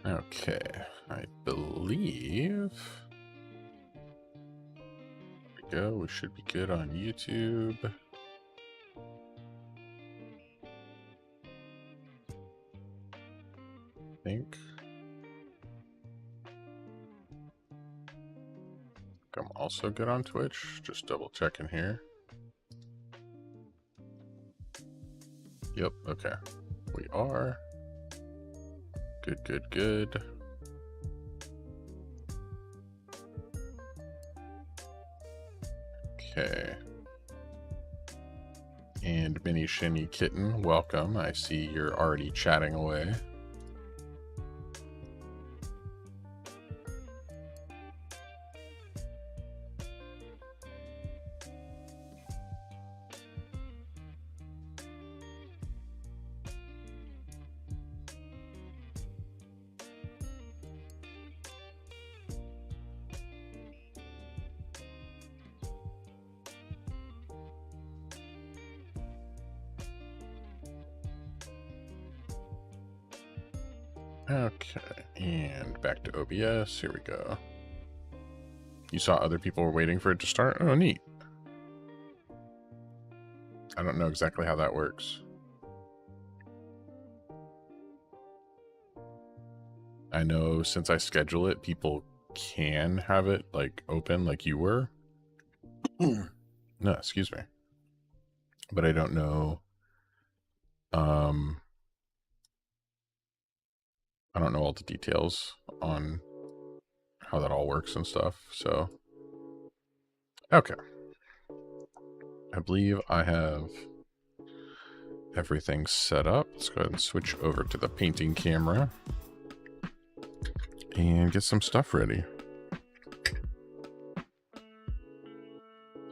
Okay, I believe. There we go. We should be good on YouTube. I think. I'm also good on Twitch. Just double checking here. Yep, okay. We are. Good, good, good. Okay. And Minnie Shinny Kitten, welcome. I see you're already chatting away. Okay, and back to OBS. Here we go. You saw other people were waiting for it to start? Oh, neat. I don't know exactly how that works. I know since I schedule it, people can have it like open like you were. No, excuse me. But I don't know. I don't know all the details on how that all works and stuff. So, okay. I believe I have everything set up. Let's go ahead and switch over to the painting camera and get some stuff ready.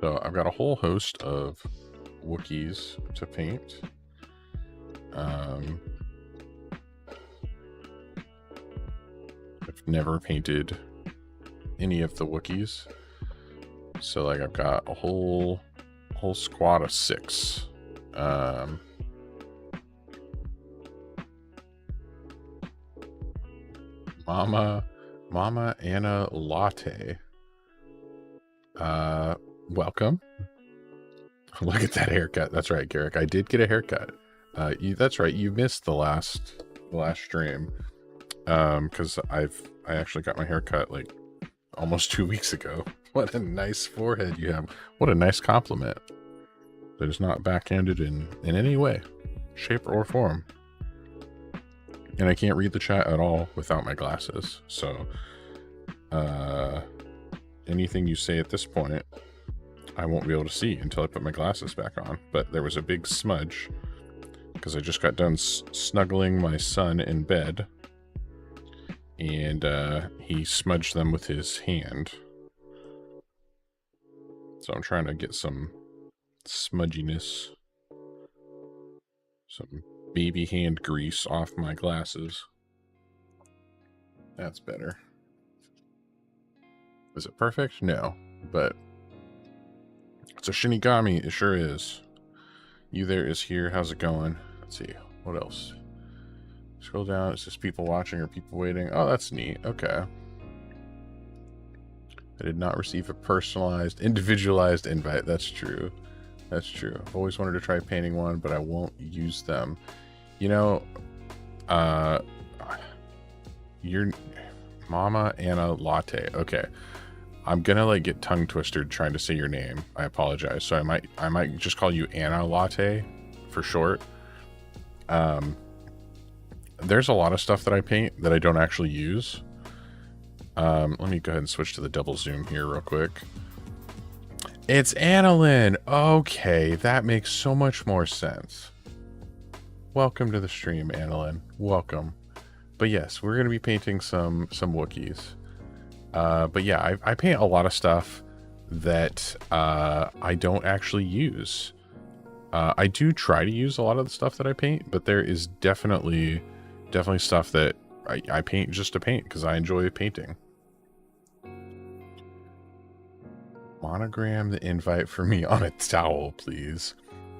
So I've got a whole host of Wookiees to paint. I've never painted any of the Wookiees. So like I've got a whole squad of 6. Mama Anna Latte. Welcome. Look at that haircut. That's right, Garrick. I did get a haircut. That's right. You missed the last stream. Because I actually got my haircut like almost 2 weeks ago. What a nice forehead you have. What a nice compliment. That is not backhanded in any way, shape, or form. And I can't read the chat at all without my glasses. So, anything you say at this point, I won't be able to see until I put my glasses back on. But there was a big smudge because I just got done snuggling my son in bed. And he smudged them with his hand. So I'm trying to get some smudginess, some baby hand grease off my glasses. That's better. Is it perfect? No, but it's a Shinigami. It sure is. You there is here. How's it going? Let's see. What else? Scroll down. It says people watching or people waiting. Oh, that's neat. Okay. I did not receive a personalized, individualized invite. That's true. That's true. I've always wanted to try painting one, but I won't use them. You know, your Mama Anna Latte. Okay. I'm gonna like get tongue twisted trying to say your name. I apologize. So I might just call you Anna Latte for short. There's a lot of stuff that I paint that I don't actually use. Let me go ahead and switch to the double zoom here real quick. It's Annalyn. Okay, that makes so much more sense. Welcome to the stream, Annalyn. Welcome. But yes, we're going to be painting some Wookiees. But yeah, I paint a lot of stuff that I don't actually use. I do try to use a lot of the stuff that I paint, but there is definitely stuff that I paint just to paint because I enjoy painting. Monogram the invite for me on a towel, please.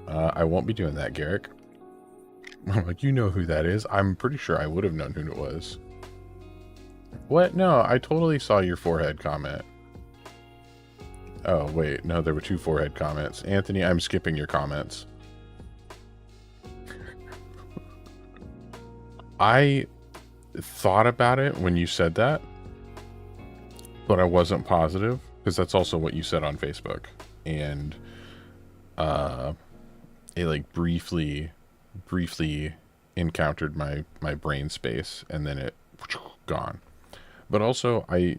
I won't be doing that, Garrick. I'm like, you know who that is. I'm pretty sure I would have known who it was. What? No, I totally saw your forehead comment. Oh, wait. No, there were 2 forehead comments. Anthony, I'm skipping your comments. I thought about it when you said that, but I wasn't positive, because that's also what you said on Facebook. And it like briefly encountered my brain space, and then it gone. But also, I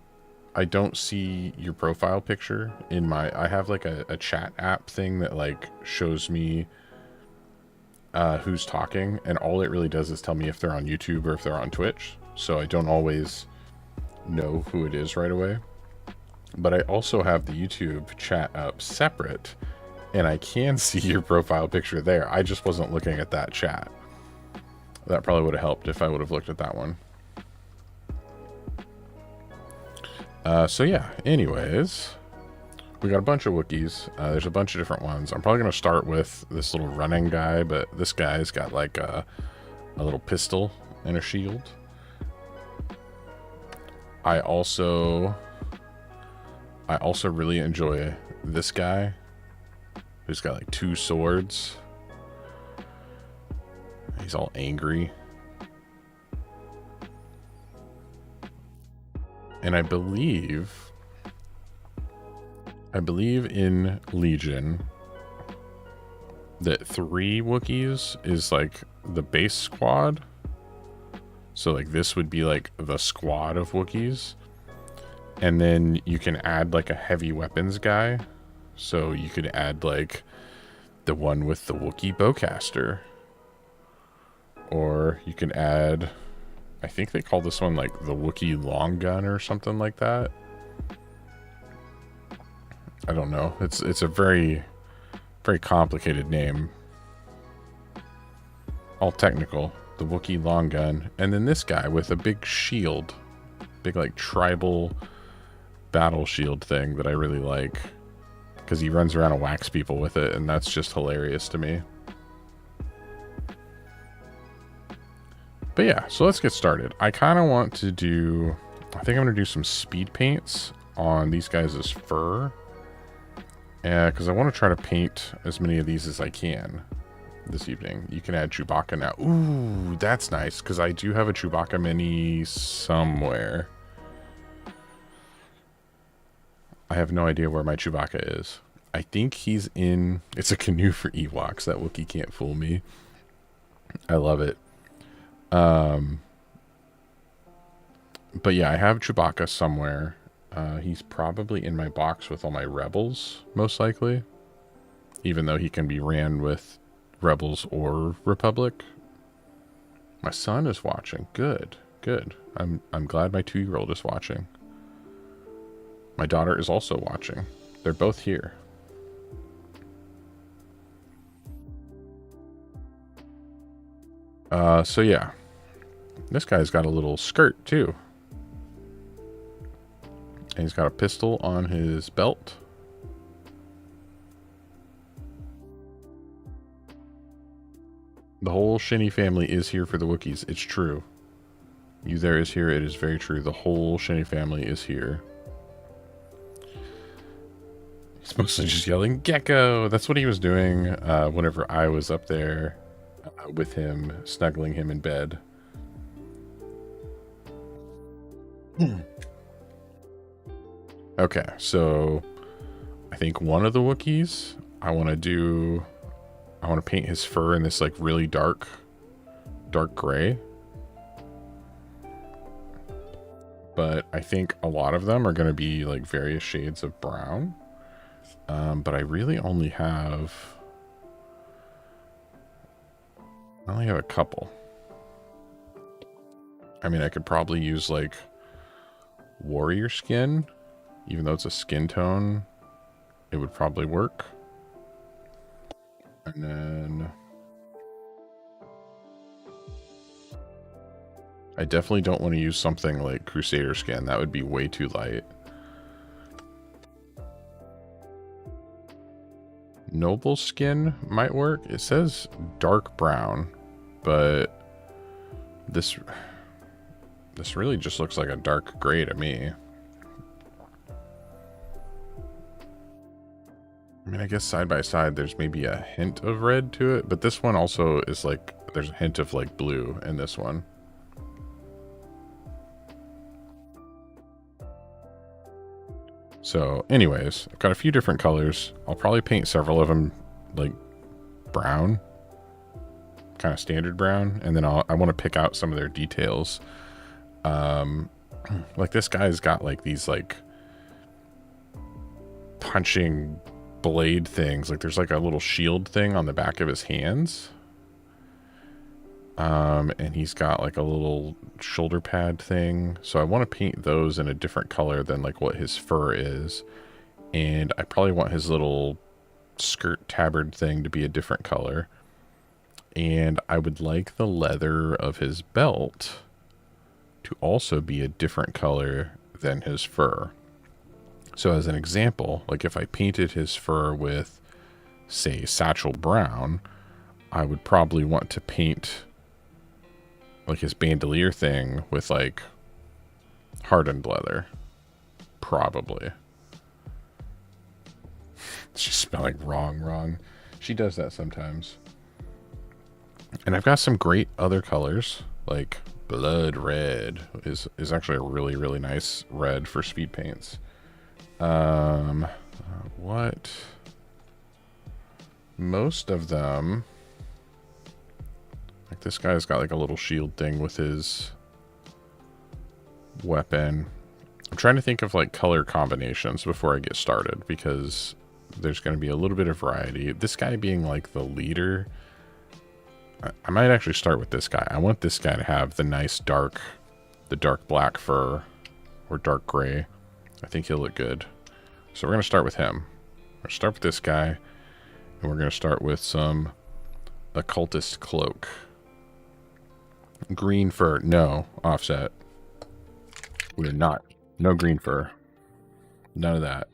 don't see your profile picture in my... I have like a chat app thing that like shows me who's talking, and all it really does is tell me if they're on YouTube or if they're on Twitch. So I don't always know who it is right away. But I also have the YouTube chat up separate, and I can see your profile picture there. I just wasn't looking at that chat. That probably would have helped if I would have looked at that one. So yeah, anyways, we got a bunch of Wookiees. There's a bunch of different ones. I'm probably going to start with this little running guy, but this guy's got like a little pistol and a shield. I also really enjoy this guy who's got like 2 swords. He's all angry. And I believe in Legion that 3 Wookiees is like the base squad. So like this would be like the squad of Wookiees. And then you can add like a heavy weapons guy. So you could add like the one with the Wookiee bowcaster. Or you can add, I think they call this one like the Wookiee long gun or something like that. I don't know. It's a very, very complicated name. All technical. The Wookiee long gun. And then this guy with a big shield. Big like tribal battle shield thing that I really like. Because he runs around and whacks people with it, and that's just hilarious to me. But yeah, so let's get started. I kind of want to do... I think I'm going to do some speed paints on these guys' fur. Because I want to try to paint as many of these as I can this evening. You can add Chewbacca now. Ooh, that's nice, because I do have a Chewbacca mini somewhere. I have no idea where my Chewbacca is. I think he's in... It's a canoe for Ewoks. That Wookiee can't fool me. I love it. But yeah, I have Chewbacca somewhere. He's probably in my box with all my rebels, most likely. Even though he can be ran with rebels or Republic. My son is watching. Good, good. I'm glad my 2-year-old is watching. My daughter is also watching. They're both here. So yeah. This guy's got a little skirt, too. And he's got a pistol on his belt. The whole Shinny family is here for the Wookiees. It's true. You there is here. It is very true. The whole Shinny family is here. He's mostly just yelling, Gecko! That's what he was doing whenever I was up there with him, snuggling him in bed. Okay, so I think one of the Wookiees, I want to paint his fur in this like really dark gray. But I think a lot of them are going to be like various shades of brown. But I really only have a couple. I mean, I could probably use like warrior skin, even though it's a skin tone, it would probably work. And then I definitely don't want to use something like Crusader skin. That would be way too light. Noble skin might work. It says dark brown, but this... This really just looks like a dark gray to me. I mean, I guess side by side, there's maybe a hint of red to it, but this one also is like, there's a hint of like blue in this one. So anyways, I've got a few different colors. I'll probably paint several of them like brown, kind of standard brown. And then I want to pick out some of their details. Like this guy's got like these like punching blade things. Like there's like a little shield thing on the back of his hands. And he's got like a little shoulder pad thing. So I want to paint those in a different color than like what his fur is. And I probably want his little skirt tabard thing to be a different color. And I would like the leather of his belt to also be a different color than his fur. So as an example, like if I painted his fur with, say, satchel brown, I would probably want to paint like his bandolier thing with like hardened leather. Probably. She's spelling wrong. She does that sometimes. And I've got some great other colors, like blood red is actually a really, really nice red for speed paints. What? Most of them, like this guy's got like a little shield thing with his weapon. I'm trying to think of like color combinations before I get started because there's going to be a little bit of variety. This guy being like the leader, I might actually start with this guy. I want this guy to have the nice the dark black fur or dark gray. I think he'll look good. So we're going to start with him. We're going to start with this guy, and we're going to start with some occultist cloak. Green fur. No, offset. We're not. No green fur. None of that.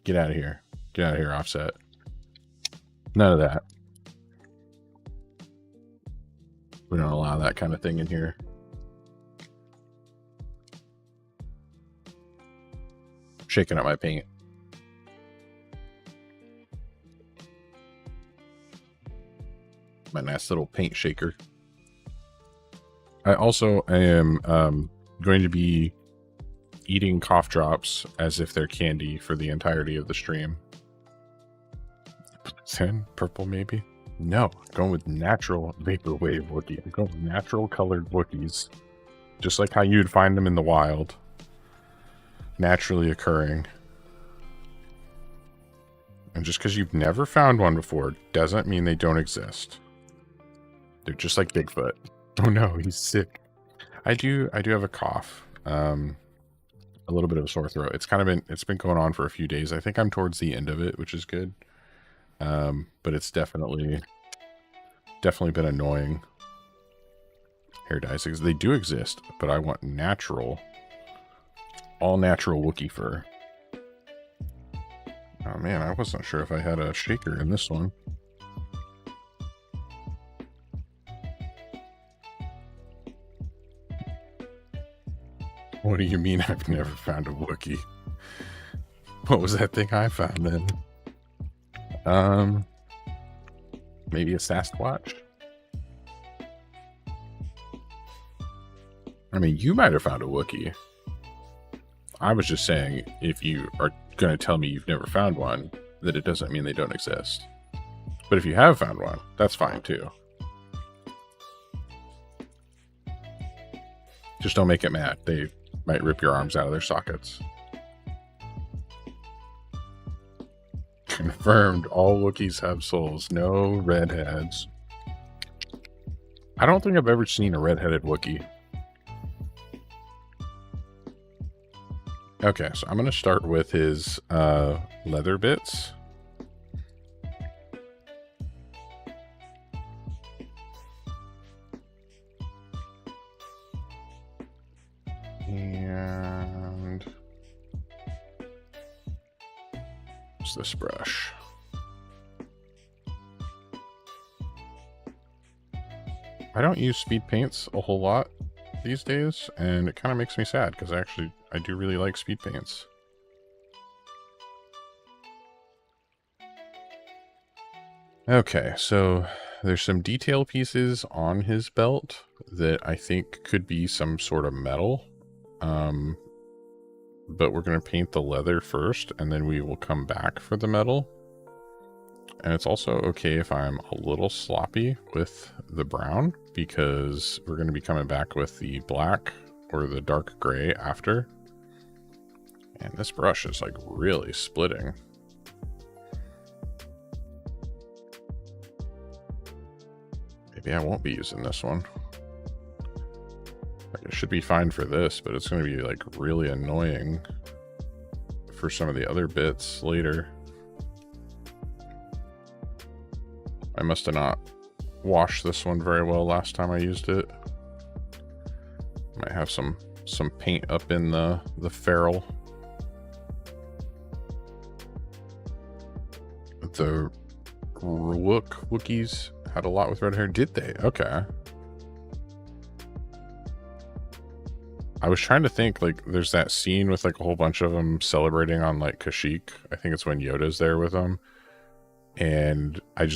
Get out of here. Get out of here, offset. None of that. We don't allow that kind of thing in here. Shaking up my paint. My nice little paint shaker. I also am going to be eating cough drops as if they're candy for the entirety of the stream. 10 purple maybe? No, I'm going with natural vaporwave Wookiee. I'm going with natural colored Wookiees. Just like how you'd find them in the wild. Naturally occurring. And just because you've never found one before doesn't mean they don't exist. They're just like Bigfoot. Oh no, he's sick. I do have a cough. A little bit of a sore throat. It's been going on for a few days. I think I'm towards the end of it, which is good. But it's definitely been annoying. Hair dyes, they do exist, but I want natural, all natural Wookiee fur. Oh man, I wasn't sure if I had a shaker in this one. What do you mean I've never found a Wookiee? What was that thing I found then? Maybe a Sasquatch? I mean, you might have found a Wookiee. I was just saying, if you are going to tell me you've never found one, that it doesn't mean they don't exist. But if you have found one, that's fine too. Just don't make it mad. They might rip your arms out of their sockets. Confirmed, all Wookiees have souls. No redheads. I don't think I've ever seen a redheaded Wookiee. Okay, so I'm going to start with his leather bits. And what's this brush? I don't use speed paints a whole lot. these days, and it kind of makes me sad because I do really like speed paints. Okay, so there's some detail pieces on his belt that I think could be some sort of metal. But we're going to paint the leather first, and then we will come back for the metal. And it's also okay if I'm a little sloppy with the brown, because we're going to be coming back with the black or the dark gray after. And this brush is like really splitting. Maybe I won't be using this one. Like, it should be fine for this, but it's going to be like really annoying for some of the other bits later. I must have not washed this one very well last time I used it. Might have some paint up in the ferrule. The Wookiees had a lot with red hair, did they? Okay. I was trying to think, like, there's that scene with like a whole bunch of them celebrating on like Kashyyyk. I think it's when Yoda's there with them. And I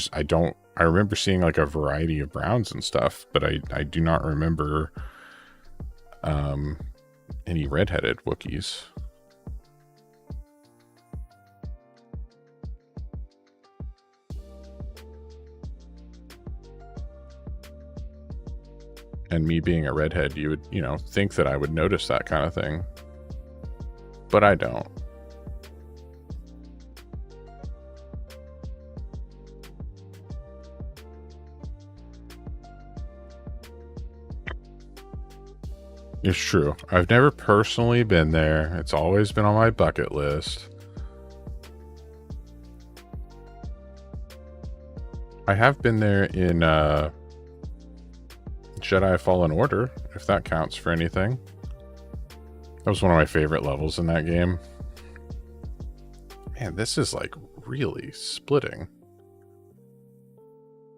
remember seeing like a variety of browns and stuff, but I do not remember any redheaded Wookiees. And me being a redhead, you would, think that I would notice that kind of thing. But I don't. It's true. I've never personally been there. It's always been on my bucket list. I have been there in Jedi Fallen Order, if that counts for anything. That was one of my favorite levels in that game. Man, this is like really splitting.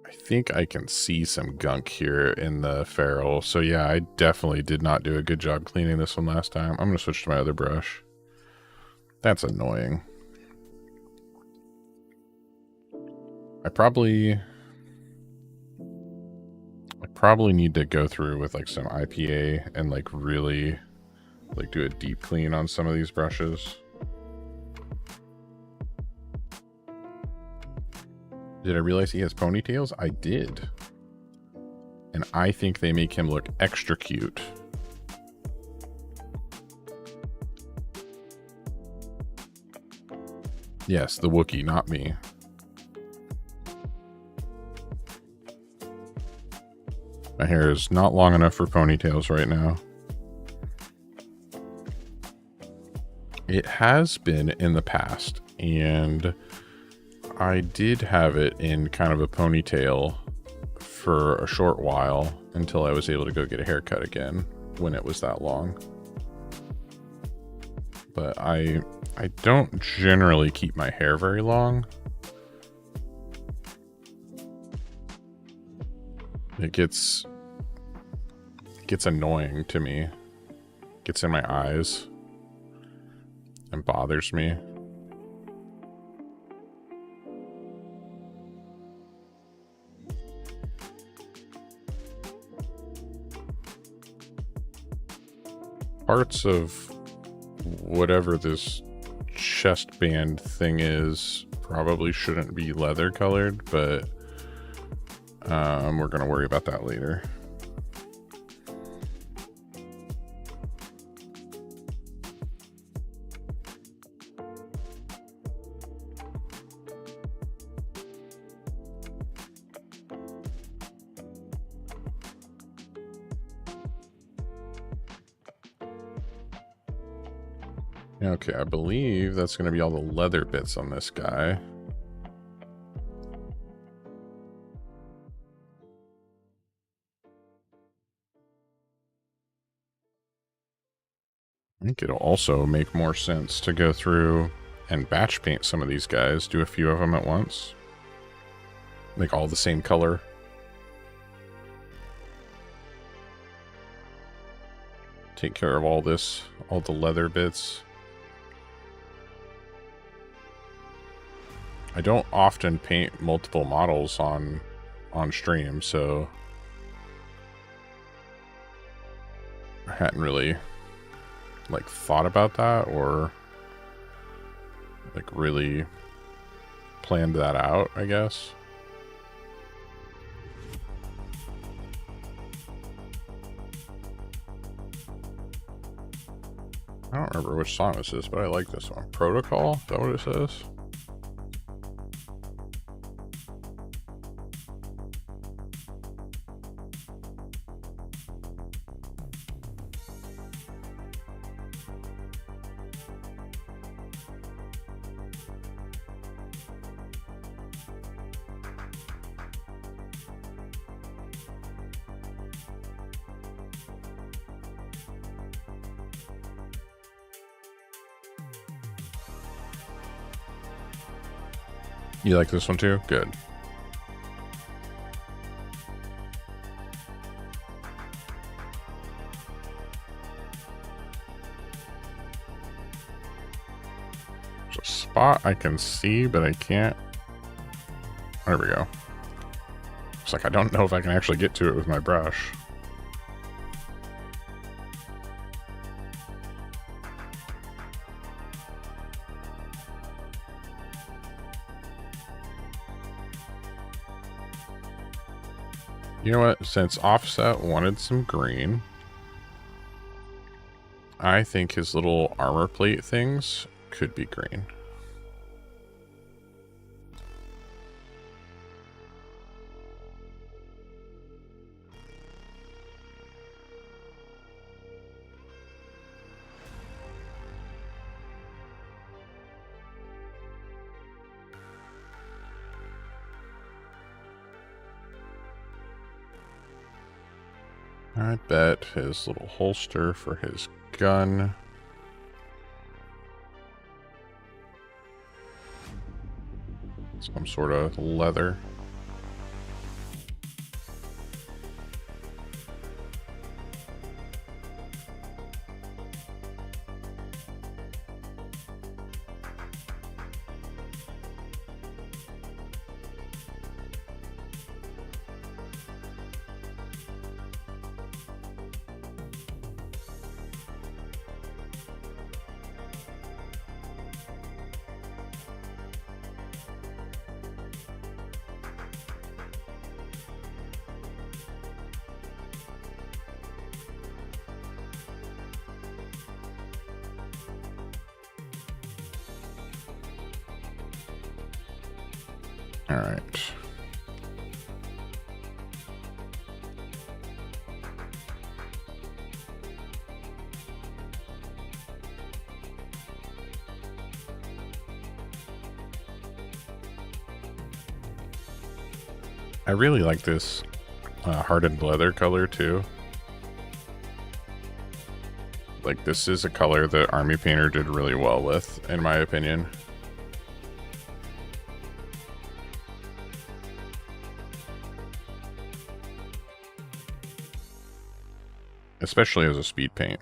I think I can see some gunk here in the ferrule. So yeah, I definitely did not do a good job cleaning this one last time. I'm going to switch to my other brush. That's annoying. I probably need to go through with like some IPA and like really like do a deep clean on some of these brushes. Did I realize he has ponytails? I did. And I think they make him look extra cute. Yes, the Wookiee, not me. My hair is not long enough for ponytails right now. It has been in the past, and I did have it in kind of a ponytail for a short while until I was able to go get a haircut again when it was that long. But I don't generally keep my hair very long. It gets annoying to me. Gets in my eyes and bothers me. Parts of whatever this chest band thing is probably shouldn't be leather colored, but we're gonna worry about that later. Okay, I believe that's going to be all the leather bits on this guy. I think it'll also make more sense to go through and batch paint some of these guys, do a few of them at once. Make all the same color. take care of all this, all the leather bits. I don't often paint multiple models on stream, so I hadn't really like thought about that or like really planned that out, I guess. I don't remember which song this is, but I like this one. Protocol? Is that what it says? You like this one too? Good. There's a spot I can see, but I can't. There we go. It's like I don't know if I can actually get to it with my brush. You know what? Since Offset wanted some green, I think his little armor plate things could be green. I bet his little holster for his gun. Some sort of leather. All right. I really like this hardened leather color too. Like this is a color that Army Painter did really well with, in my opinion. Especially as a speed paint.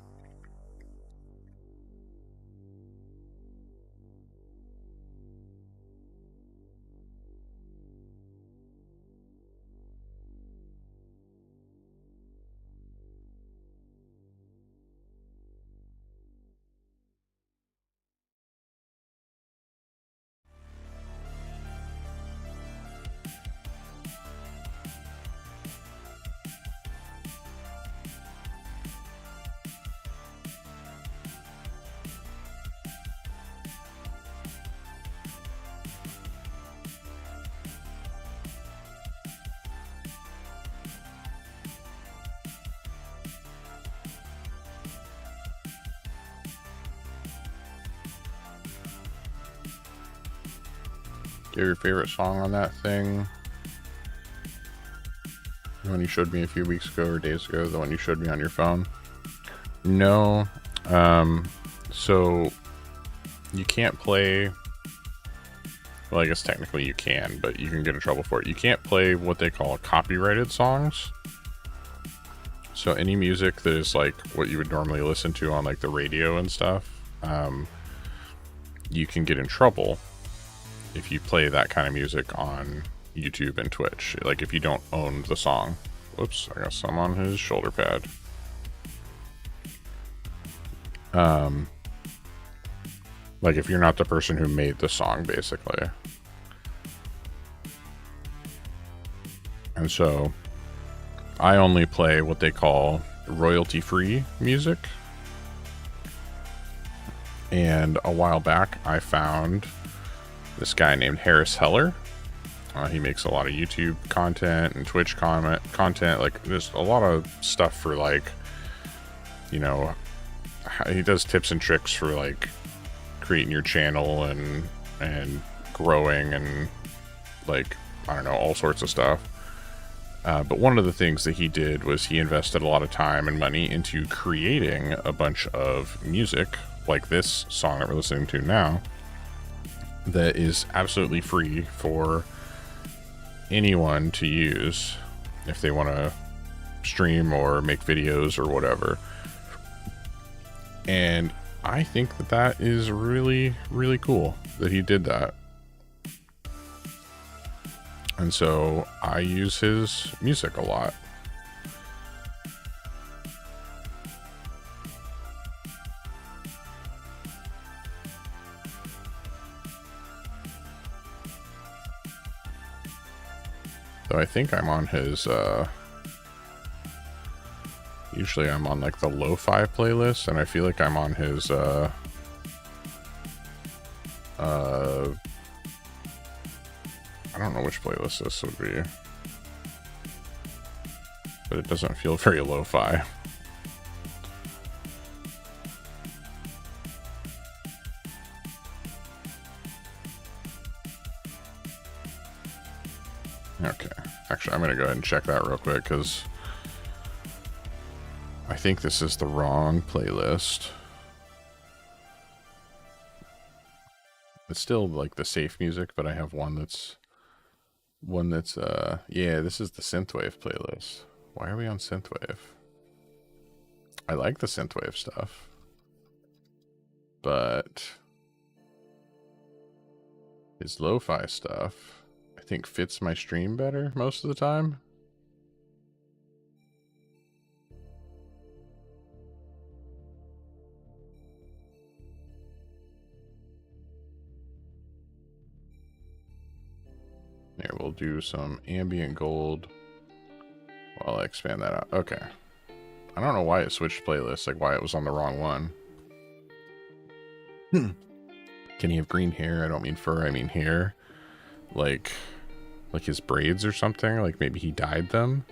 Give your favorite song on that thing. The one you showed me a few weeks ago or days ago, the one you showed me on your phone. No. So you can't play, well, I guess technically you can, but you can get in trouble for it. You can't play what they call copyrighted songs So any music that is like what you would normally listen to on like the radio and stuff, you can get in trouble if you play that kind of music on YouTube and Twitch. Like if you don't own the song. Whoops, I got some on his shoulder pad. Like if you're not the person who made the song, basically. And so I only play what they call royalty-free music. And a while back, I found this guy named Harris Heller. He makes a lot of YouTube content and Twitch content. Like, there's a lot of stuff for, like, you know, he does tips and tricks for, like, creating your channel and growing and, like, I don't know, all sorts of stuff. But one of the things that he did was he invested a lot of time and money into creating a bunch of music, like this song that we're listening to now, that is absolutely free for anyone to use if they want to stream or make videos or whatever. And I think that that is really, really cool that he did that. And so I use his music a lot. So I think I'm on his, usually I'm on like the lo-fi playlist, and I feel like I'm on his, I don't know which playlist this would be, but it doesn't feel very lo-fi. Okay, actually I'm gonna go ahead and check that real quick because I think this is the wrong playlist. It's still like the safe music, but I have one that's yeah, this is the synthwave playlist. Why are we on synthwave? I like the synthwave stuff, but his lo-fi stuff I think fits my stream better most of the time. Here, we'll do some ambient gold while I expand that out. Okay. I don't know why it switched playlists, like why it was on the wrong one. Can he have green hair? I don't mean fur, I mean hair. Like his braids or something? Like maybe he dyed them?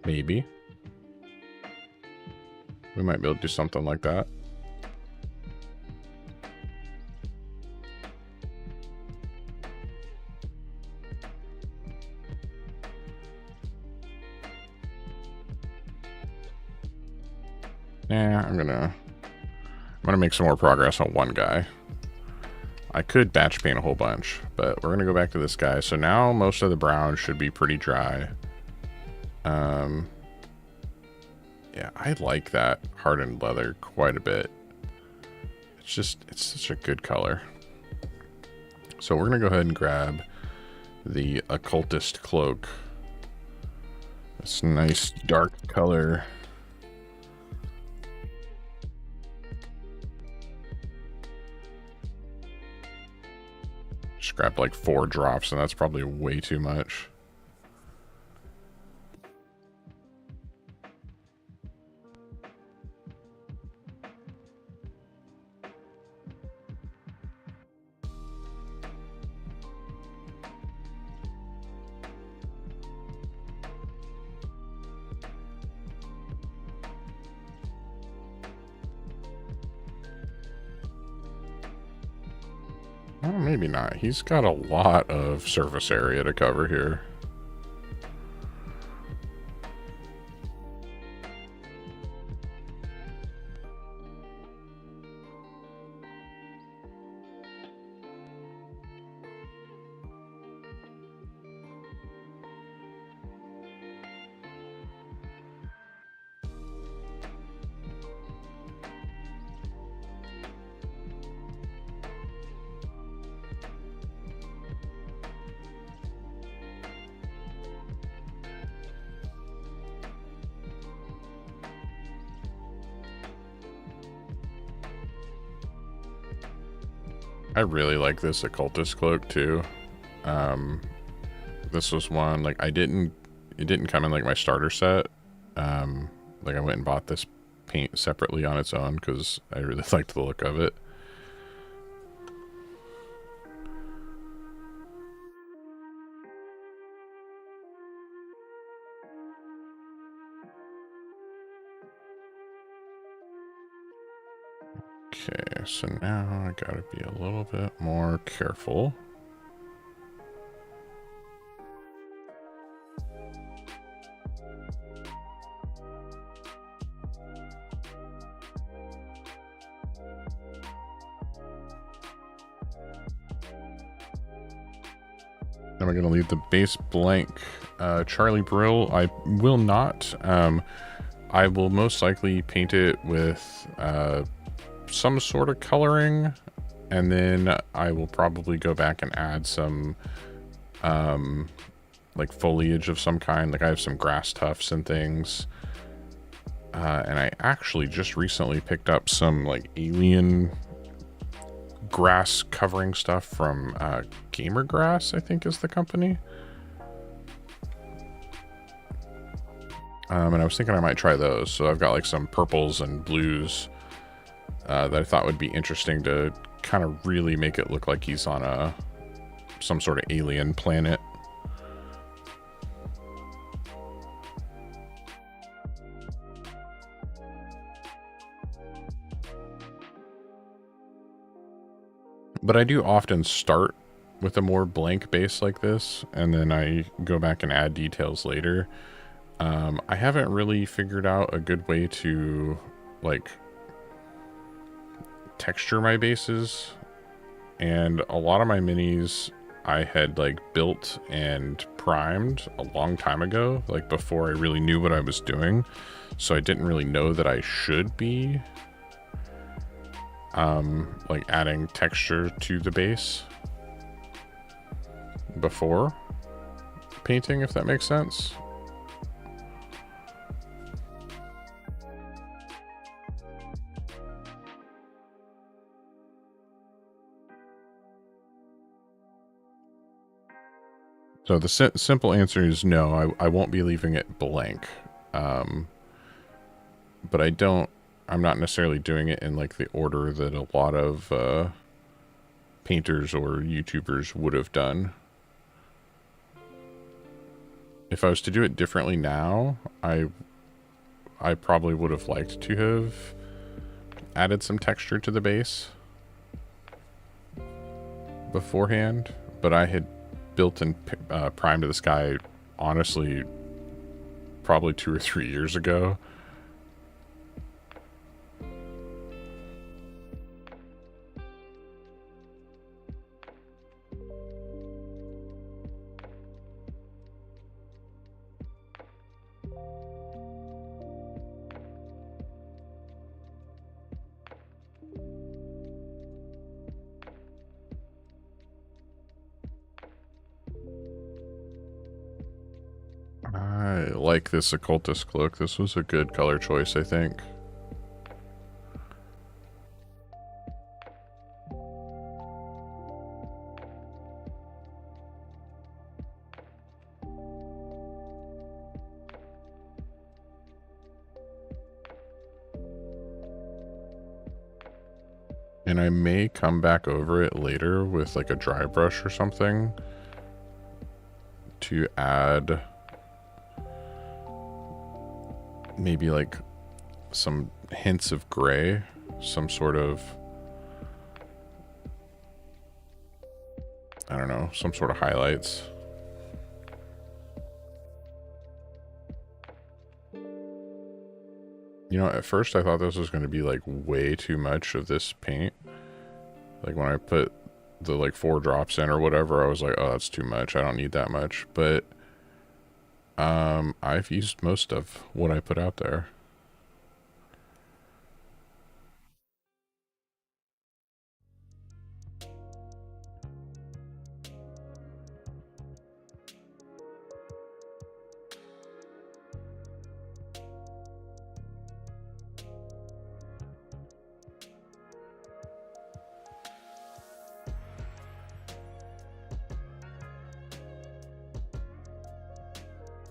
Maybe. We might be able to do something like that. Yeah, I'm gonna make some more progress on one guy. I could batch paint a whole bunch, but we're gonna go back to this guy. So now most of the brown should be pretty dry. Yeah, I like that hardened leather quite a bit. It's such a good color. So we're gonna go ahead and grab the occultist cloak. This nice dark color. Just grabbed like 4 drops, and that's probably way too much. Well, maybe not. He's got a lot of surface area to cover here. I really like this occultist cloak too. This was one, like, it didn't come in like my starter set. Like I went and bought this paint separately on its own because I really liked the look of it. Okay, so now I gotta be a little bit more careful. Am I going to leave the base blank? Charlie Brill, I will not. I will most likely paint it with some sort of coloring, and then I will probably go back and add some like foliage of some kind. Like I have some grass tufts and things. And I actually just recently picked up some like alien grass covering stuff from Gamer Grass, I think is the company. And I was thinking I might try those. So I've got like some purples and blues that I thought would be interesting to kind of really make it look like he's on some sort of alien planet. But I do often start with a more blank base like this, and then I go back and add details later. I haven't really figured out a good way to, like, texture my bases, and a lot of my minis I had, like, built and primed a long time ago, like, before I really knew what I was doing, so I didn't really know that I should be like adding texture to the base before painting, if that makes sense. So the simple answer is no, I won't be leaving it blank. But I'm not necessarily doing it in like the order that a lot of painters or YouTubers would have done. If I was to do it differently now, I probably would have liked to have added some texture to the base beforehand, but I had built and primed this guy, honestly, probably 2 or 3 years ago. I like this occultist cloak. This was a good color choice, I think. And I may come back over it later with like a dry brush or something to add maybe like some hints of gray, some sort of, I don't know, some sort of highlights. You know, at first I thought this was going to be like way too much of this paint. Like when I put the like 4 drops in or whatever, I was like, oh, that's too much. I don't need that much. But I've used most of what I put out there.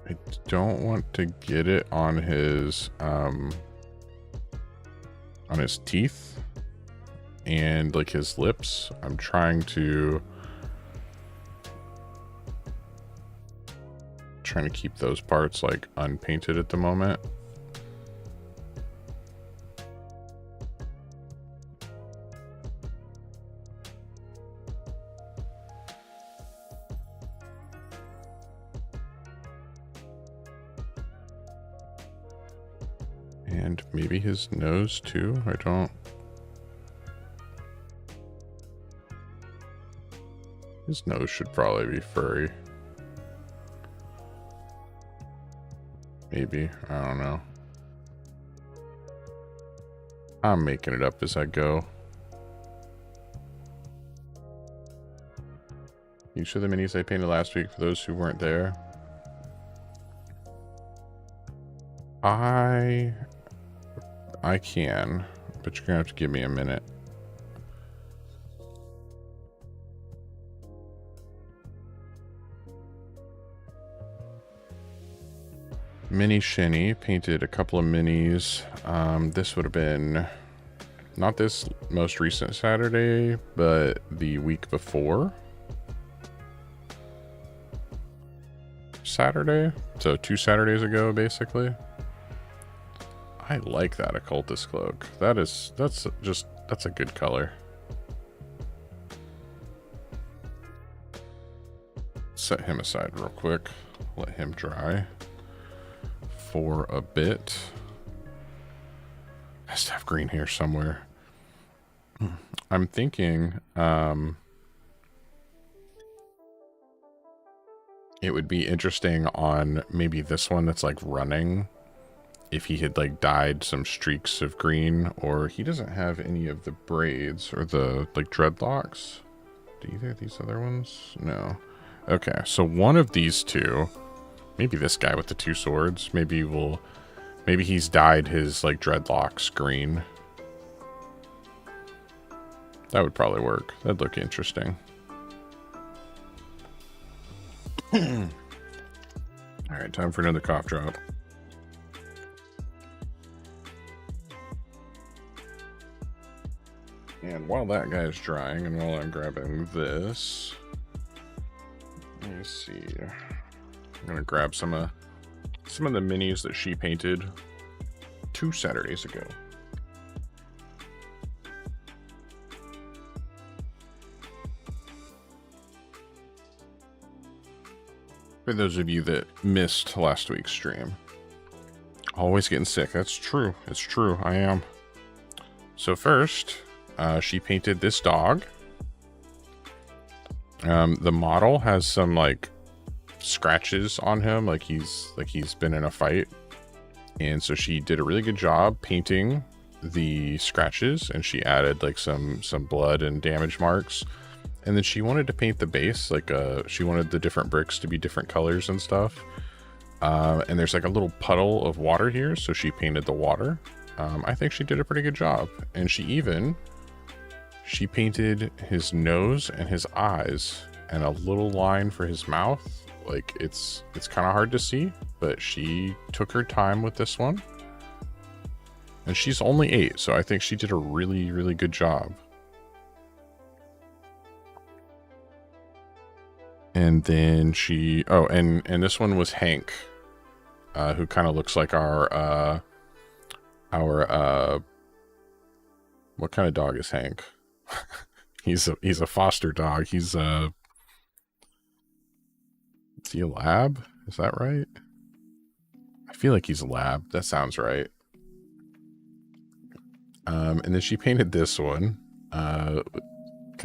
I don't want to get it on his teeth and like his lips. I'm trying to keep those parts like unpainted at the moment. And maybe his nose too. I don't. His nose should probably be furry. Maybe. I don't know. I'm making it up as I go. You show the minis I painted last week for those who weren't there. I can, but you're gonna have to give me a minute. Mini Shinny painted a couple of minis. This would have been not this most recent Saturday, but the week before Saturday. So 2 Saturdays ago, basically. I like that occultist cloak. That's a good color. Set him aside real quick. Let him dry for a bit. Has to have green hair somewhere. I'm thinking it would be interesting on maybe this one that's like running, if he had like dyed some streaks of green, or he doesn't have any of the braids or the like dreadlocks. Do either of these other ones? No. Okay, so one of these two, maybe this guy with the 2 swords, maybe he's dyed his like dreadlocks green. That would probably work. That'd look interesting. All right, time for another cough drop. And while that guy is drying, and while I'm grabbing this, let me see. I'm gonna grab some of the minis that she painted 2 Saturdays ago. For those of you that missed last week's stream, always getting sick. That's true. It's true. I am. So first, she painted this dog. The model has some like scratches on him, like he's been in a fight, and so she did a really good job painting the scratches, and she added like some blood and damage marks. And then she wanted to paint the base, like she wanted the different bricks to be different colors and stuff. And there's like a little puddle of water here, so she painted the water. I think she did a pretty good job. And she painted his nose and his eyes and a little line for his mouth. Like it's kind of hard to see, but she took her time with this one. And she's only 8, so I think she did a really, really good job. And then she, and this one was Hank, who kind of looks like our, what kind of dog is Hank? He's a foster dog. Is he a lab? Is that right? I feel like he's a lab. That sounds right. And then she painted this one, kind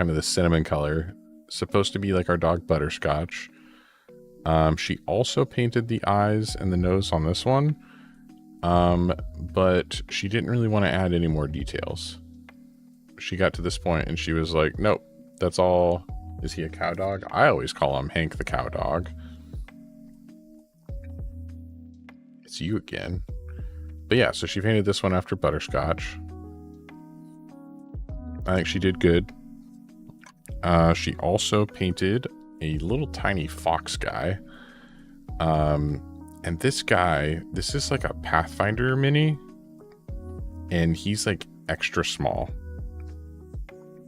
of the cinnamon color. Supposed to be like our dog Butterscotch. She also painted the eyes and the nose on this one, but she didn't really want to add any more details. She got to this point and she was like, nope, that's all. Is he a cow dog? I always call him Hank the cow dog. It's you again. But yeah, so she painted this one after Butterscotch. I think she did good. She also painted a little tiny fox guy. And this guy, this is like a Pathfinder mini, and he's like extra small.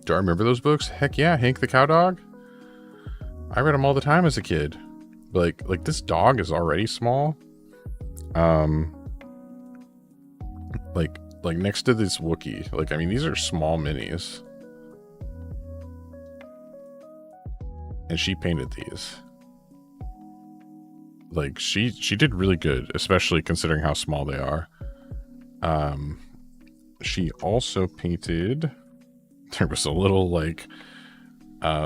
Do I remember those books? Heck yeah, Hank the Cow Dog. I read them all the time as a kid. Like this dog is already small. Like next to this Wookiee. Like, I mean, these are small minis. And she painted these. Like, she did really good, especially considering how small they are. She also painted, there was a little like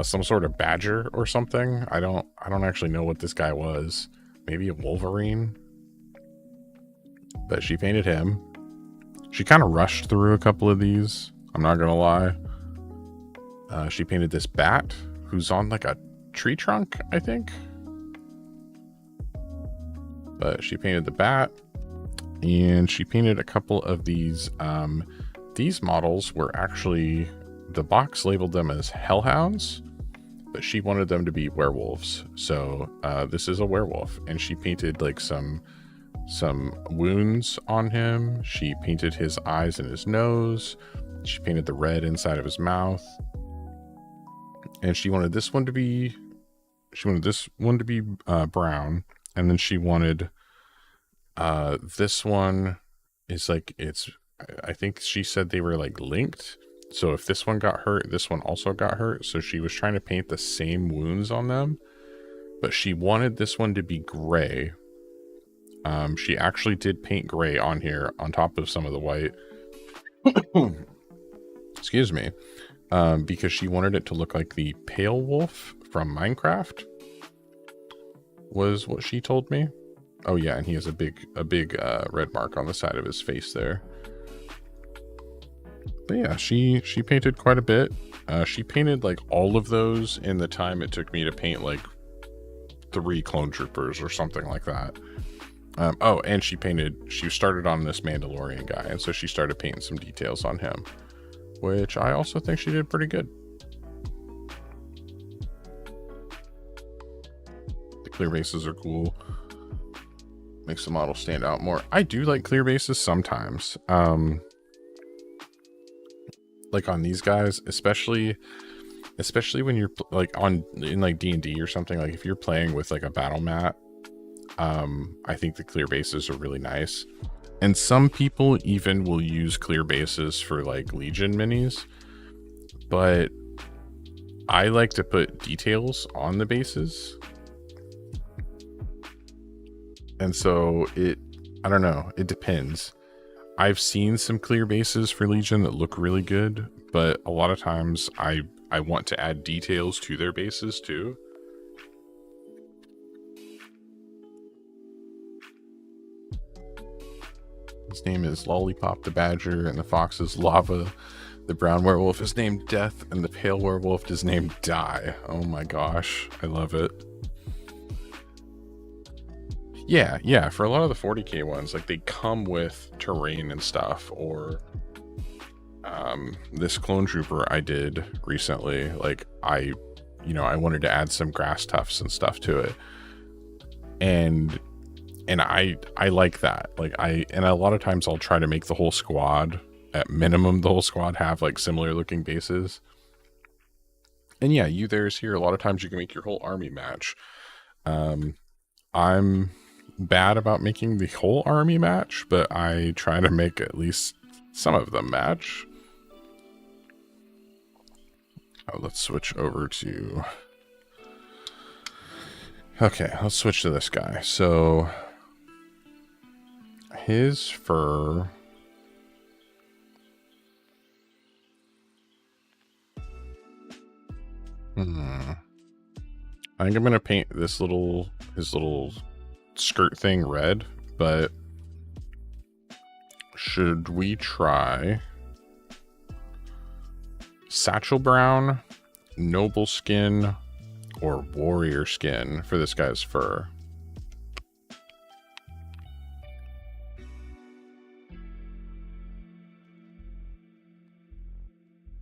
some sort of badger or something. I don't actually know what this guy was. Maybe a Wolverine. But she painted him. She kind of rushed through a couple of these, I'm not gonna lie. She painted this bat who's on like a tree trunk, I think. But she painted the bat, and she painted a couple of these. These models were actually, the box labeled them as hellhounds, but she wanted them to be werewolves. So this is a werewolf, and she painted like some wounds on him. She painted his eyes and his nose. She painted the red inside of his mouth, and she wanted this one to be brown. And then she wanted this one is like, I think she said they were like linked. So if this one got hurt, this one also got hurt. So she was trying to paint the same wounds on them, but she wanted this one to be gray. She actually did paint gray on here on top of some of the white. Excuse me. Because she wanted it to look like the pale wolf from Minecraft. Was what she told me. Oh yeah, and he has a big red mark on the side of his face there. But yeah, she painted quite a bit. She painted like all of those in the time it took me to paint like 3 clone troopers or something like that. Oh, and she started on this Mandalorian guy, and so she started painting some details on him, which I also think she did pretty good. Clear bases are cool. Makes the model stand out more. I do like clear bases sometimes. Like on these guys, especially when you're like in like D&D or something, like if you're playing with like a battle mat, I think the clear bases are really nice. And some people even will use clear bases for like Legion minis, but I like to put details on the bases. And so I don't know, it depends. I've seen some clear bases for Legion that look really good, but a lot of times I want to add details to their bases too. His name is Lollipop the Badger, and the fox is Lava. The brown werewolf is named Death, and the pale werewolf is named Die. Oh my gosh, I love it. Yeah, for a lot of the 40k ones, like they come with terrain and stuff, or this clone trooper I did recently, like I wanted to add some grass tufts and stuff to it, and I like that. Like and a lot of times I'll try to make the whole squad, at minimum the whole squad, have like similar looking bases. And yeah, there's here a lot of times you can make your whole army match. I'm bad about making the whole army match, but I try to make at least some of them match. Oh, let's switch over to... Okay, let's switch to this guy. So his fur... I think I'm gonna paint his little skirt thing red, but should we try satchel brown, noble skin, or warrior skin for this guy's fur?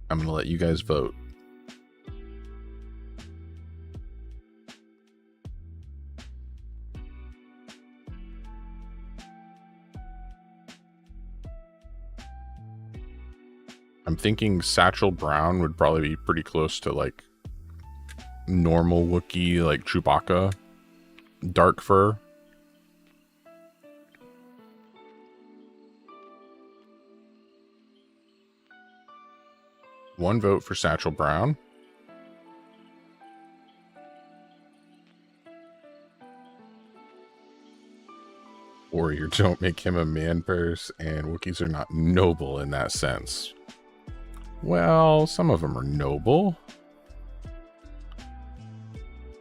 I'm gonna let you guys vote. I'm thinking Satchel Brown would probably be pretty close to like normal Wookiee, like Chewbacca dark fur. One vote for Satchel Brown. Warrior, don't make him a man purse, and Wookiees are not noble in that sense. Well, some of them are noble.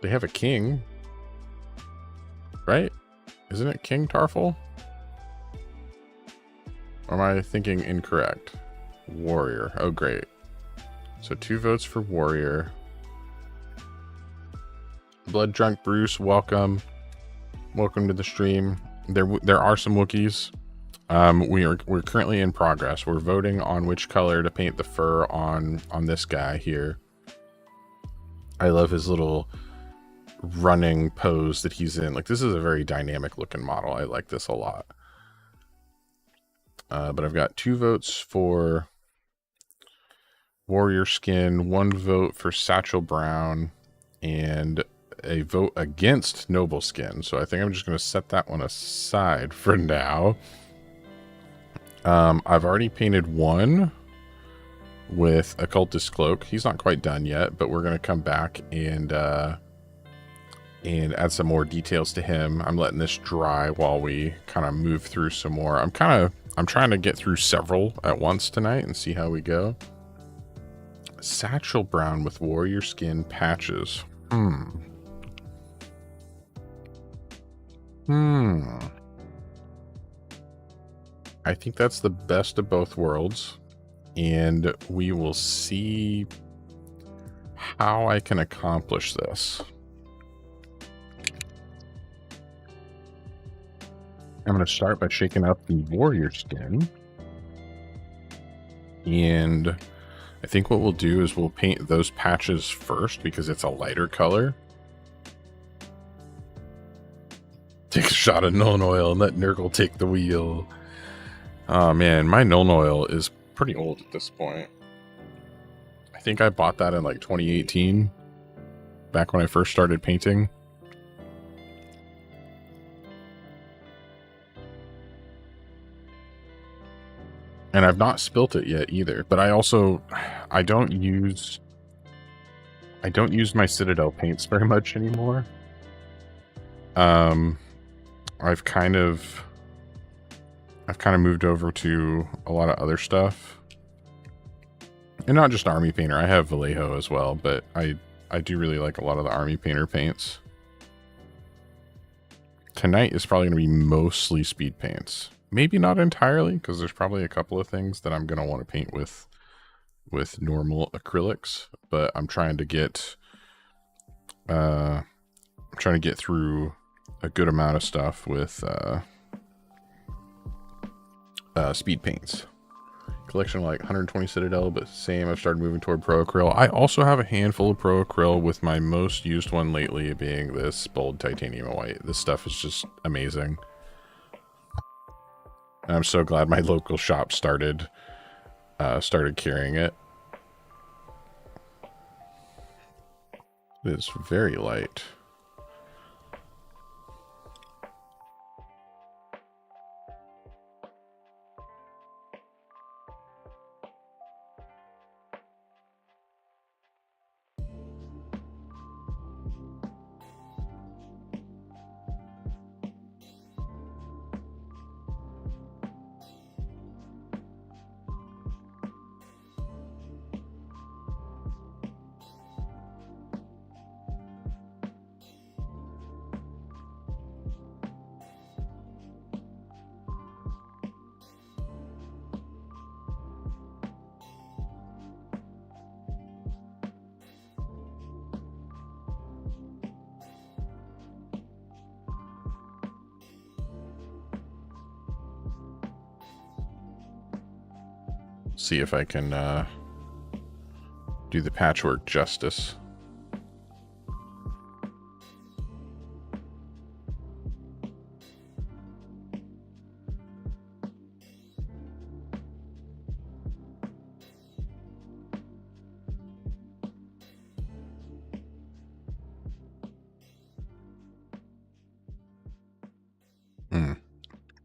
They have a king, right? Isn't it King Tarful? Or am I thinking incorrect? Warrior. Oh, great. So 2 votes for Warrior. Blood Drunk Bruce, welcome. Welcome to the stream. There are some Wookiees. We're currently in progress. We're voting on which color to paint the fur on this guy here. I love his little running pose that he's in. Like, this is a very dynamic looking model. I like this a lot. But I've got 2 votes for Warrior Skin, 1 vote for Satchel Brown, and a vote against Noble Skin. So I think I'm just going to set that one aside for now. I've already painted 1 with Occultist Cloak. He's not quite done yet, but we're going to come back and add some more details to him. I'm letting this dry while we kind of move through some more. I'm trying to get through several at once tonight and see how we go. Satchel Brown with Warrior Skin patches. I think that's the best of both worlds, and we will see how I can accomplish this. I'm going to start by shaking up the Warrior Skin, and I think what we'll do is we'll paint those patches first because it's a lighter color. Take a shot of Nuln Oil and let Nurgle take the wheel. Oh man, my Nuln Oil is pretty old at this point. I think I bought that in like 2018, back when I first started painting. And I've not spilt it yet either, but I don't use my Citadel paints very much anymore. I've kind of moved over to a lot of other stuff. And not just Army Painter, I have Vallejo as well, but I do really like a lot of the Army Painter paints. Tonight is probably going to be mostly speed paints. Maybe not entirely, because there's probably a couple of things that I'm going to want to paint with normal acrylics, but I'm trying to get through a good amount of stuff with speed paints. Collection of like 120 Citadel, but same, I've started moving toward Pro Acryl. I also have a handful of Pro Acryl, with my most used one lately being this Bold Titanium White. This stuff is just amazing. And I'm so glad my local shop started carrying it. It is very light. See if I can do the patchwork justice.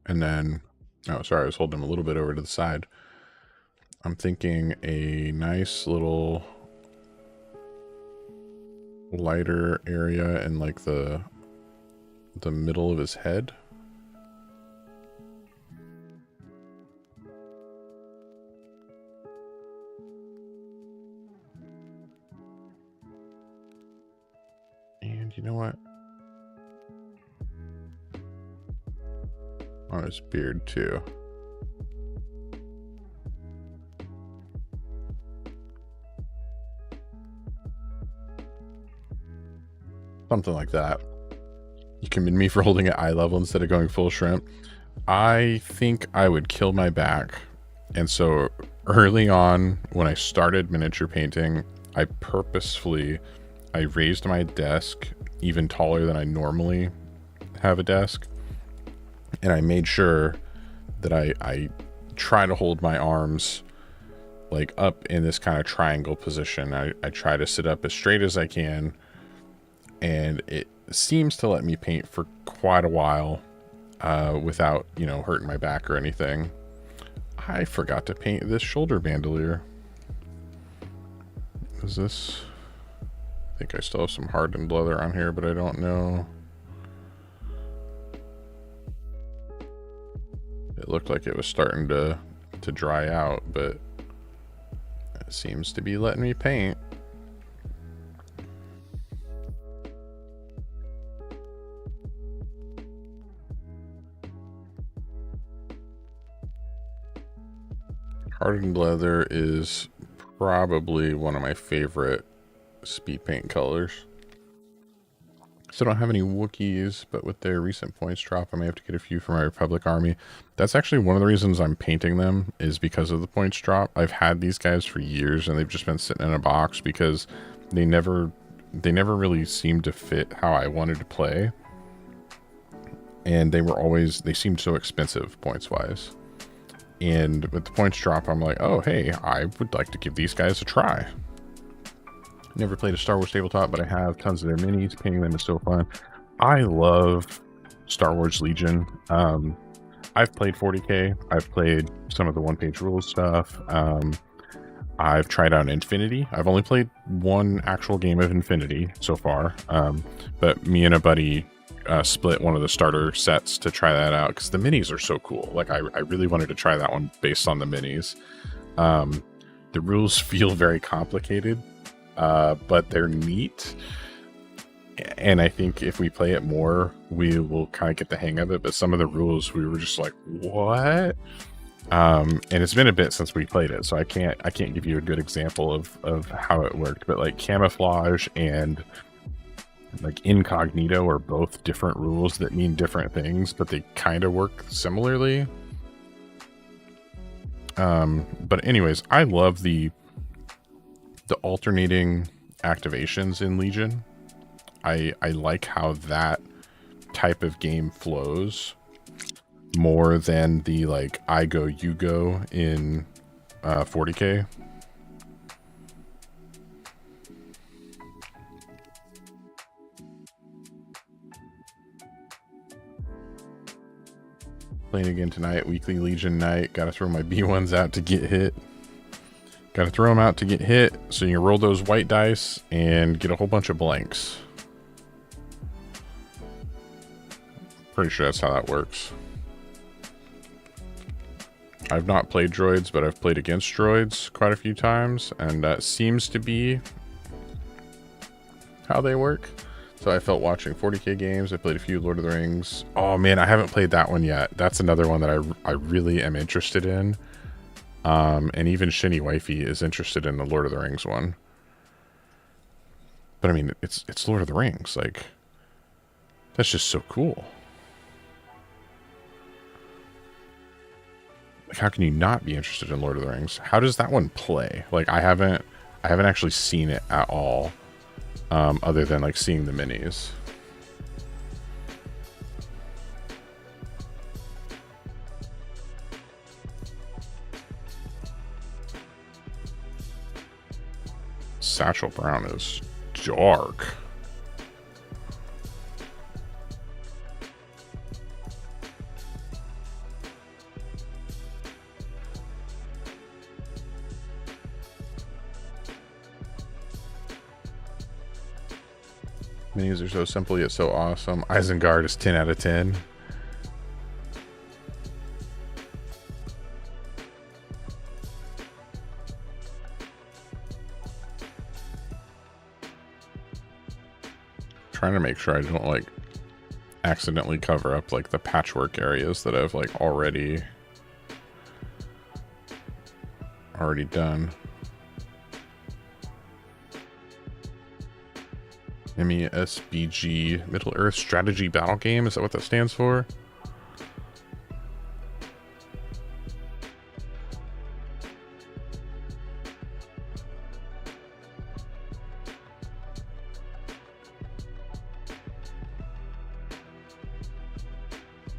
And then, oh, sorry, I was holding him a little bit over to the side. I'm thinking a nice little lighter area in like the middle of his head. And you know what? On his beard too. Something like that. You commend me for holding at eye level instead of going full shrimp. I think I would kill my back. And so early on when I started miniature painting, I raised my desk even taller than I normally have a desk. And I made sure that I try to hold my arms like up in this kind of triangle position. I try to sit up as straight as I can. And it seems to let me paint for quite a while without, you know, hurting my back or anything. I forgot to paint this shoulder bandolier. Is this... I think I still have some hardened leather on here, but I don't know. It looked like it was starting to dry out, but it seems to be letting me paint. Hardened leather is probably one of my favorite speed paint colors. So I don't have any Wookiees, but with their recent points drop, I may have to get a few for my Republic army. That's actually one of the reasons I'm painting them, is because of the points drop. I've had these guys for years and they've just been sitting in a box because they never really seemed to fit how I wanted to play. And they seemed so expensive points wise. And with the points drop, I'm like, oh, hey, I would like to give these guys a try. Never played a Star Wars tabletop, but I have tons of their minis. Painting them is so fun. I love Star Wars Legion. I've played 40K. I've played some of the one-page rules stuff. I've tried out Infinity. I've only played one actual game of Infinity so far. But me and a buddy split one of the starter sets to try that out because the minis are so cool. Like I really wanted to try that one based on the minis. The rules feel very complicated, but they're neat. And I think if we play it more, we will kind of get the hang of it. But some of the rules, we were just like, what? And it's been a bit since we played it, so I can't give you a good example of how it worked. But like camouflage and like incognito are both different rules that mean different things, but they kind of work similarly. But anyways, I love the alternating activations in Legion. I like how that type of game flows more than the like I go you go in 40K. Playing again tonight, weekly Legion night. Gotta throw my B1s out to get hit. Gotta throw them out to get hit, so you can roll those white dice and get a whole bunch of blanks. Pretty sure that's how that works. I've not played droids, but I've played against droids quite a few times, and that seems to be how they work. So I felt watching 40K games. I played a few Lord of the Rings. Oh man, I haven't played that one yet. That's another one that I really am interested in. And even Shinny Wifey is interested in the Lord of the Rings one. But I mean, it's Lord of the Rings. Like, that's just so cool. Like, how can you not be interested in Lord of the Rings? How does that one play? Like, I haven't actually seen it at all. Other than like seeing the minis. Satchel Brown is dark. Minis are so simple yet so awesome. Isengard is 10 out of 10. Trying to make sure I don't like accidentally cover up like the patchwork areas that I've like already done. MESBG, Middle Earth Strategy Battle Game, is that what that stands for?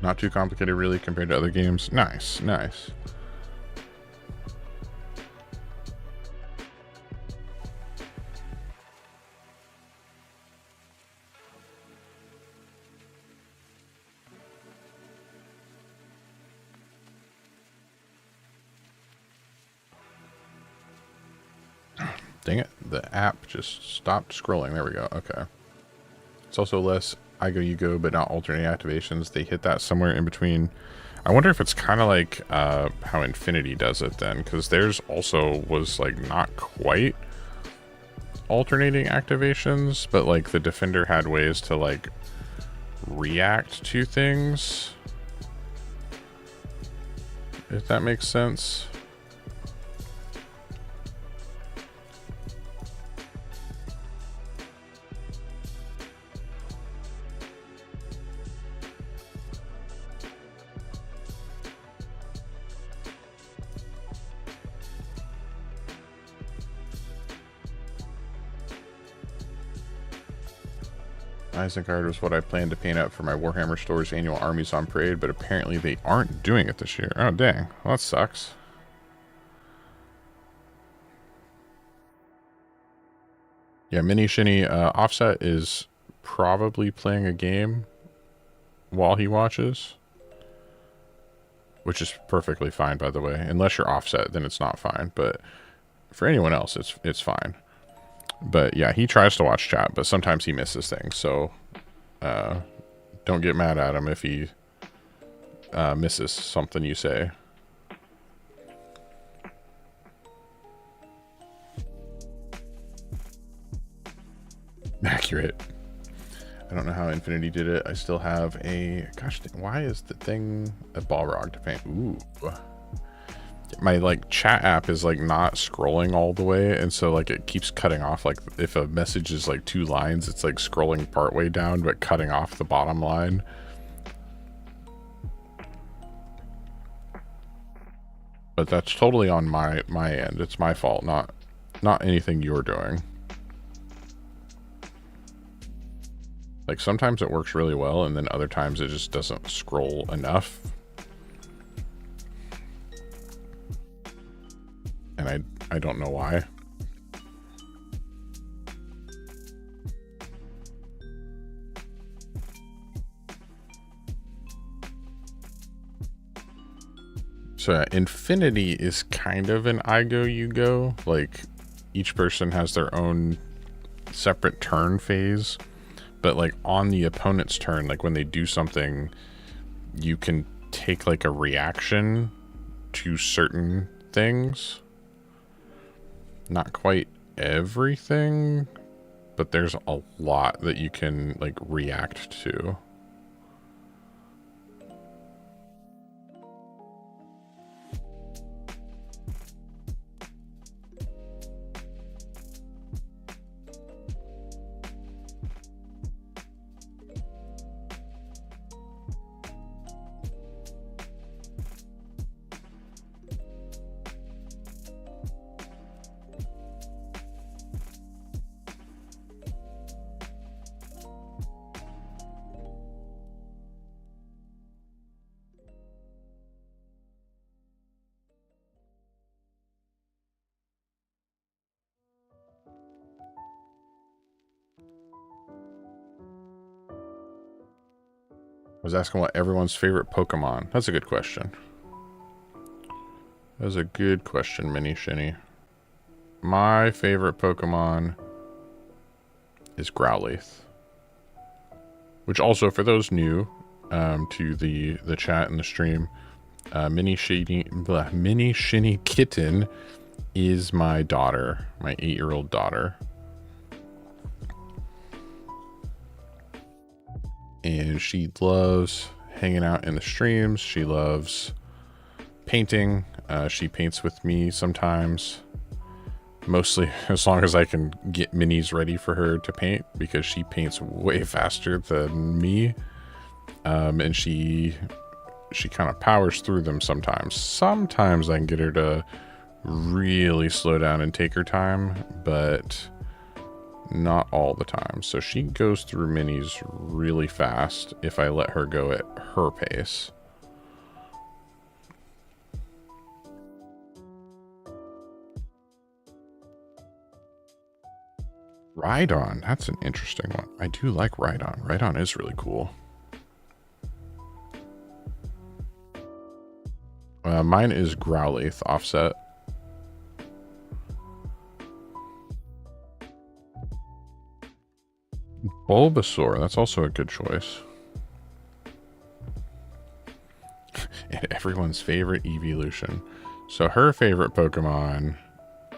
Not too complicated really compared to other games. Nice, nice. Dang it, the app just stopped scrolling. There we go. Okay. It's also less I go, you go, but not alternating activations. They hit that somewhere in between. I wonder if it's kind of like how Infinity does it then, because theirs also was like not quite alternating activations, but like the Defender had ways to like react to things, if that makes sense. Isengard was what I planned to paint up for my Warhammer Store's annual Armies on Parade, but apparently they aren't doing it this year. Oh, dang. Well, that sucks. Yeah, Mini Shinny, Offset is probably playing a game while he watches, which is perfectly fine, by the way. Unless you're Offset, then it's not fine, but for anyone else, it's fine. But yeah, he tries to watch chat, but sometimes he misses things, so don't get mad at him if he misses something you say. Accurate. I don't know how Infinity did it. I still have a... Gosh, why is the thing a Balrog to paint? Ooh. My like chat app is like not scrolling all the way, and so like it keeps cutting off. Like if a message is like 2 lines, it's like scrolling part way down but cutting off the bottom line. But that's totally on my end. It's my fault, not anything you're doing. Like sometimes it works really well, and then other times it just doesn't scroll enough. And I don't know why. So Infinity is kind of an I go, you go. Like each person has their own separate turn phase. But like on the opponent's turn, like when they do something, you can take like a reaction to certain things. Not quite everything, but there's a lot that you can like react to. I was asking what everyone's favorite Pokemon. That's a good question. That's a good question, Mini Shinny. My favorite Pokemon is Growlithe. which also for those new to the chat and the stream, Mini Shinny Kitten is my daughter, my 8-year-old daughter. And she loves hanging out in the streams. She loves painting. She paints with me sometimes. Mostly as long as I can get minis ready for her to paint, because she paints way faster than me. And she kind of powers through them sometimes. Sometimes I can get her to really slow down and take her time, but not all the time. So she goes through minis really fast if I let her go at her pace. Ride-On, that's an interesting one. I do like Ride-On. Ride-On is really cool. Mine is Growlithe offset. Bulbasaur, that's also a good choice. And everyone's favorite evolution. So her favorite Pokemon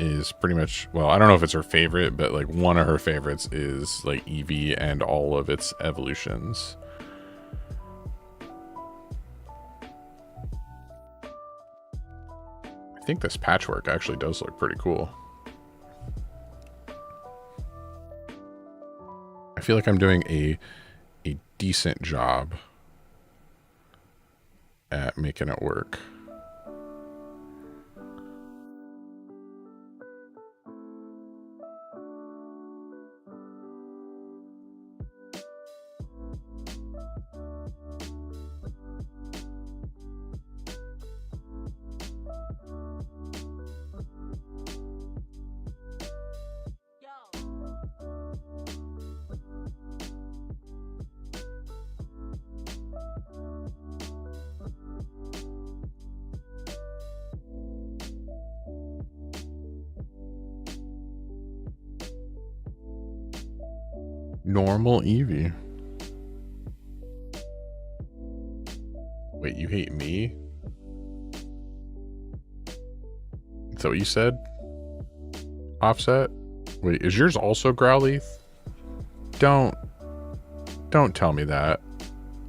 is pretty much, well, I don't know if it's her favorite, but like one of her favorites is like Eevee and all of its evolutions. I think this patchwork actually does look pretty cool. I feel like I'm doing a decent job at making it work. Normal Eevee. Wait, you hate me? Is that what you said? Offset? Wait, is yours also Growlithe? Don't tell me that.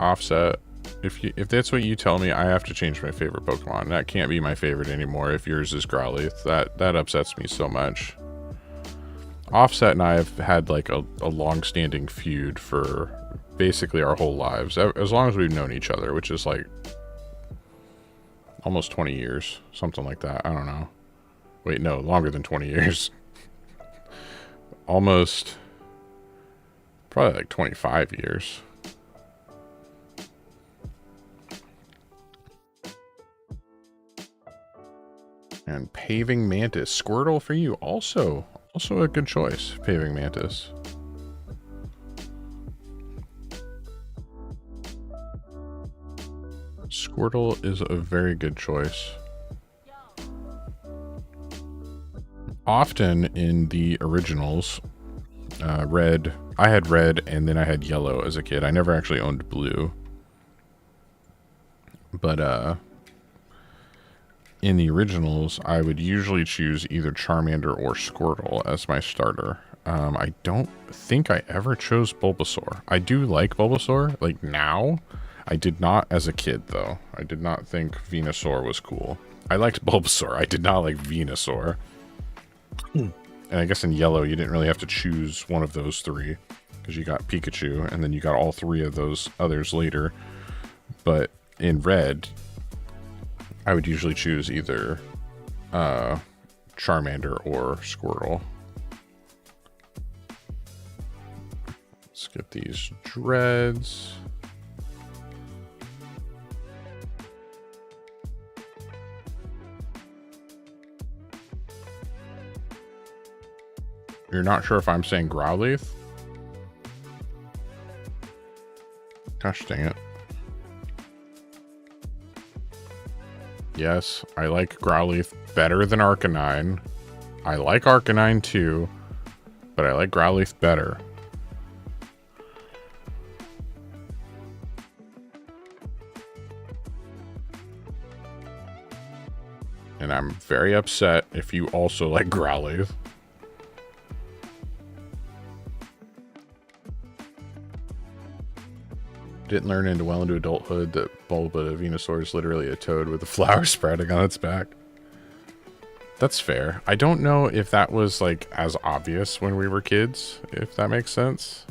Offset. If that's what you tell me, I have to change my favorite Pokemon. That can't be my favorite anymore if yours is Growlithe. That upsets me so much. Offset and I have had like a long-standing feud for basically our whole lives, as long as we've known each other, which is like almost 20 years, something like that. I don't know. Wait, no, longer than 20 years. Almost, probably like 25 years. And Paving Mantis, Squirtle for you, also a good choice, Paving Mantis. Squirtle is a very good choice. Often in the originals, red, I had red and then I had yellow as a kid. I never actually owned blue. But in the originals, I would usually choose either Charmander or Squirtle as my starter. I don't think I ever chose Bulbasaur. I do like Bulbasaur, like now. I did not as a kid, though. I did not think Venusaur was cool. I liked Bulbasaur. I did not like Venusaur. And I guess in yellow, you didn't really have to choose one of those three, because you got Pikachu, and then you got all three of those others later. But in red, I would usually choose either Charmander or Squirtle. Let's get these dreads. You're not sure if I'm saying Growlithe? Gosh dang it. Yes, I like Growlithe better than Arcanine. I like Arcanine too, but I like Growlithe better. And I'm very upset if you also like Growlithe. Didn't learn well into adulthood that Bulba Venusaur is literally a toad with a flower sprouting on its back. That's fair. I don't know if that was like as obvious when we were kids, if that makes sense.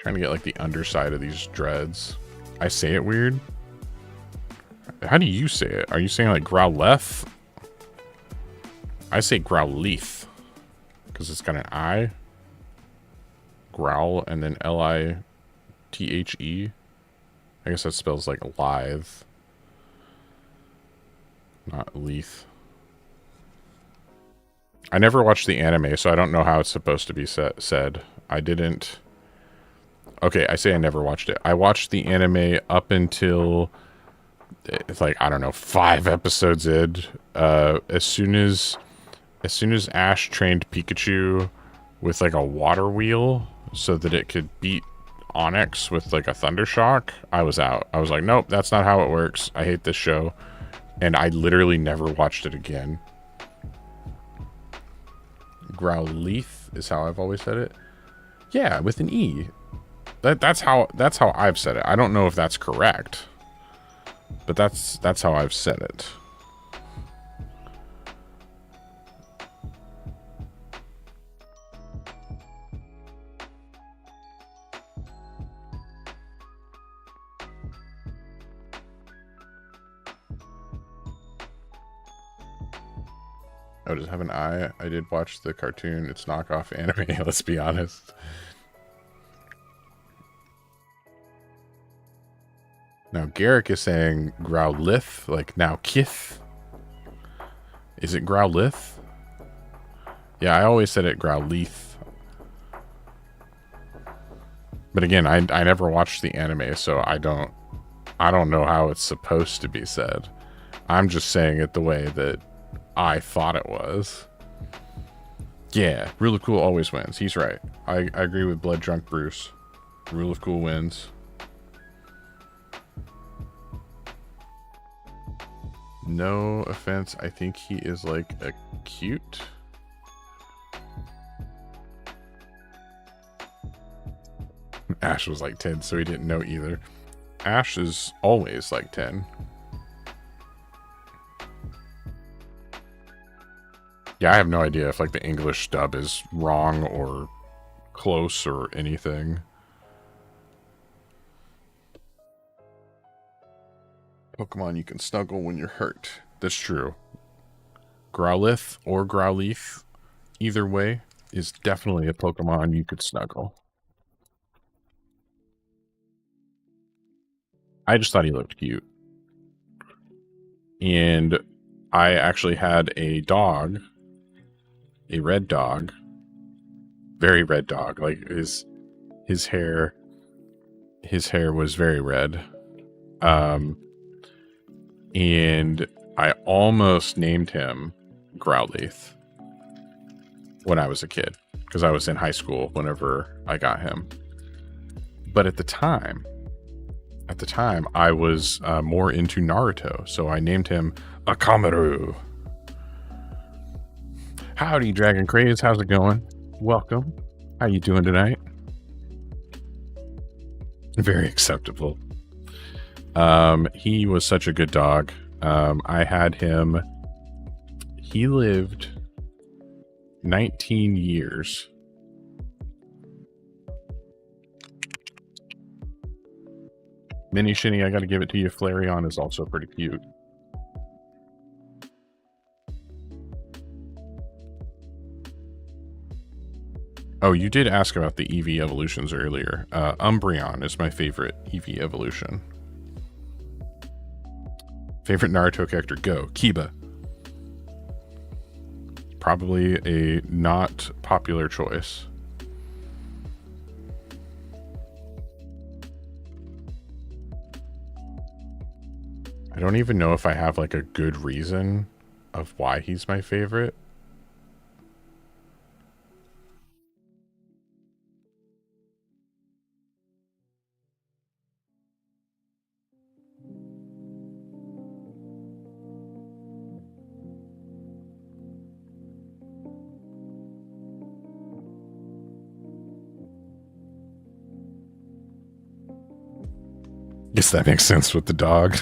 Trying to get like the underside of these dreads. I say it weird. How do you say it? Are you saying like Growlithe? I say Growlithe because it's got an I. Growl and then Lithe. I guess that spells like lithe, not leaf. I never watched the anime, so I don't know how it's supposed to be said. I didn't. Okay, I say I never watched it. I watched the anime up until, it's like, I don't know, 5 episodes in. As soon as Ash trained Pikachu with like a water wheel so that it could beat Onyx with like a thunder shock, I was out. I was like, nope, that's not how it works. I hate this show. And I literally never watched it again. Growlithe is how I've always said it. Yeah, with an E. That's how I've said it. I don't know if that's correct, but that's how I've said it. Oh, does it have an eye? I did watch the cartoon. It's knockoff anime, let's be honest. Now, Garrick is saying Growlithe, like now Kith. Is it Growlithe? Yeah, I always said it Growlithe. But again, I never watched the anime, so I don't know how it's supposed to be said. I'm just saying it the way that I thought it was. Yeah, Rule of Cool always wins. He's right. I agree with Blood Drunk Bruce. Rule of Cool wins. No offense, I think he is like a cute. Ash was like 10, so he didn't know either. Ash is always like 10. Yeah, I have no idea if like the English dub is wrong or close or anything. Pokemon you can snuggle when you're hurt. That's true. Growlithe or Growlithe, either way, is definitely a Pokemon you could snuggle. I just thought he looked cute. And I actually had a dog, a red dog, very red dog. Like his hair was very red. And I almost named him Growlithe when I was a kid, because I was in high school whenever I got him. But at the time I was more into Naruto, so I named him Akamaru. Howdy, Dragon Craze. How's it going? Welcome. How you doing tonight? Very acceptable. He was such a good dog. I had him. He lived 19 years. Mini Shinny, I gotta give it to you. Flareon is also pretty cute. Oh, you did ask about the EV evolutions earlier. Umbreon is my favorite EV evolution. Favorite Naruto character? Go. Kiba. Probably a not popular choice. I don't even know if I have like a good reason of why he's my favorite. Guess that makes sense with the dog.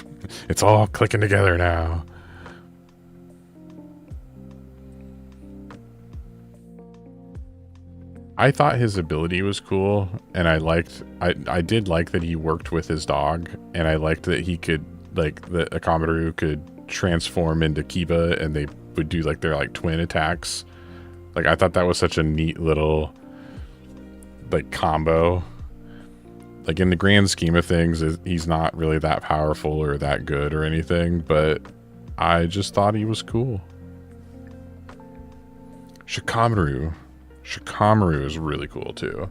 It's all clicking together now. I thought his ability was cool, and I did like that he worked with his dog, and I liked that he could, like, that Akamaru could transform into Kiba, and they would do, like, their, like, twin attacks. Like, I thought that was such a neat little, like, combo. Like, in the grand scheme of things, he's not really that powerful or that good or anything, but I just thought he was cool. Shikamaru is really cool too.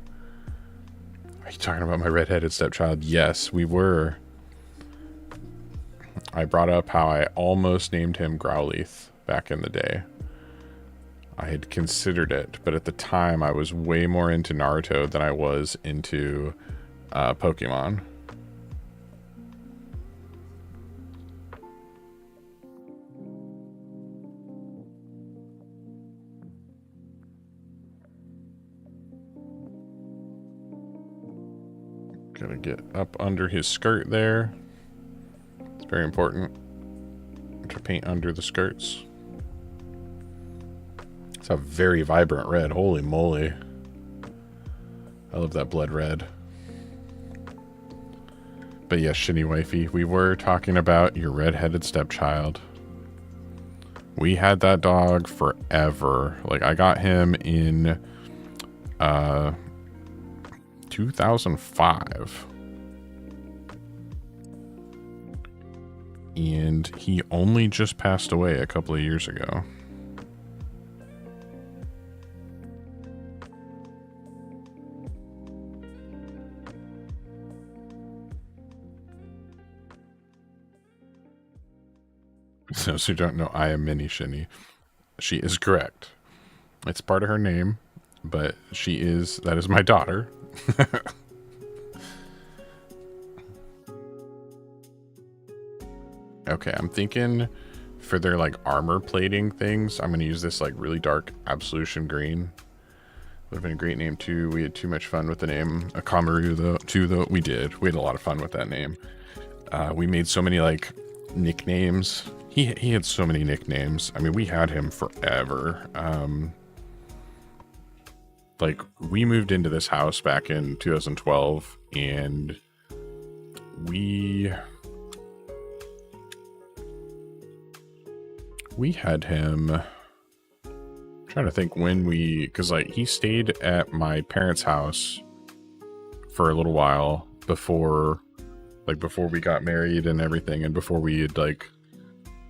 Are you talking about my redheaded stepchild? Yes, we were. I brought up how I almost named him Growlithe back in the day. I had considered it, but at the time I was way more into Naruto than I was into Pokemon. Gonna get up under his skirt there. It's very important to paint under the skirts. It's a very vibrant red. Holy moly. I love that blood red. But yes, Shinny Wifey, we were talking about your redheaded stepchild. We had that dog forever. Like, I got him in 2005. And he only just passed away a couple of years ago. Those who don't know, I am Mini Shinny. She is correct. It's part of her name, but that is my daughter. Okay, I'm thinking for their, like, armor plating things, I'm going to use this, like, really dark Absolution Green. Would have been a great name, too. We had too much fun with the name Akamaru, though. We did. We had a lot of fun with that name. We made so many, like, nicknames. He had so many nicknames. I mean, we had him forever. Like, we moved into this house back in 2012, and we had him. I'm trying to think when because, like, he stayed at my parents' house for a little while before we got married and everything, and before we had, like,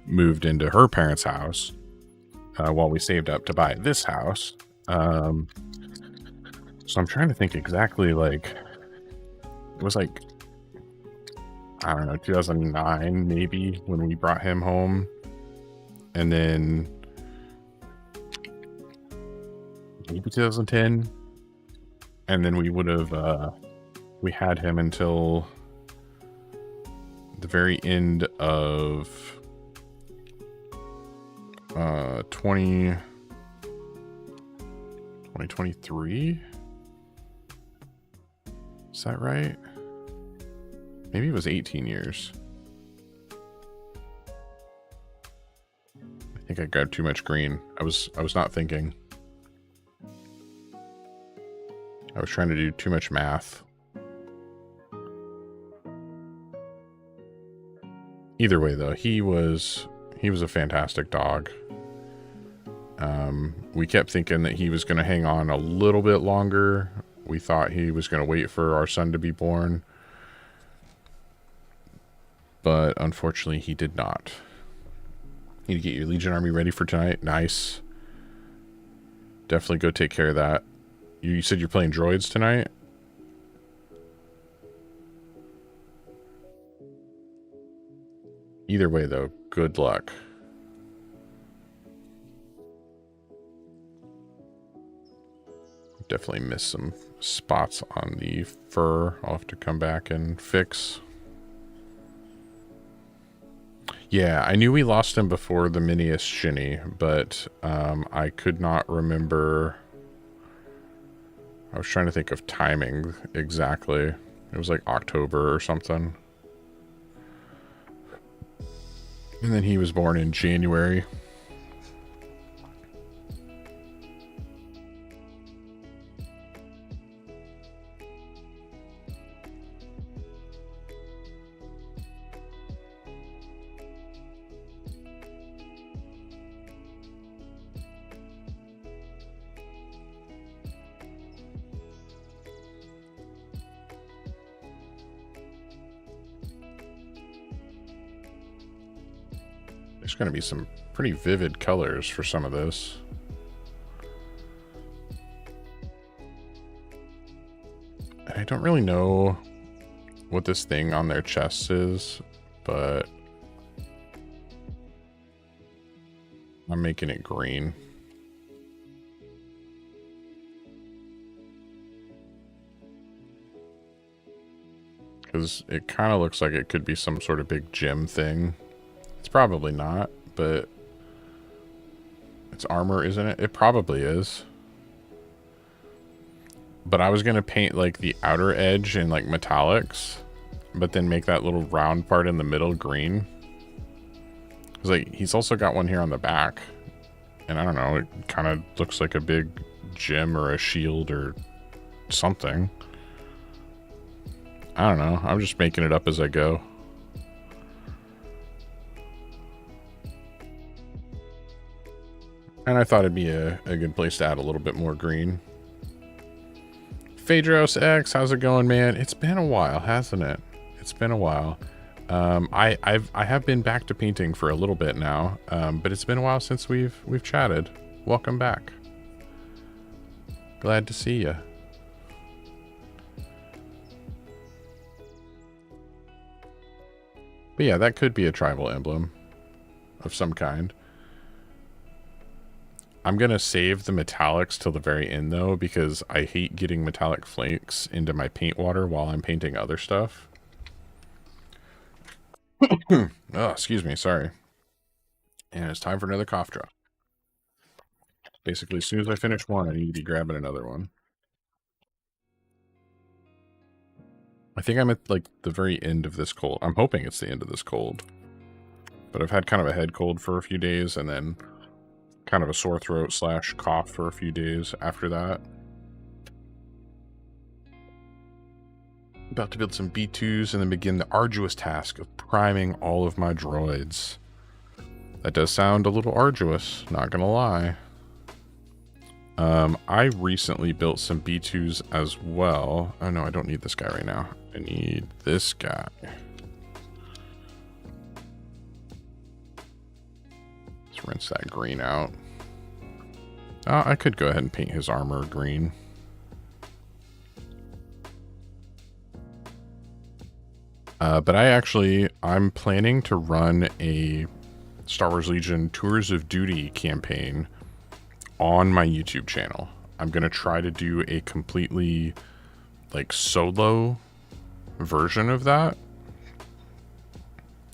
moved into her parents' house, while we saved up to buy this house. So I'm trying to think exactly, like, it was like, I don't know, 2009 maybe when we brought him home. And then maybe 2010. And then we would have, we had him until the very end of 2023. Is that right? Maybe it was 18 years. I think I grabbed too much green. I was not thinking. I was trying to do too much math. Either way, though, he was a fantastic dog. We kept thinking that he was going to hang on a little bit longer. We thought he was going to wait for our son to be born. But unfortunately, he did not. Need to get your Legion Army ready for tonight. Nice. Definitely go take care of that. You said you're playing droids tonight? Either way, though, good luck. Definitely missed some spots on the fur. I'll have to come back and fix. Yeah, I knew we lost him before the miniest shinny, but I could not remember. I was trying to think of timing exactly. It was like October or something. And then he was born in January. There's going to be some pretty vivid colors for some of this. I don't really know what this thing on their chest is, but I'm making it green. Because it kind of looks like it could be some sort of big gem thing. It's probably not, but it's armor, isn't it? It probably is. But I was going to paint like the outer edge in like metallics, but then make that little round part in the middle green. Because like he's also got one here on the back. And I don't know, it kind of looks like a big gem or a shield or something. I don't know. I'm just making it up as I go. And I thought it'd be a good place to add a little bit more green. Phaedros X, how's it going, man? It's been a while, hasn't it? It's been a while. I have been back to painting for a little bit now, but it's been a while since we've chatted. Welcome back. Glad to see you. But yeah, that could be a tribal emblem of some kind. I'm going to save the metallics till the very end, though, because I hate getting metallic flakes into my paint water while I'm painting other stuff. Oh, excuse me. Sorry. And it's time for another cough drop. Basically, as soon as I finish one, I need to be grabbing another one. I think I'm at, like, the very end of this cold. I'm hoping it's the end of this cold. But I've had kind of a head cold for a few days, and then kind of a sore throat slash cough for a few days after that. About to build some B2s and then begin the arduous task of priming all of my droids. That does sound a little arduous, not gonna lie. I recently built some B2s as well. Oh no, I don't need this guy right now. I need this guy. Let's rinse that green out. I could go ahead and paint his armor green. But I'm planning to run a Star Wars Legion Tours of Duty campaign on my YouTube channel. I'm going to try to do a completely, like, solo version of that.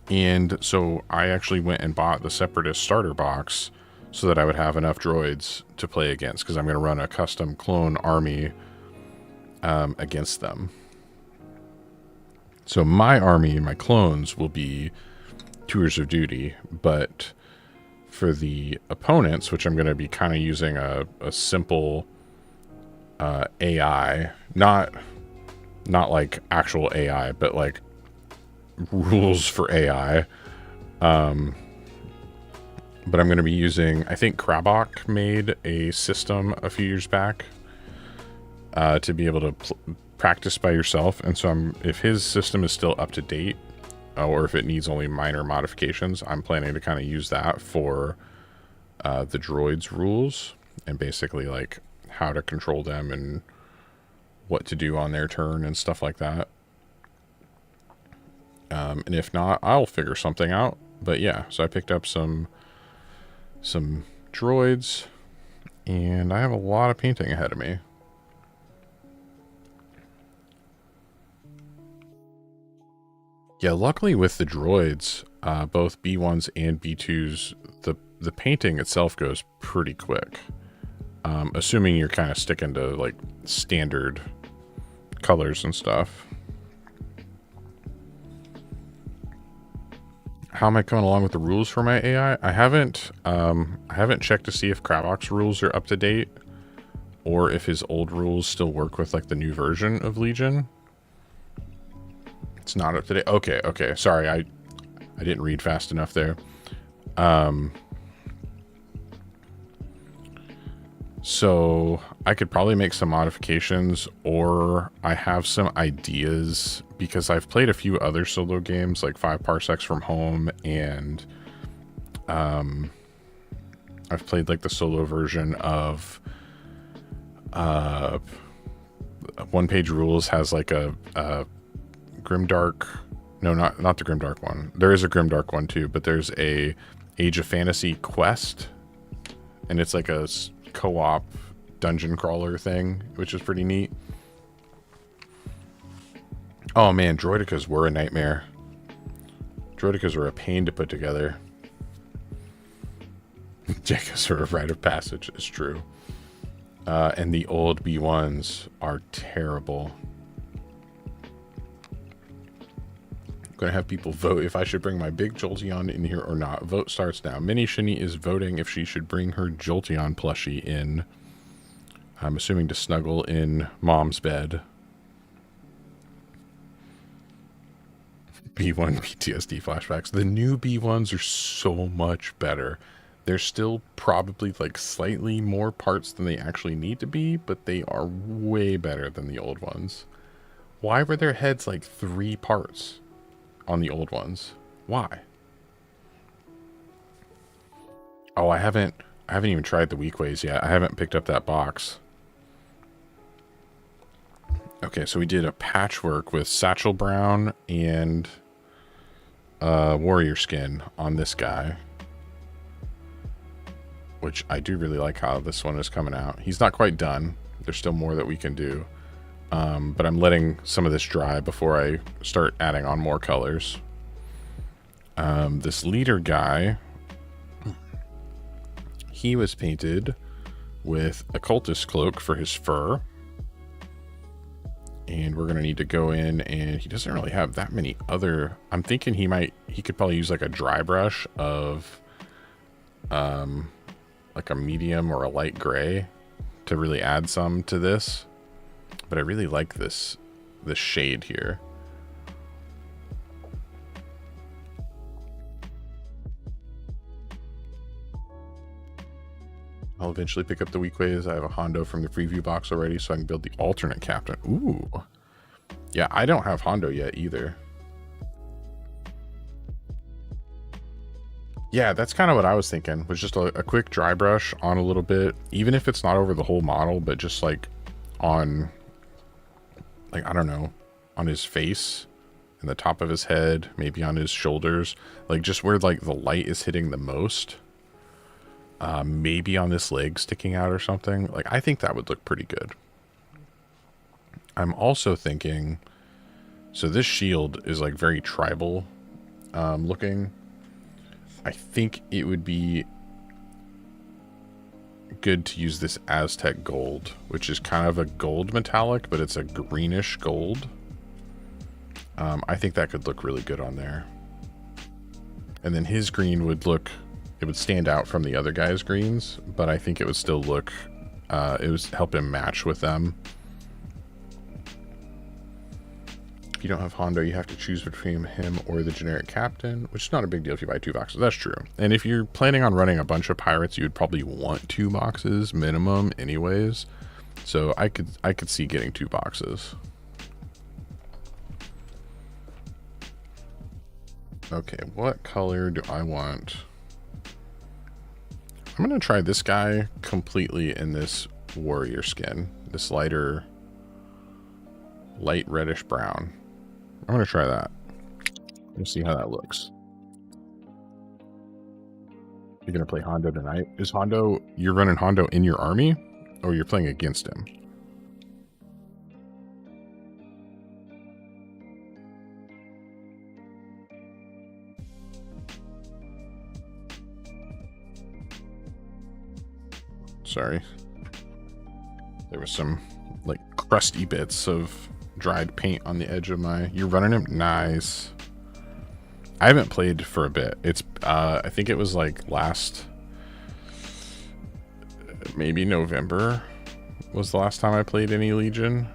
And so I actually went and bought the Separatist starter box so that I would have enough droids to play against, because I'm going to run a custom clone army against them. So my army, my clones, will be Tours of Duty, but for the opponents, which I'm going to be kind of using a simple AI, not like actual AI, but like rules for AI. But I'm going to be using, I think Krabok made a system a few years back to be able to practice by yourself. And so if his system is still up to date, or if it needs only minor modifications, I'm planning to kind of use that for the droids rules and basically like how to control them and what to do on their turn and stuff like that. And if not, I'll figure something out But yeah, so I picked up some droids, and I have a lot of painting ahead of me. Yeah, luckily with the droids, both B1s and B2s, the painting itself goes pretty quick. Assuming you're kind of sticking to like standard colors and stuff. How am I coming along with the rules for my AI? I haven't checked to see if Kravok's rules are up to date, or if his old rules still work with like the new version of Legion. It's not up to date. Okay. Sorry, I didn't read fast enough there. So I could probably make some modifications, or I have some ideas because I've played a few other solo games like 5 Parsecs from Home, and I've played like the solo version of One Page Rules has like a Grimdark. No, not the Grimdark one. There is a Grimdark one too, but there's a Age of Fantasy quest, and it's like a co-op dungeon crawler thing, which is pretty neat. Oh man, droidicas were a nightmare. Droidicas were a pain to put together. Jackas are a rite of passage, it's true. And the old B1s are terrible. I'm gonna have people vote if I should bring my big Jolteon in here or not. Vote starts now. Mini Shinny is voting if she should bring her Jolteon plushie in. I'm assuming to snuggle in mom's bed. B1 PTSD flashbacks. The new B1s are so much better. They're still probably like slightly more parts than they actually need to be, but they are way better than the old ones. Why were their heads like 3 parts on the old ones? Why? Oh, I haven't even tried the Wookiees yet. I haven't picked up that box. Okay, so we did a patchwork with Satchel Brown and warrior skin on this guy, which I do really like how this one is coming out. He's not quite done. There's still more that we can do. But I'm letting some of this dry before I start adding on more colors. This leader guy, he was painted with a cultist cloak for his fur. And we're going to need to go in, and he doesn't really have that many other... I'm thinking he could probably use like a dry brush of like a medium or a light gray to really add some to this. But I really like this shade here. I'll eventually pick up the Wookiees. I have a Hondo from the preview box already, so I can build the alternate captain. Ooh. Yeah, I don't have Hondo yet either. Yeah, that's kind of what I was thinking, was just a quick dry brush on a little bit, even if it's not over the whole model, but just like on, like, I don't know, on his face and the top of his head, maybe on his shoulders, like just where like the light is hitting the most. Maybe on this leg sticking out or something. Like, I think that would look pretty good. I'm also thinking, so this shield is like very tribal looking. I think it would be good to use this Aztec gold, which is kind of a gold metallic, but it's a greenish gold. I think that could look really good on there. And then his green would look... it would stand out from the other guy's greens, but I think it would still look, it would help him match with them. If you don't have Hondo, you have to choose between him or the generic captain, which is not a big deal if you buy 2 boxes. That's true. And if you're planning on running a bunch of pirates, you would probably want 2 boxes minimum anyways. So I could see getting 2 boxes. Okay, what color do I want? I'm going to try this guy completely in this warrior skin. This light reddish brown. I'm going to try that. We'll see how that looks. You're gonna play Hondo tonight. Is Hondo, you're running Hondo in your army, or you're playing against him? Sorry. There was some like crusty bits of dried paint on the edge of my... You're running him? Nice. I haven't played for a bit. It's I think it was like last... maybe November was the last time I played any Legion.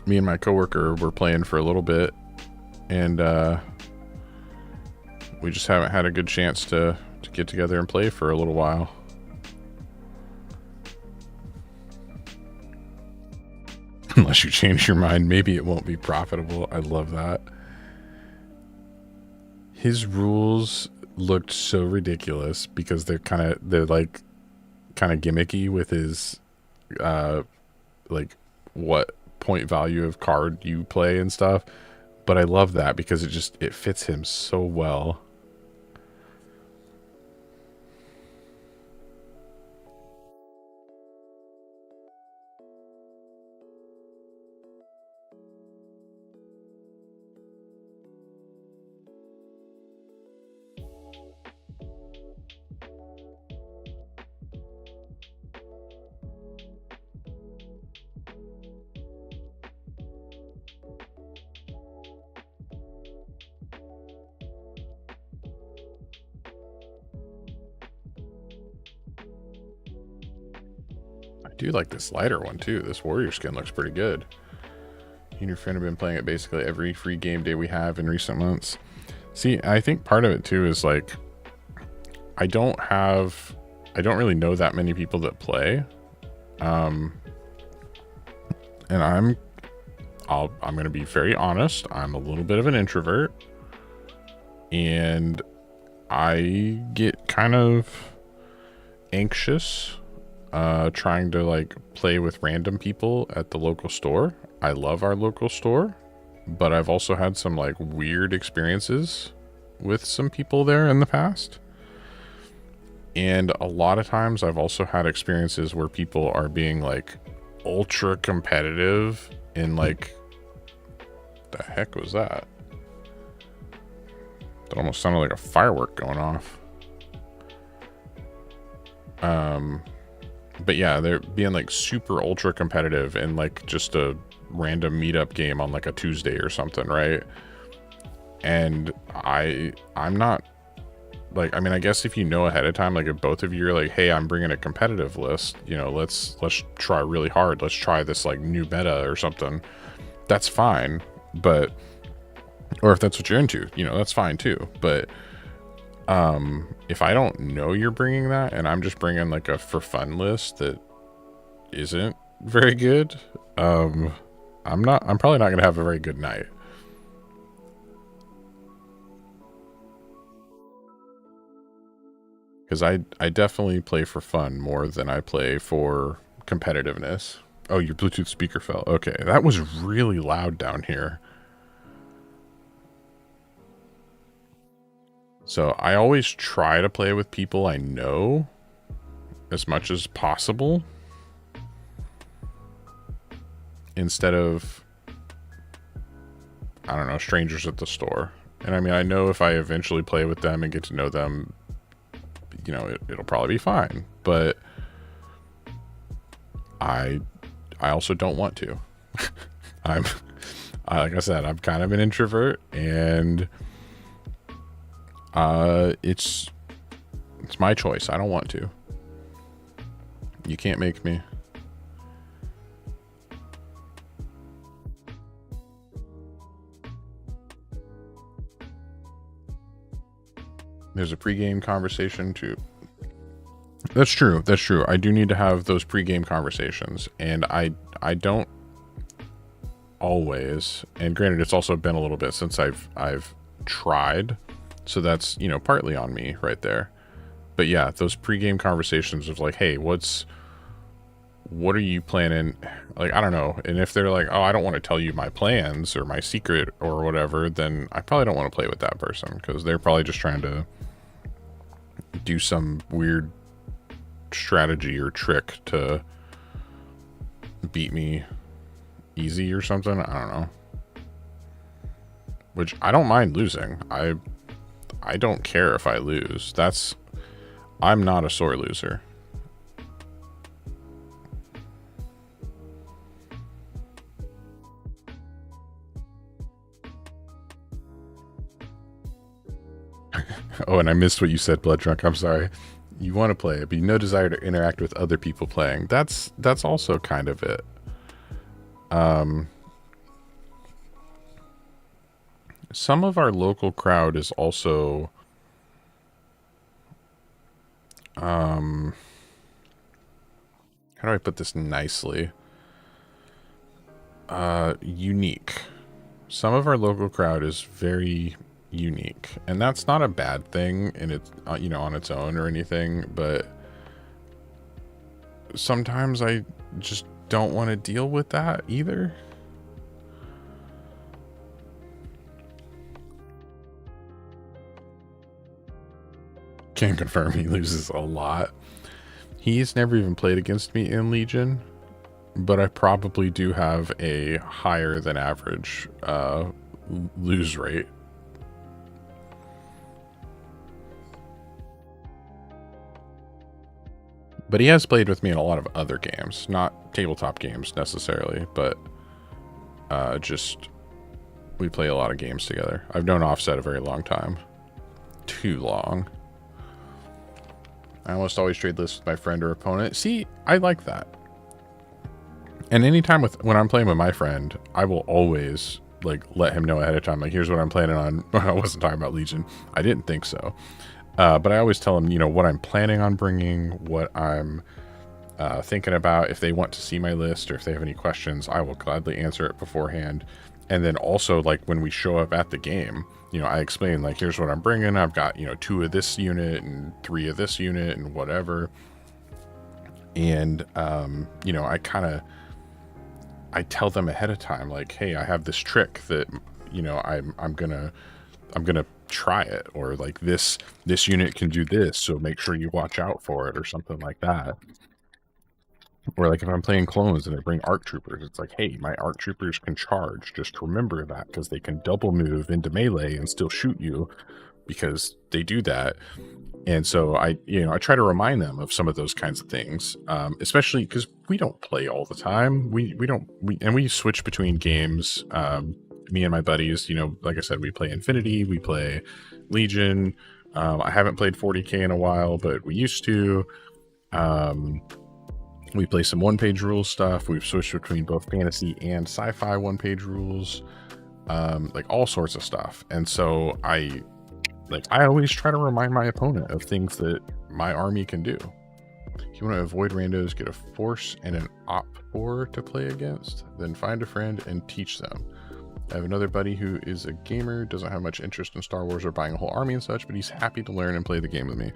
Me and my coworker were playing for a little bit, and we just haven't had a good chance to get together and play for a little while. Unless you change your mind, maybe it won't be profitable. I love that. His rules looked so ridiculous because they're like kind of gimmicky with his like what point value of card you play and stuff. But I love that because it fits him so well. I do like this lighter one too. This warrior skin looks pretty good. You and your friend have been playing it basically every free game day we have in recent months. See, I think part of it too is like I don't really know that many people that play. And I'm going to be very honest. I'm a little bit of an introvert, and I get kind of anxious trying to like play with random people at the local store. I love our local store, but I've also had some like weird experiences with some people there in the past. And a lot of times I've also had experiences where people are being like ultra competitive in like, the heck was that? That almost sounded like a firework going off. But yeah, they're being like super ultra competitive in like just a random meetup game on like a Tuesday or something, right? And I'm not like, I mean, I guess if you know ahead of time, like if both of you are like, hey, I'm bringing a competitive list, you know, let's try really hard. Let's try this like new meta or something. That's fine. But, or if that's what you're into, you know, that's fine too. But if I don't know you're bringing that and I'm just bringing like a for fun list that isn't very good, I'm probably not going to have a very good night. Because I definitely play for fun more than I play for competitiveness. Oh, your Bluetooth speaker fell. Okay, that was really loud down here. So I always try to play with people I know as much as possible, instead of, I don't know, strangers at the store. And I mean, I know if I eventually play with them and get to know them, you know, it'll probably be fine. But I also don't want to. Like I said, I'm kind of an introvert, and it's my choice. I don't want to. You can't make me. There's a pregame conversation too. That's true. That's true. I do need to have those pregame conversations, and I don't always. And granted, it's also been a little bit since I've tried, so that's, you know, partly on me right there. But yeah, those pregame conversations of like, hey, what's what are you planning? Like, I don't know. And if they're like, oh, I don't want to tell you my plans or my secret or whatever, then I probably don't want to play with that person, because they're probably just trying to do some weird strategy or trick to beat me easy or something. I don't know. Which, I don't mind losing. I don't care if I lose. I'm not a sore loser. Oh, and I missed what you said, Blood Drunk. I'm sorry. You want to play it, but no desire to interact with other people playing. That's also kind of it. Some of our local crowd is also how do I put this nicely? Unique. Some of our local crowd is very unique, and that's not a bad thing in its on its own or anything, but sometimes I just don't want to deal with that either. Can confirm he loses a lot. He's never even played against me in Legion, but I probably do have a higher than average lose rate. But he has played with me in a lot of other games, not tabletop games necessarily, but just we play a lot of games together. I've known Offset a very long time. Too long. I almost always trade lists with my friend or opponent. See, I like that. And anytime when I'm playing with my friend, I will always like let him know ahead of time, like, here's what I'm planning on. I wasn't talking about Legion. I didn't think so. But I always tell them, what I'm planning on bringing, what I'm thinking about. If they want to see my list or if they have any questions, I will gladly answer it beforehand. And then also, like, when we show up at the game, I explain, like, here's what I'm bringing. I've got, 2 of this unit and 3 of this unit and whatever. And, I tell them ahead of time, like, hey, I have this trick that, I'm gonna try it, or like this unit can do this, so make sure you watch out for it, or something like that. Or like if I'm playing clones and I bring ARC troopers, it's like, hey, my ARC troopers can charge, just remember that, because they can double move into melee and still shoot you, because they do that. And so I try to remind them of some of those kinds of things, especially because we don't play all the time. We switch between games. Me and my buddies, like I said, we play Infinity, we play Legion. I haven't played 40k in a while, but we used to. We play some one-page rules stuff. We've switched between both fantasy and sci-fi one-page rules, like all sorts of stuff. And so I always try to remind my opponent of things that my army can do. If you want to avoid randos, get a force and an op 4 to play against, then find a friend and teach them. I have another buddy who is a gamer, doesn't have much interest in Star Wars or buying a whole army and such, but he's happy to learn and play the game with me.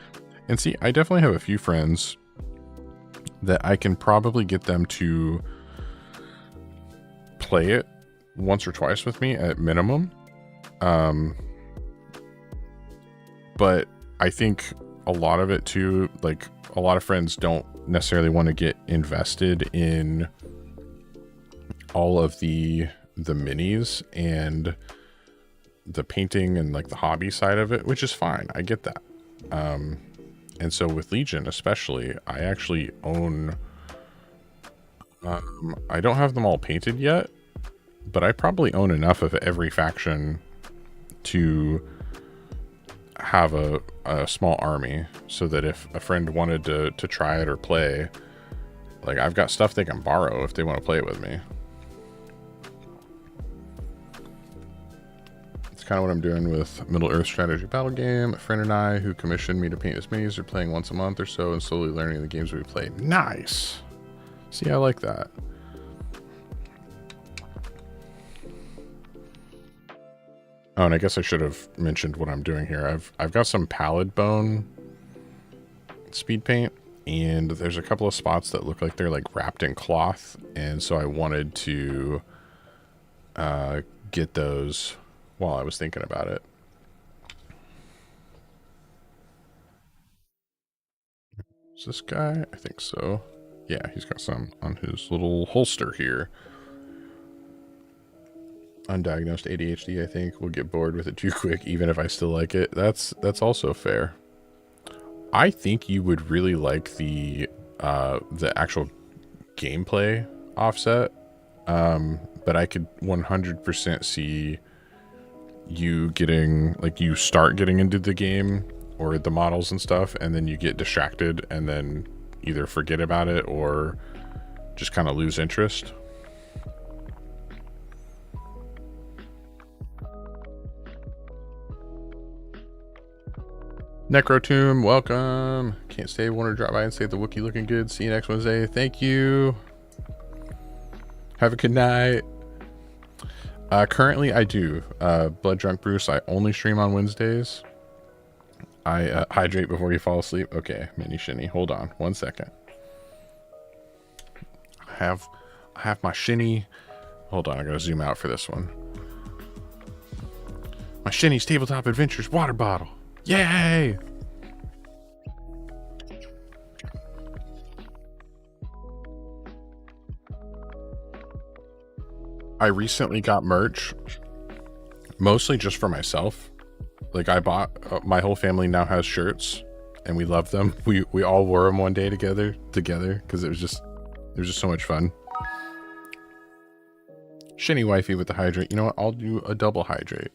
And see, I definitely have a few friends that I can probably get them to play it once or twice with me at minimum. But I think a lot of it too, like a lot of friends don't necessarily want to get invested in all of the minis and the painting and like the hobby side of it, which is fine. I get that. And so with Legion especially, I actually own, I don't have them all painted yet, but I probably own enough of every faction to have a small army, so that if a friend wanted to try it or play, like, I've got stuff they can borrow if they want to play it with me. It's kind of what I'm doing with Middle Earth strategy battle game. A friend and I, who commissioned me to paint his minis, are playing once a month or so and slowly learning the games we play. Nice. See, I like that. Oh, and I guess I should have mentioned what I'm doing here. I've got some pallid bone speed paint, and there's a couple of spots that look like they're like wrapped in cloth, and so I wanted to get those while I was thinking about it. Is this guy? I think so. Yeah, he's got some on his little holster here. Undiagnosed ADHD, I think. Will get bored with it too quick, even if I still like it. That's also fair. I think you would really like the actual gameplay offset, but I could 100% see you getting, like, you start getting into the game or the models and stuff, and then you get distracted and then either forget about it or just kind of lose interest. Necrotomb, welcome. Can't stay. Want to drop by and say the Wookiee looking good. See you next Wednesday. Thank you. Have a good night. Currently, I do. Blood Drunk Bruce, I only stream on Wednesdays. I hydrate before you fall asleep. Okay, Mini Shinny. Hold on 1 second. I have my Shinny. Hold on, I gotta zoom out for this one. My Shinny's Tabletop Adventures water bottle. Yay! I recently got merch, mostly just for myself. Like, I bought, my whole family now has shirts, and we love them. We all wore them one day together, because it was just so much fun. Shinny wifey with the hydrate. You know what? I'll do a double hydrate.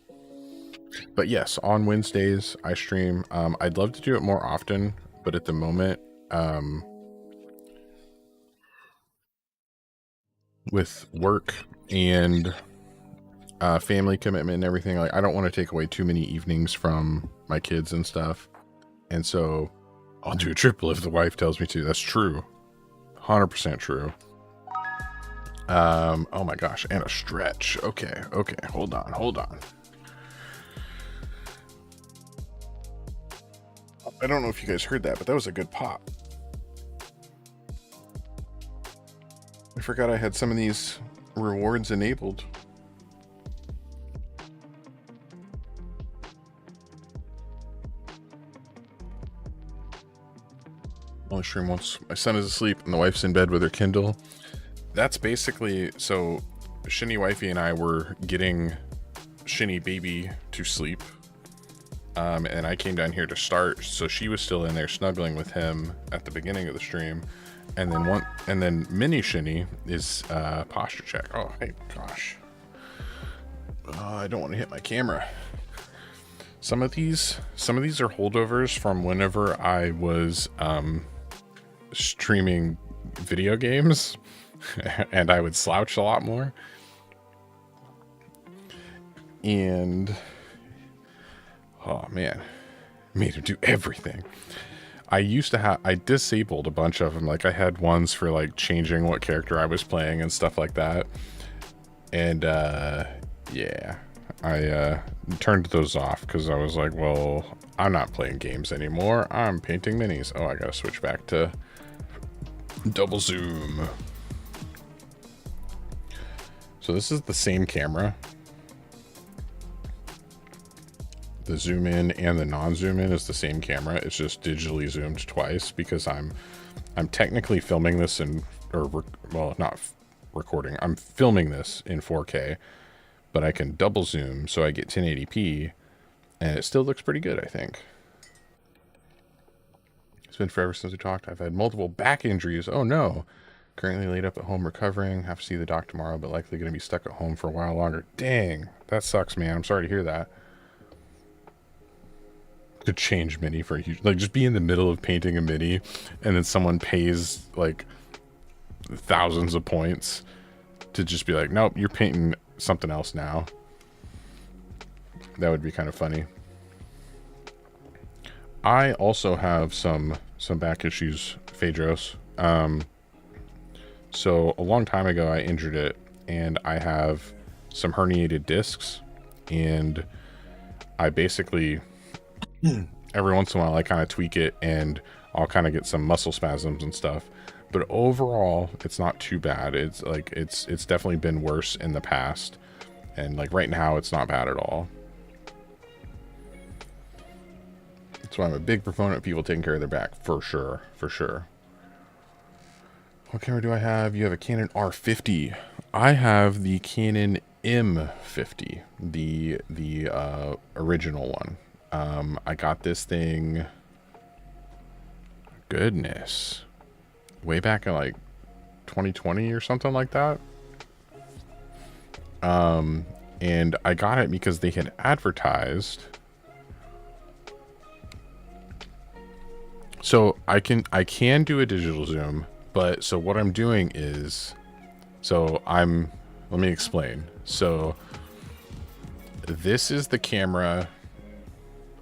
But yes, on Wednesdays I stream. I'd love to do it more often, but at the moment, with work and family commitment and everything, like, I don't want to take away too many evenings from my kids and stuff, and so I'll do a triple if the wife tells me to. That's true, 100% true. Oh my gosh, and a stretch. Okay, hold on. I don't know if you guys heard that, but that was a good pop. I forgot I had some of these rewards enabled. Only stream once. My son is asleep and the wife's in bed with her Kindle. That's basically, so Shinny Wifey and I were getting Shinny Baby to sleep. And I came down here to start, so she was still in there snuggling with him at the beginning of the stream, and then Mini Shinny is posture check. Oh, hey, gosh, I don't want to hit my camera. Some of these are holdovers from whenever I was streaming video games, and I would slouch a lot more, and oh man, made him do everything. I disabled a bunch of them. Like, I had ones for like changing what character I was playing and stuff like that. And yeah, I turned those off because I was like, well, I'm not playing games anymore. I'm painting minis. Oh, I gotta switch back to double zoom. So this is the same camera. The zoom in and the non-zoom in is the same camera. It's just digitally zoomed twice because I'm technically filming this not recording. I'm filming this in 4K, but I can double zoom so I get 1080p, and it still looks pretty good, I think. It's been forever since we talked. I've had multiple back injuries. Oh no. Currently laid up at home recovering. Have to see the doc tomorrow, but likely going to be stuck at home for a while longer. Dang, that sucks, man. I'm sorry to hear that. To change mini for a huge, like, just be in the middle of painting a mini and then someone pays like thousands of points to just be like, nope, you're painting something else now. That would be kind of funny. I also have some back issues, Phaedros. So a long time ago I injured it, and I have some herniated discs, and I basically every once in a while I kind of tweak it, and I'll kind of get some muscle spasms and stuff. But overall, it's not too bad. It's like, it's definitely been worse in the past. And like right now, it's not bad at all. That's why I'm a big proponent of people taking care of their back, for sure, for sure. What camera do I have? You have a Canon R50. I have the Canon M50, the original one. I got this thing, goodness, way back in like 2020 or something like that. And I got it because they had advertised. So I can do a digital zoom, but so what I'm doing is, let me explain. So this is the camera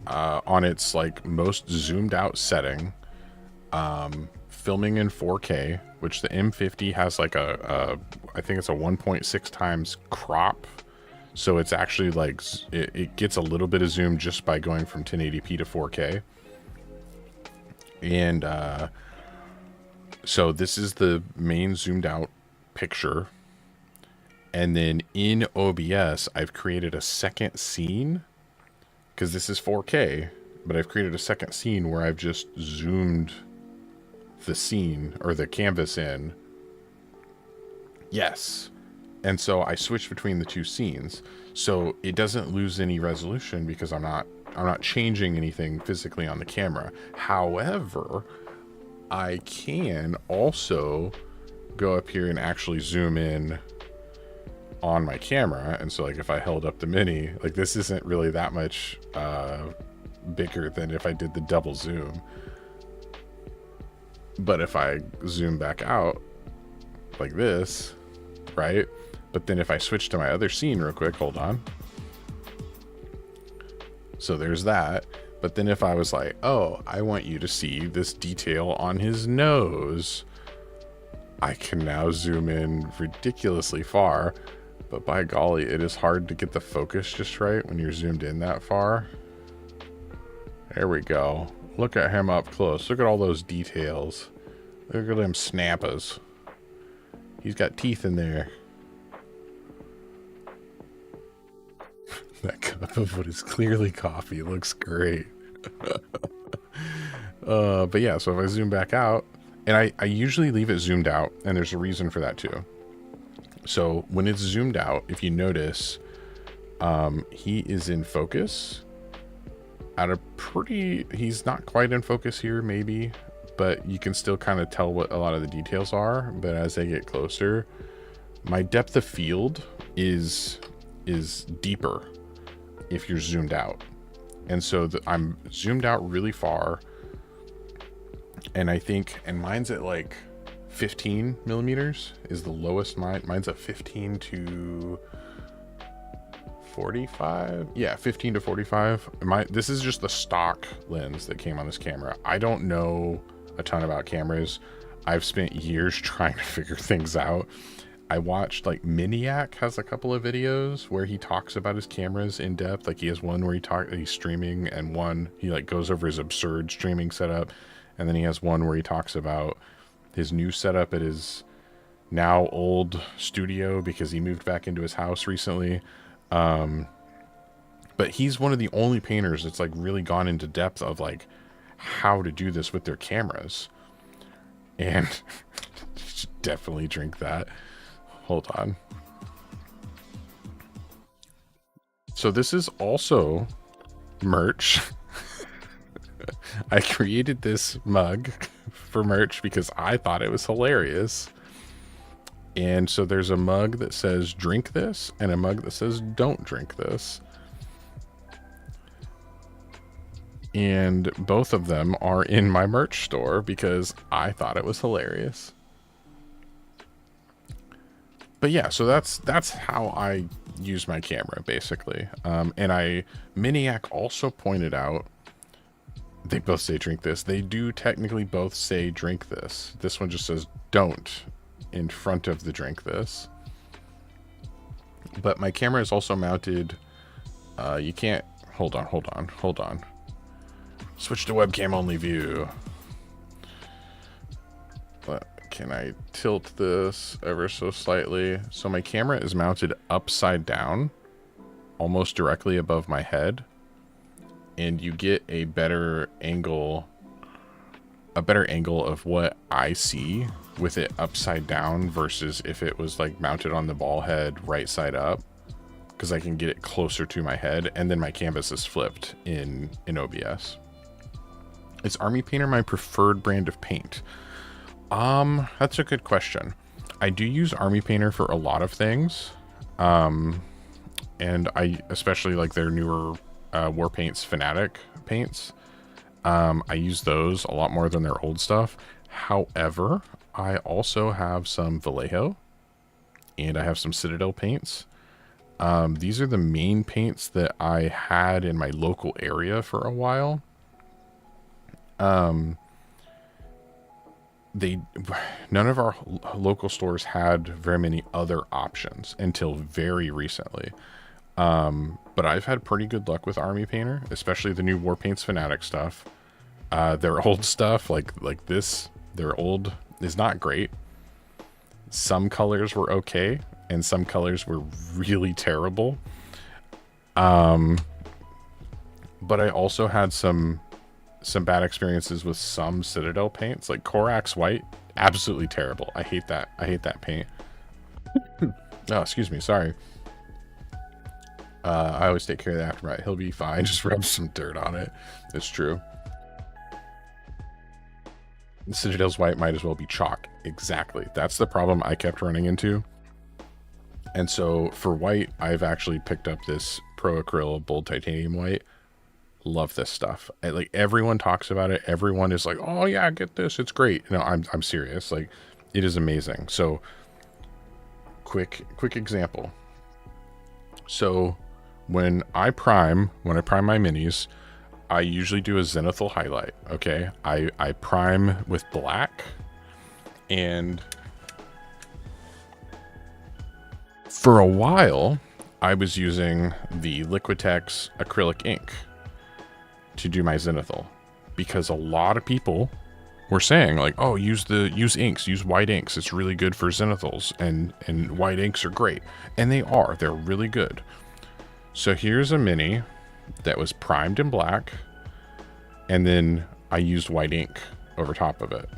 on its like most zoomed out setting, filming in 4K, which the M50 has like I think it's a 1.6 times crop. So it's actually like, it gets a little bit of zoom just by going from 1080p to 4K. And so this is the main zoomed out picture. And then in OBS, I've created a second scene, because this is 4K, but I've created a second scene where I've just zoomed the scene or the canvas in. Yes. And so I switch between the two scenes. So it doesn't lose any resolution because I'm not changing anything physically on the camera. However, I can also go up here and actually zoom in on my camera. And so like if I held up the mini, like this isn't really that much bigger than if I did the double zoom. But if I zoom back out like this, right? But then if I switch to my other scene real quick, hold on. So there's that. But then if I was like, oh, I want you to see this detail on his nose, I can now zoom in ridiculously far. But by golly, it is hard to get the focus just right when you're zoomed in that far. There we go. Look at him up close. Look at all those details. Look at them snappas. He's got teeth in there. That cup of what is clearly coffee looks great. But yeah, so if I zoom back out, and I usually leave it zoomed out, and there's a reason for that too. So when it's zoomed out, if you notice, he is in focus at a pretty, he's not quite in focus here maybe, but you can still kind of tell what a lot of the details are. But as they get closer, my depth of field is deeper if you're zoomed out. And so I'm zoomed out really far, and I think, and mine's at like 15 millimeters is the lowest. Mine's at 15 to 45. Yeah, 15 to 45. This is just the stock lens that came on this camera. I don't know a ton about cameras. I've spent years trying to figure things out. I watched, like, Miniac has a couple of videos where he talks about his cameras in depth. Like, he has one where he's streaming, and one he like goes over his absurd streaming setup, and then he has one where he talks about his new setup at his now old studio because he moved back into his house recently. But he's one of the only painters that's like really gone into depth of like how to do this with their cameras. And definitely drink that. Hold on. So this is also merch. I created this mug for merch because I thought it was hilarious. And so there's a mug that says drink this and a mug that says don't drink this. And both of them are in my merch store because I thought it was hilarious. But yeah, so that's how I use my camera basically. And Miniac also pointed out, they both say drink this. They do technically both say drink this. This one just says don't in front of the drink this. But my camera is also mounted. You can't, hold on. Switch to webcam only view. can I tilt this ever so slightly? So my camera is mounted upside down, almost directly above my head. And you get a better angle of what I see with it upside down versus if it was like mounted on the ball head right side up, because I can get it closer to my head, and then my canvas is flipped in OBS. Is Army Painter my preferred brand of paint? That's a good question. I do use Army Painter for a lot of things. And I especially like their newer War Paints Fanatic paints. I use those a lot more than their old stuff. However, I also have some Vallejo and I have some Citadel paints. These are the main paints that I had in my local area for a while. None of our local stores had very many other options until very recently. But I've had pretty good luck with Army Painter, especially the new War Paints Fanatic stuff. Their old stuff, like this, their old is not great. Some colors were okay, and some colors were really terrible. But I also had some bad experiences with some Citadel paints, like Corax White, absolutely terrible. I hate that. I hate that paint. Oh, excuse me. Sorry. I always take care of the aftermath. He'll be fine. Just rub some dirt on it. It's true. The Citadel's white might as well be chalk. Exactly. That's the problem I kept running into. And so for white, I've actually picked up this Pro Acryl Bold Titanium White. Love this stuff. Like everyone talks about it. Everyone is like, "Oh yeah, get this. It's great." No, I'm serious. Like it is amazing. So quick example. So when I prime my minis, I usually do a zenithal highlight. Okay. I prime with black, and for a while I was using the Liquitex acrylic ink to do my zenithal, because a lot of people were saying like, oh, use inks, use white inks. It's really good for zenithals, and white inks are great. And they're really good. So here's a mini that was primed in black, and then I used white ink over top of it.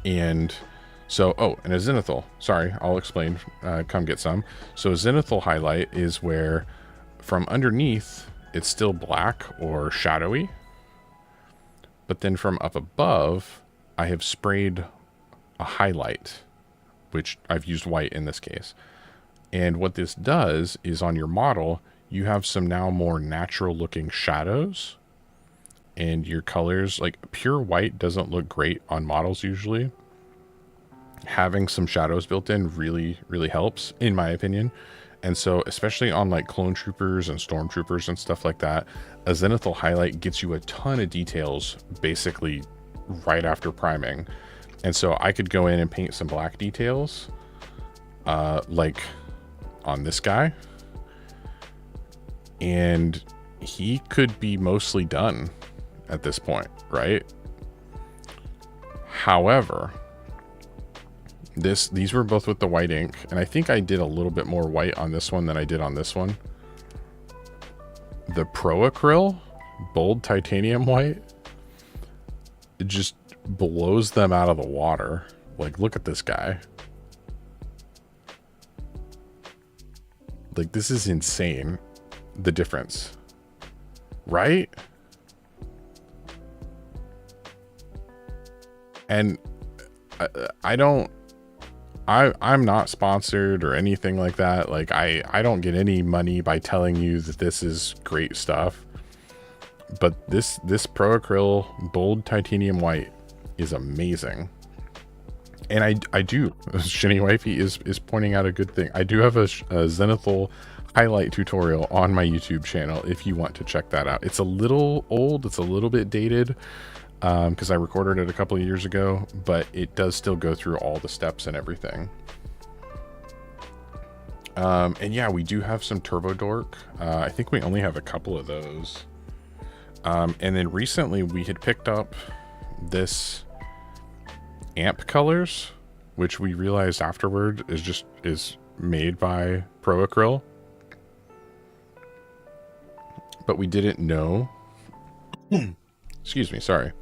And so, oh, and a zenithal, sorry, I'll explain, come get some. So a zenithal highlight is where from underneath it's still black or shadowy, but then from up above I have sprayed a highlight, which I've used white in this case. And what this does is on your model, you have some now more natural looking shadows, and your colors, like pure white doesn't look great on models usually. Having some shadows built in really, really helps, in my opinion. And so, especially on like clone troopers and stormtroopers and stuff like that, a zenithal highlight gets you a ton of details basically right after priming. And so I could go in and paint some black details, like on this guy, and he could be mostly done at this point, right? However, these were both with the white ink, and I think I did a little bit more white on this one than I did on this one. The Pro Acryl Bold Titanium White, it just blows them out of the water. Like, look at this guy. Like, this is insane, the difference, right? And I'm not sponsored or anything like that. Like I don't get any money by telling you that this is great stuff, but this Pro Acryl Bold Titanium White is amazing. And I do, Shinny Wifey is pointing out a good thing. I do have a zenithal highlight tutorial on my YouTube channel if you want to check that out. It's a little old, it's a little bit dated, because I recorded it a couple of years ago, but it does still go through all the steps and everything. And yeah, we do have some Turbo Dork. I think we only have a couple of those. And then recently we had picked up this amp colors, which we realized afterward is made by Pro Acryl. But we didn't know. Excuse me, sorry.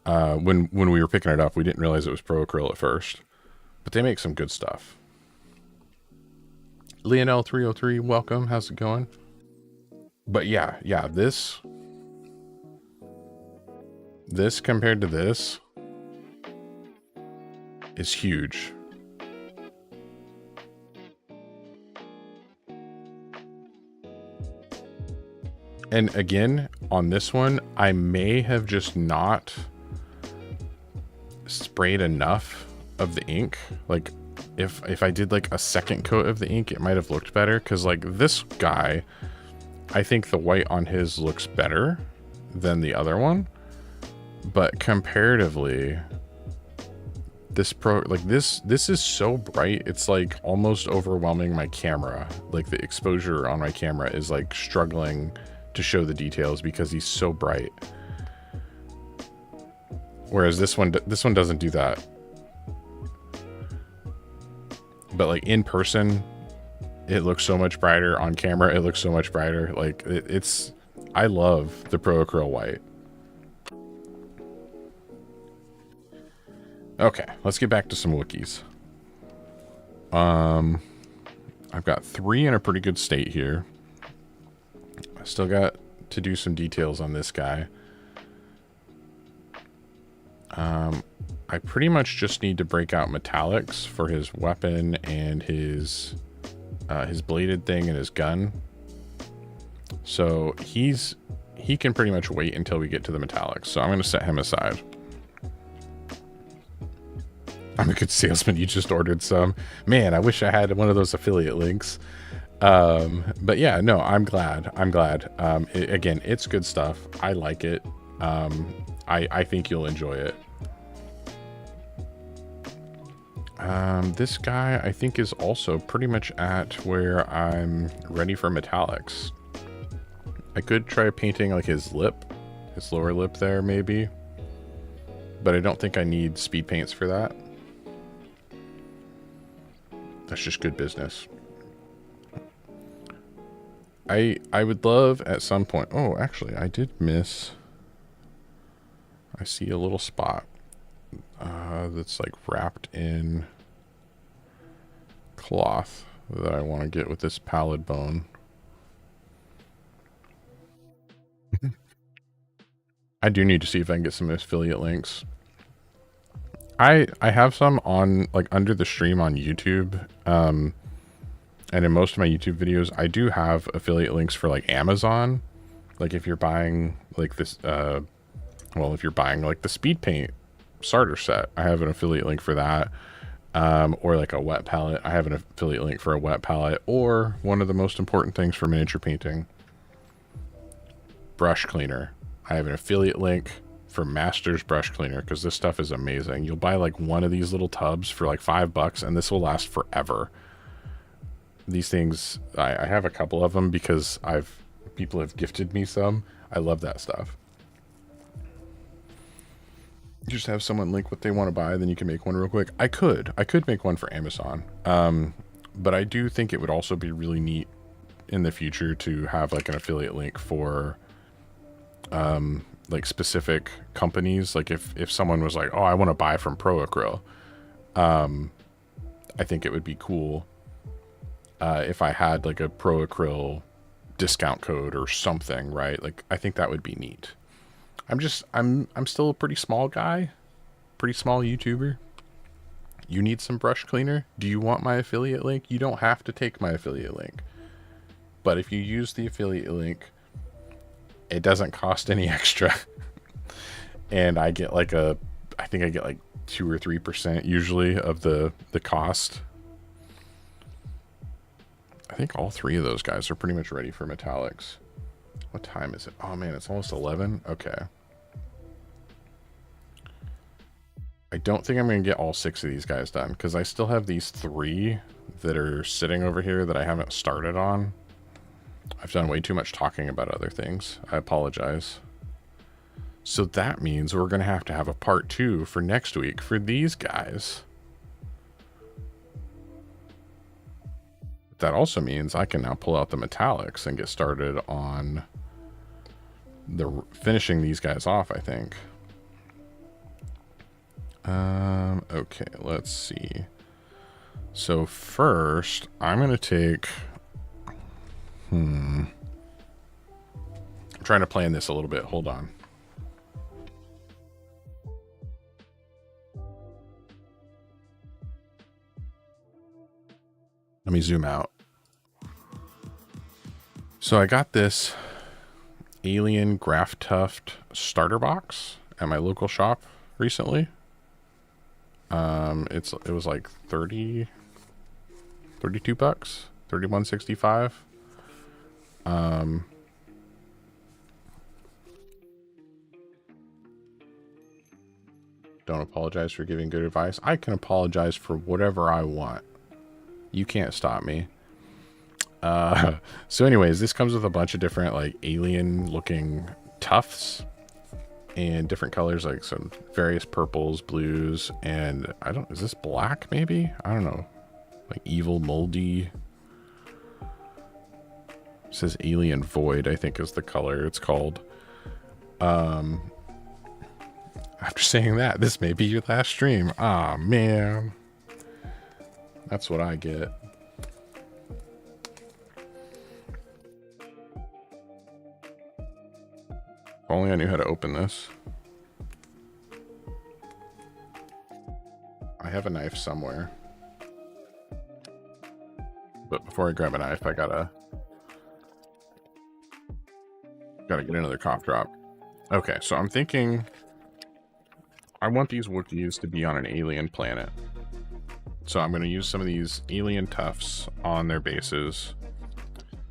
When we were picking it up, we didn't realize it was Pro Acryl at first. But they make some good stuff. Leonel 303, welcome. How's it going? But yeah, this compared to this is huge. And again, on this one, I may have just not sprayed enough of the ink. Like if I did like a second coat of the ink, it might have looked better. Cause like this guy, I think the white on his looks better than the other one. But comparatively, this this is so bright, it's like almost overwhelming my camera. Like the exposure on my camera is like struggling to show the details because he's so bright. Whereas this one doesn't do that. But like in person, it looks so much brighter. On camera, it looks so much brighter. Like I love the Pro Acryl white. Okay, let's get back to some Wookiees. I've got 3 in a pretty good state here. I still got to do some details on this guy. I pretty much just need to break out metallics for his weapon and his bladed thing and his gun. So he can pretty much wait until we get to the metallics. So I'm going to set him aside. I'm a good salesman. You just ordered some. Man, I wish I had one of those affiliate links. But yeah, no, I'm glad. Again, it's good stuff. I like it. I think you'll enjoy it. This guy, I think, is also pretty much at where I'm ready for metallics. I could try painting like his lip, his lower lip there maybe, but I don't think I need speed paints for that. That's just good business. I would love at some point. Oh, actually, I did miss. I see a little spot that's like wrapped in cloth that I want to get with this pallid bone. I do need to see if I can get some affiliate links. I have some on like under the stream on YouTube. And in most of my YouTube videos, I do have affiliate links for like Amazon. Like if you're buying like this, well, if you're buying like the speed paint starter set, I have an affiliate link for that. Or like a wet palette, I have an affiliate link for a wet palette. Or one of the most important things for miniature painting, brush cleaner. I have an affiliate link for Masters brush cleaner because this stuff is amazing. You'll buy like one of these little tubs for like $5 and this will last forever. These things, I have a couple of them because people have gifted me some. I love that stuff. You just have someone link what they want to buy, then you can make one real quick. I could make one for Amazon. But I do think it would also be really neat in the future to have like an affiliate link for like specific companies. Like if someone was like, oh, I want to buy from Pro Acryl, I think it would be cool if I had like a Pro Acryl discount code or something, right? Like I think that would be neat. I'm still a pretty small guy, pretty small YouTuber. You need some brush cleaner? Do you want my affiliate link? You don't have to take my affiliate link. But if you use the affiliate link, it doesn't cost any extra. And I get like I think I get like 2 or 3% usually of the cost. I think all 3 of those guys are pretty much ready for metallics. What time is it? Oh man, it's almost 11. Okay. I don't think I'm going to get all 6 of these guys done because I still have these 3 that are sitting over here that I haven't started on. I've done way too much talking about other things. I apologize. So that means we're going to have a part 2 for next week for these guys. That also means I can now pull out the metallics and get started on finishing these guys off, I think. Okay, let's see. So first, I'm going to take... I'm trying to plan this a little bit. Hold on. Let me zoom out. So I got this alien graph tuft starter box at my local shop recently. It was like 32 bucks, 31.65. Don't apologize for giving good advice. I can apologize for whatever I want. You can't stop me. So anyways, this comes with a bunch of different like alien looking tufts and different colors, like some various purples, blues, and is this black maybe? I don't know. Like evil moldy. It says alien void, I think is the color it's called. After saying that, this may be your last stream. Ah, man. That's what I get. If only I knew how to open this. I have a knife somewhere. But before I grab a knife, I gotta get another cough drop. Okay, so I'm thinking I want these Wookiees to be on an alien planet. So I'm going to use some of these alien tufts on their bases.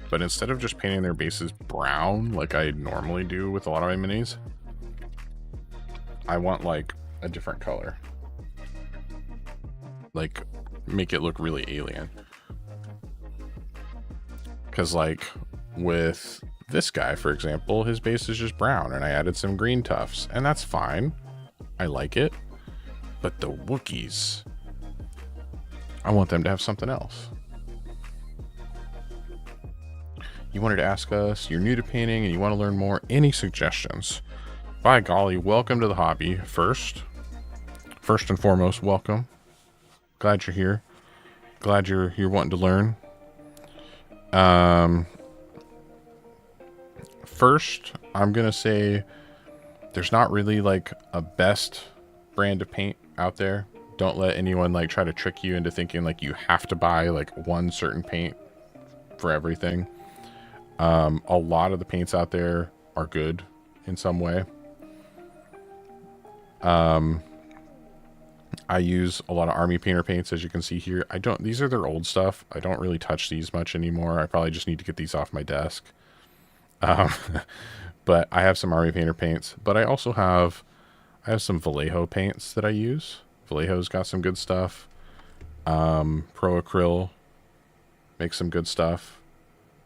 But instead of just painting their bases brown like I normally do with a lot of my minis, I want like a different color. Like make it look really alien. Because like with this guy, for example, his base is just brown and I added some green tufts and that's fine. I like it. But the Wookiees, I want them to have something else. You wanted to ask us, you're new to painting and you want to learn more, any suggestions? By golly, welcome to the hobby. First and foremost, welcome. Glad you're here. Glad you're wanting to learn. First, I'm going to say there's not really like a best brand of paint out there. Don't let anyone like try to trick you into thinking like you have to buy like one certain paint for everything. A lot of the paints out there are good in some way. I use a lot of Army Painter paints, as you can see here. These are their old stuff. I don't really touch these much anymore. I probably just need to get these off my desk. But I have some Army Painter paints, but I also have some Vallejo paints that I use. Vallejo's got some good stuff. Pro Acryl makes some good stuff,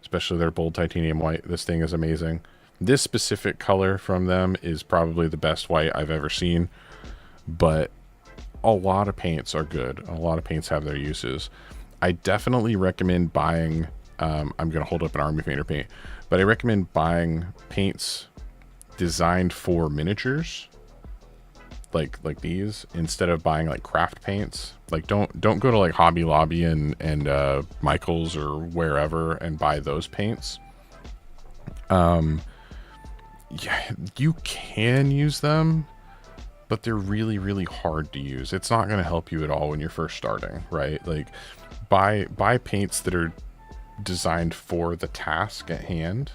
especially their bold titanium white. This thing is amazing. This specific color from them is probably the best white I've ever seen, but a lot of paints are good. A lot of paints have their uses. I definitely recommend buying, I'm going to hold up an Army Painter paint, but I recommend buying paints designed for miniatures, like these, instead of buying like craft paints. Like don't go to like Hobby Lobby and Michael's or wherever and buy those paints. Yeah, you can use them, but they're really, really hard to use. It's not going to help you at all when you're first starting, right? Like buy paints that are designed for the task at hand.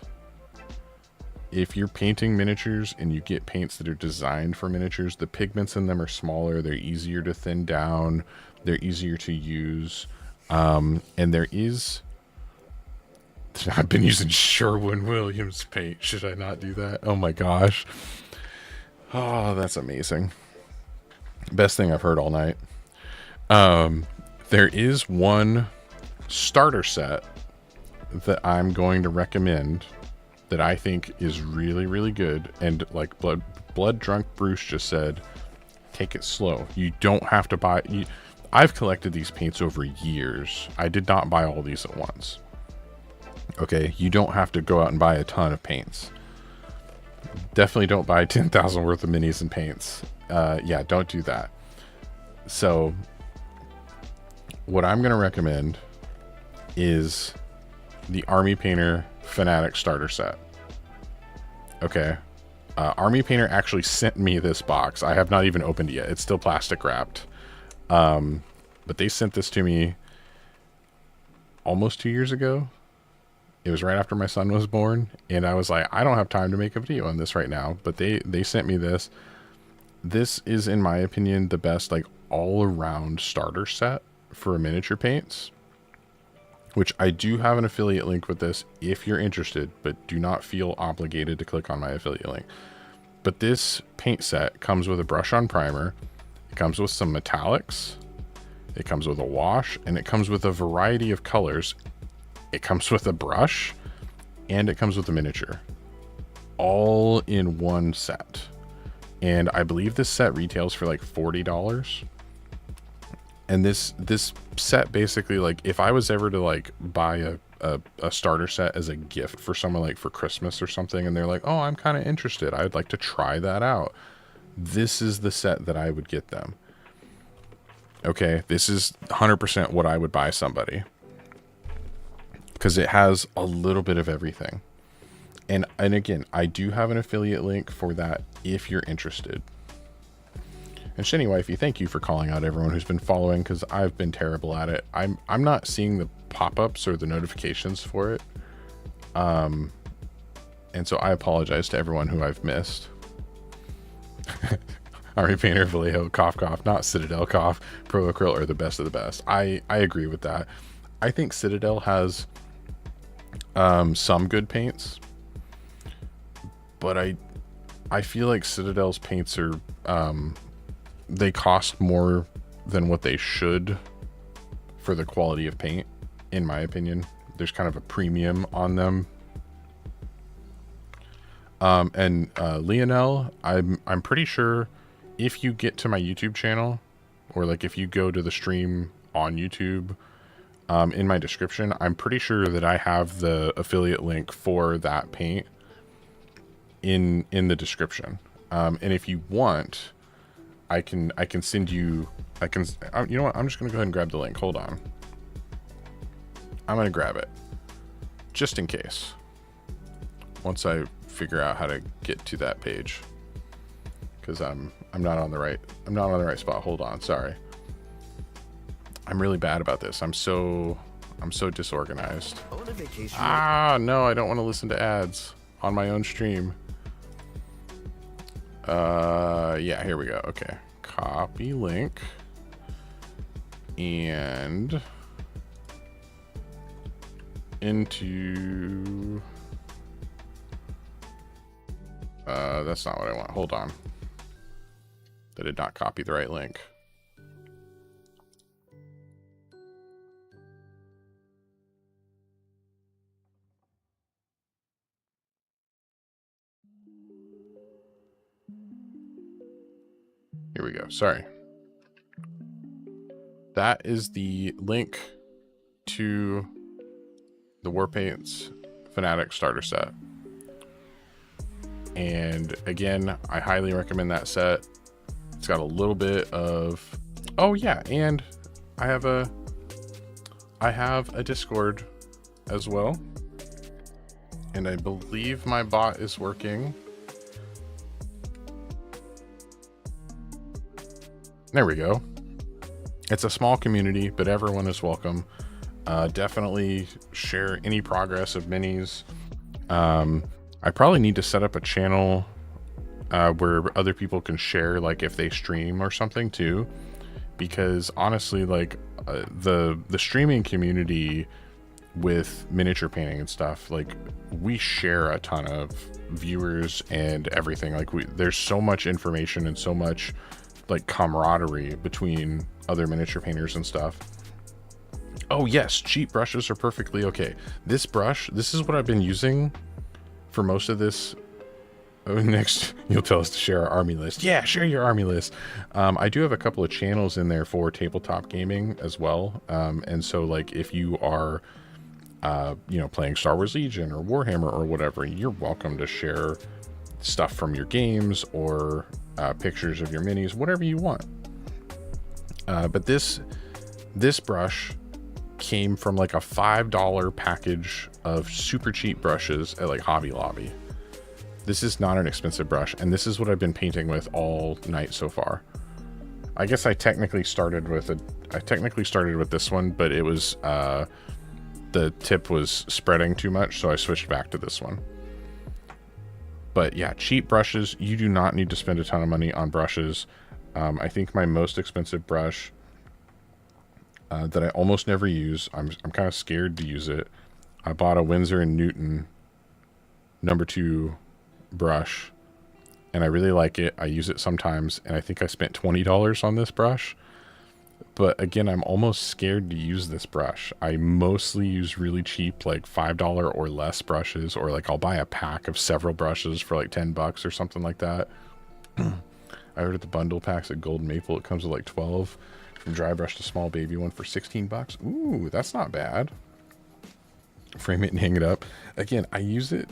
If you're painting miniatures and you get paints that are designed for miniatures, the pigments in them are smaller, they're easier to thin down, they're easier to use. And there is... I've been using Sherwin-Williams paint. Should I not do that? Oh my gosh. Oh, that's amazing. Best thing I've heard all night. There is one starter set that I'm going to recommend that I think is really, really good, and like Blood Drunk Bruce just said, take it slow. You don't have to buy. I've collected these paints over years. I did not buy all these at once. Okay, you don't have to go out and buy a ton of paints. Definitely don't buy 10,000 worth of minis and paints. Yeah, don't do that. So what I'm going to recommend is the Army Painter Fanatic Starter Set. Okay. Army Painter actually sent me this box. I have not even opened it yet. It's still plastic wrapped. But they sent this to me almost 2 years ago. It was right after my son was born, and I was like, I don't have time to make a video on this right now, but they sent me this. This is, in my opinion, the best like all-around starter set for miniature paints, which I do have an affiliate link with this if you're interested, but do not feel obligated to click on my affiliate link. But this paint set comes with a brush on primer, it comes with some metallics, it comes with a wash, and it comes with a variety of colors. It comes with a brush, and it comes with a miniature, all in one set. And I believe this set retails for like $40. And this set basically, like, if I was ever to like buy a starter set as a gift for someone, like for Christmas or something, and they're like, oh, I'm kind of interested, I'd like to try that out, this is the set that I would get them. Okay, this is 100% what I would buy somebody, because it has a little bit of everything. And again, I do have an affiliate link for that if you're interested. And Shinny Wifey, thank you for calling out everyone who's been following, because I've been terrible at it. I'm not seeing the pop-ups or the notifications for it. And so I apologize to everyone who I've missed. Army Painter, Vallejo, cough cough, not Citadel cough, Pro Acryl are the best of the best. I agree with that. I think Citadel has some good paints, but I feel like Citadel's paints are they cost more than what they should for the quality of paint, in my opinion. There's kind of a premium on them. And Lionel, I'm pretty sure if you get to my YouTube channel, or like if you go to the stream on YouTube, in my description, I'm pretty sure that I have the affiliate link for that paint in the description. And if you want, I can send you, you know what? I'm just going to go ahead and grab the link. Hold on. I'm going to grab it just in case, once I figure out how to get to that page, because I'm not on the right spot. Hold on. Sorry. I'm really bad about this. I'm so disorganized. No, I don't want to listen to ads on my own stream. Yeah, here we go. Okay. Copy link. And into that's not what I want. Hold on. I did not copy the right link. Here we go. Sorry. That is the link to the Warpaints Fanatic Starter Set. And again, I highly recommend that set. It's got a little bit of, oh yeah, and I have a Discord as well. And I believe my bot is working. There we go. It's a small community, but everyone is welcome. Definitely share any progress of minis. I probably need to set up a channel where other people can share, like if they stream or something too, because honestly, like the streaming community with miniature painting and stuff, like we share a ton of viewers and everything. Like there's so much information and so much like camaraderie between other miniature painters and stuff. Oh yes, cheap brushes are perfectly okay. This brush, this is what I've been using for most of this. Oh, next, you'll tell us to share our army list. Yeah, share your army list. I do have a couple of channels in there for tabletop gaming as well. And so, like, if you are, you know, playing Star Wars Legion or Warhammer or whatever, you're welcome to share stuff from your games or pictures of your minis, whatever you want. But this brush came from like a $5 package of super cheap brushes at like Hobby Lobby. This is not an expensive brush, and this is what I've been painting with all night so far. I guess I technically started with this one, but it was the tip was spreading too much, so I switched back to this one. But yeah, cheap brushes. You do not need to spend a ton of money on brushes. I think my most expensive brush that I almost never use, I'm kind of scared to use it. I bought a Winsor & Newton #2 brush, and I really like it. I use it sometimes, and I think I spent $20 on this brush. But again, I'm almost scared to use this brush. I mostly use really cheap, like $5 or less brushes, or like I'll buy a pack of several brushes for like $10 or something like that. I ordered the bundle packs at Golden Maple. It comes with like 12, from dry brush to small baby one for $16. Ooh, that's not bad. Frame it and hang it up. Again, I use it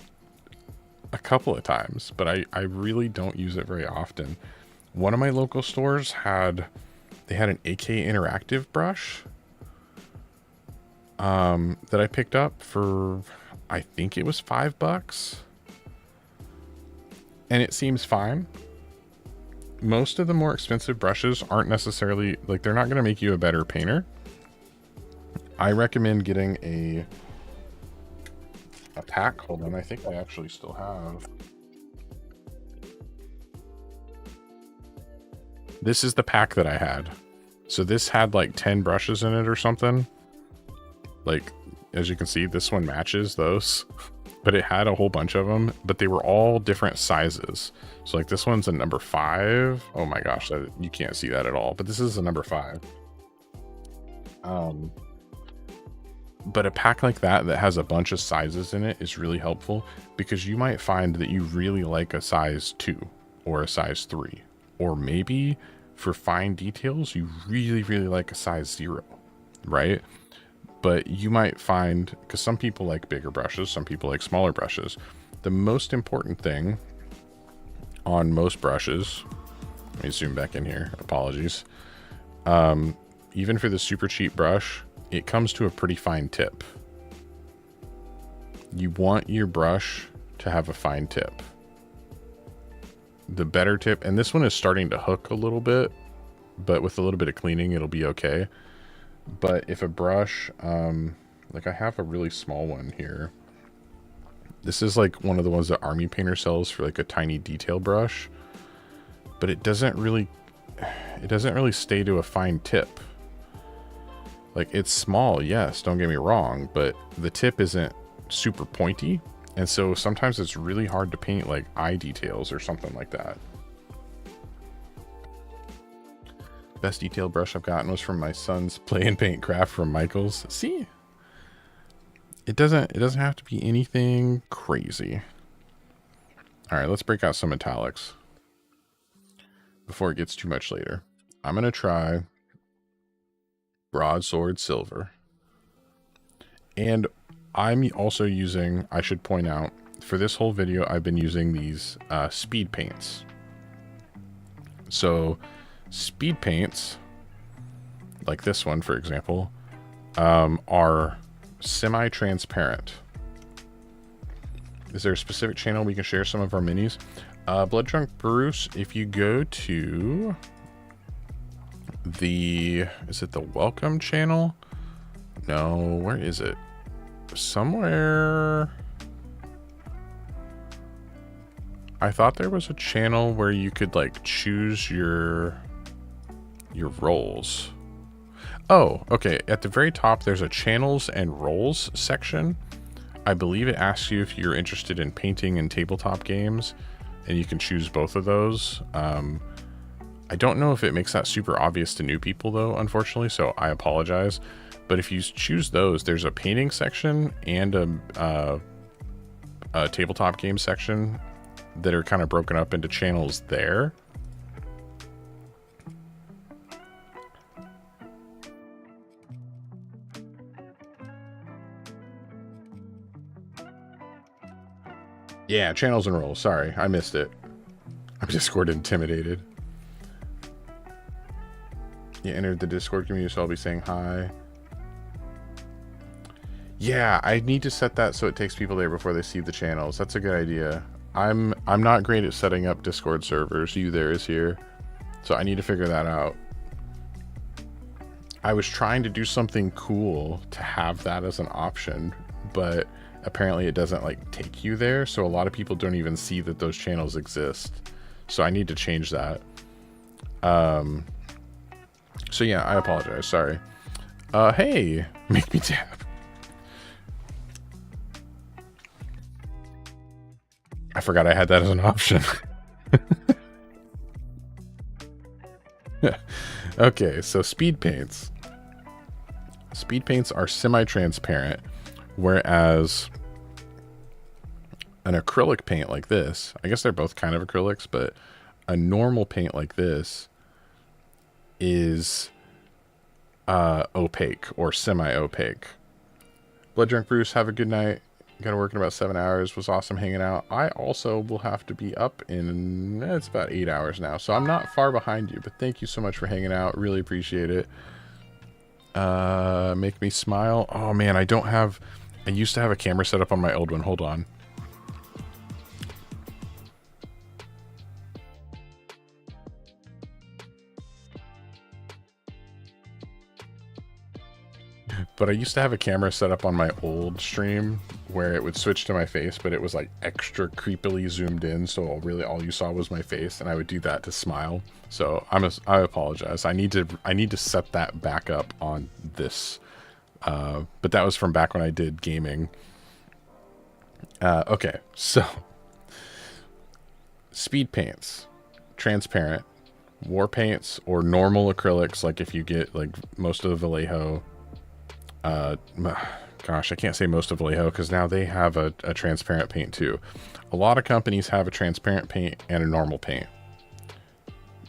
a couple of times, but I really don't use it very often. One of my local stores had an AK Interactive brush that I picked up for, I think it was $5, and it seems fine. Most of the more expensive brushes aren't necessarily, like, they're not going to make you a better painter. I recommend getting a pack. Hold on, I think I actually still have. This is the pack that I had. So this had like 10 brushes in it or something. Like, as you can see, this one matches those, but it had a whole bunch of them, but they were all different sizes. So like this one's a #5. Oh my gosh, you can't see that at all, but this is a #5. But a pack like that has a bunch of sizes in it is really helpful, because you might find that you really like a size 2 or a size 3, or maybe for fine details, you really, really like a size 0, right? But you might find, because some people like bigger brushes, some people like smaller brushes. The most important thing on most brushes, let me zoom back in here, apologies. Even for the super cheap brush, it comes to a pretty fine tip. You want your brush to have a fine tip. The better tip, and this one is starting to hook a little bit, but with a little bit of cleaning, it'll be okay. But if a brush, like I have a really small one here. This is like one of the ones that Army Painter sells for like a tiny detail brush, but it doesn't really stay to a fine tip. Like, it's small, yes, don't get me wrong, but the tip isn't super pointy, and so sometimes it's really hard to paint like eye details or something like that. Best detail brush I've gotten was from my son's Play and Paint Craft from Michael's. See? It doesn't have to be anything crazy. All right, let's break out some metallics before it gets too much later. I'm going to try Broadsword Silver. And I'm also using, I should point out, for this whole video, I've been using these speed paints. So speed paints, like this one, for example, are semi-transparent. Is there a specific channel we can share some of our minis? Blood Drunk Bruce, if you go to is it the Welcome channel? No, where is it? Somewhere. I thought there was a channel where you could like choose your roles. Oh, okay. At the very top, there's a channels and roles section. I believe it asks you if you're interested in painting and tabletop games, and you can choose both of those. I don't know if it makes that super obvious to new people though, unfortunately, so I apologize. But if you choose those, there's a painting section and a tabletop game section that are kind of broken up into channels there. Yeah, channels and roles. Sorry, I missed it. I'm Discord intimidated. You entered the Discord community, so I'll be saying hi. Yeah, I need to set that so it takes people there before they see the channels. That's a good idea. I'm not great at setting up Discord servers. You there is here. So I need to figure that out. I was trying to do something cool to have that as an option, but apparently it doesn't like take you there. So a lot of people don't even see that those channels exist. So I need to change that. So yeah, I apologize. Sorry. Hey, make me tap. I forgot I had that as an option. Okay, so speed paints. Speed paints are semi-transparent, whereas an acrylic paint like this, I guess they're both kind of acrylics, but a normal paint like this is opaque or semi-opaque. Blood Drunk Bruce, have a good night. Got to work in about 7 hours. Was awesome hanging out. I also will have to be up in, it's about 8 hours now, so I'm not far behind you, but thank you so much for hanging out. Really appreciate it. Make me smile. Oh man, I used to have a camera set up on my old one. Hold on. But I used to have a camera set up on my old stream where it would switch to my face, but it was like extra creepily zoomed in, so really all you saw was my face, and I would do that to smile. So I apologize. I need to set that back up on this. But that was from back when I did gaming. Okay, so speed paints, transparent, war paints, or normal acrylics, like if you get like most of the Vallejo. Gosh, I can't say most of Vallejo because now they have a transparent paint too. A lot of companies have a transparent paint and a normal paint.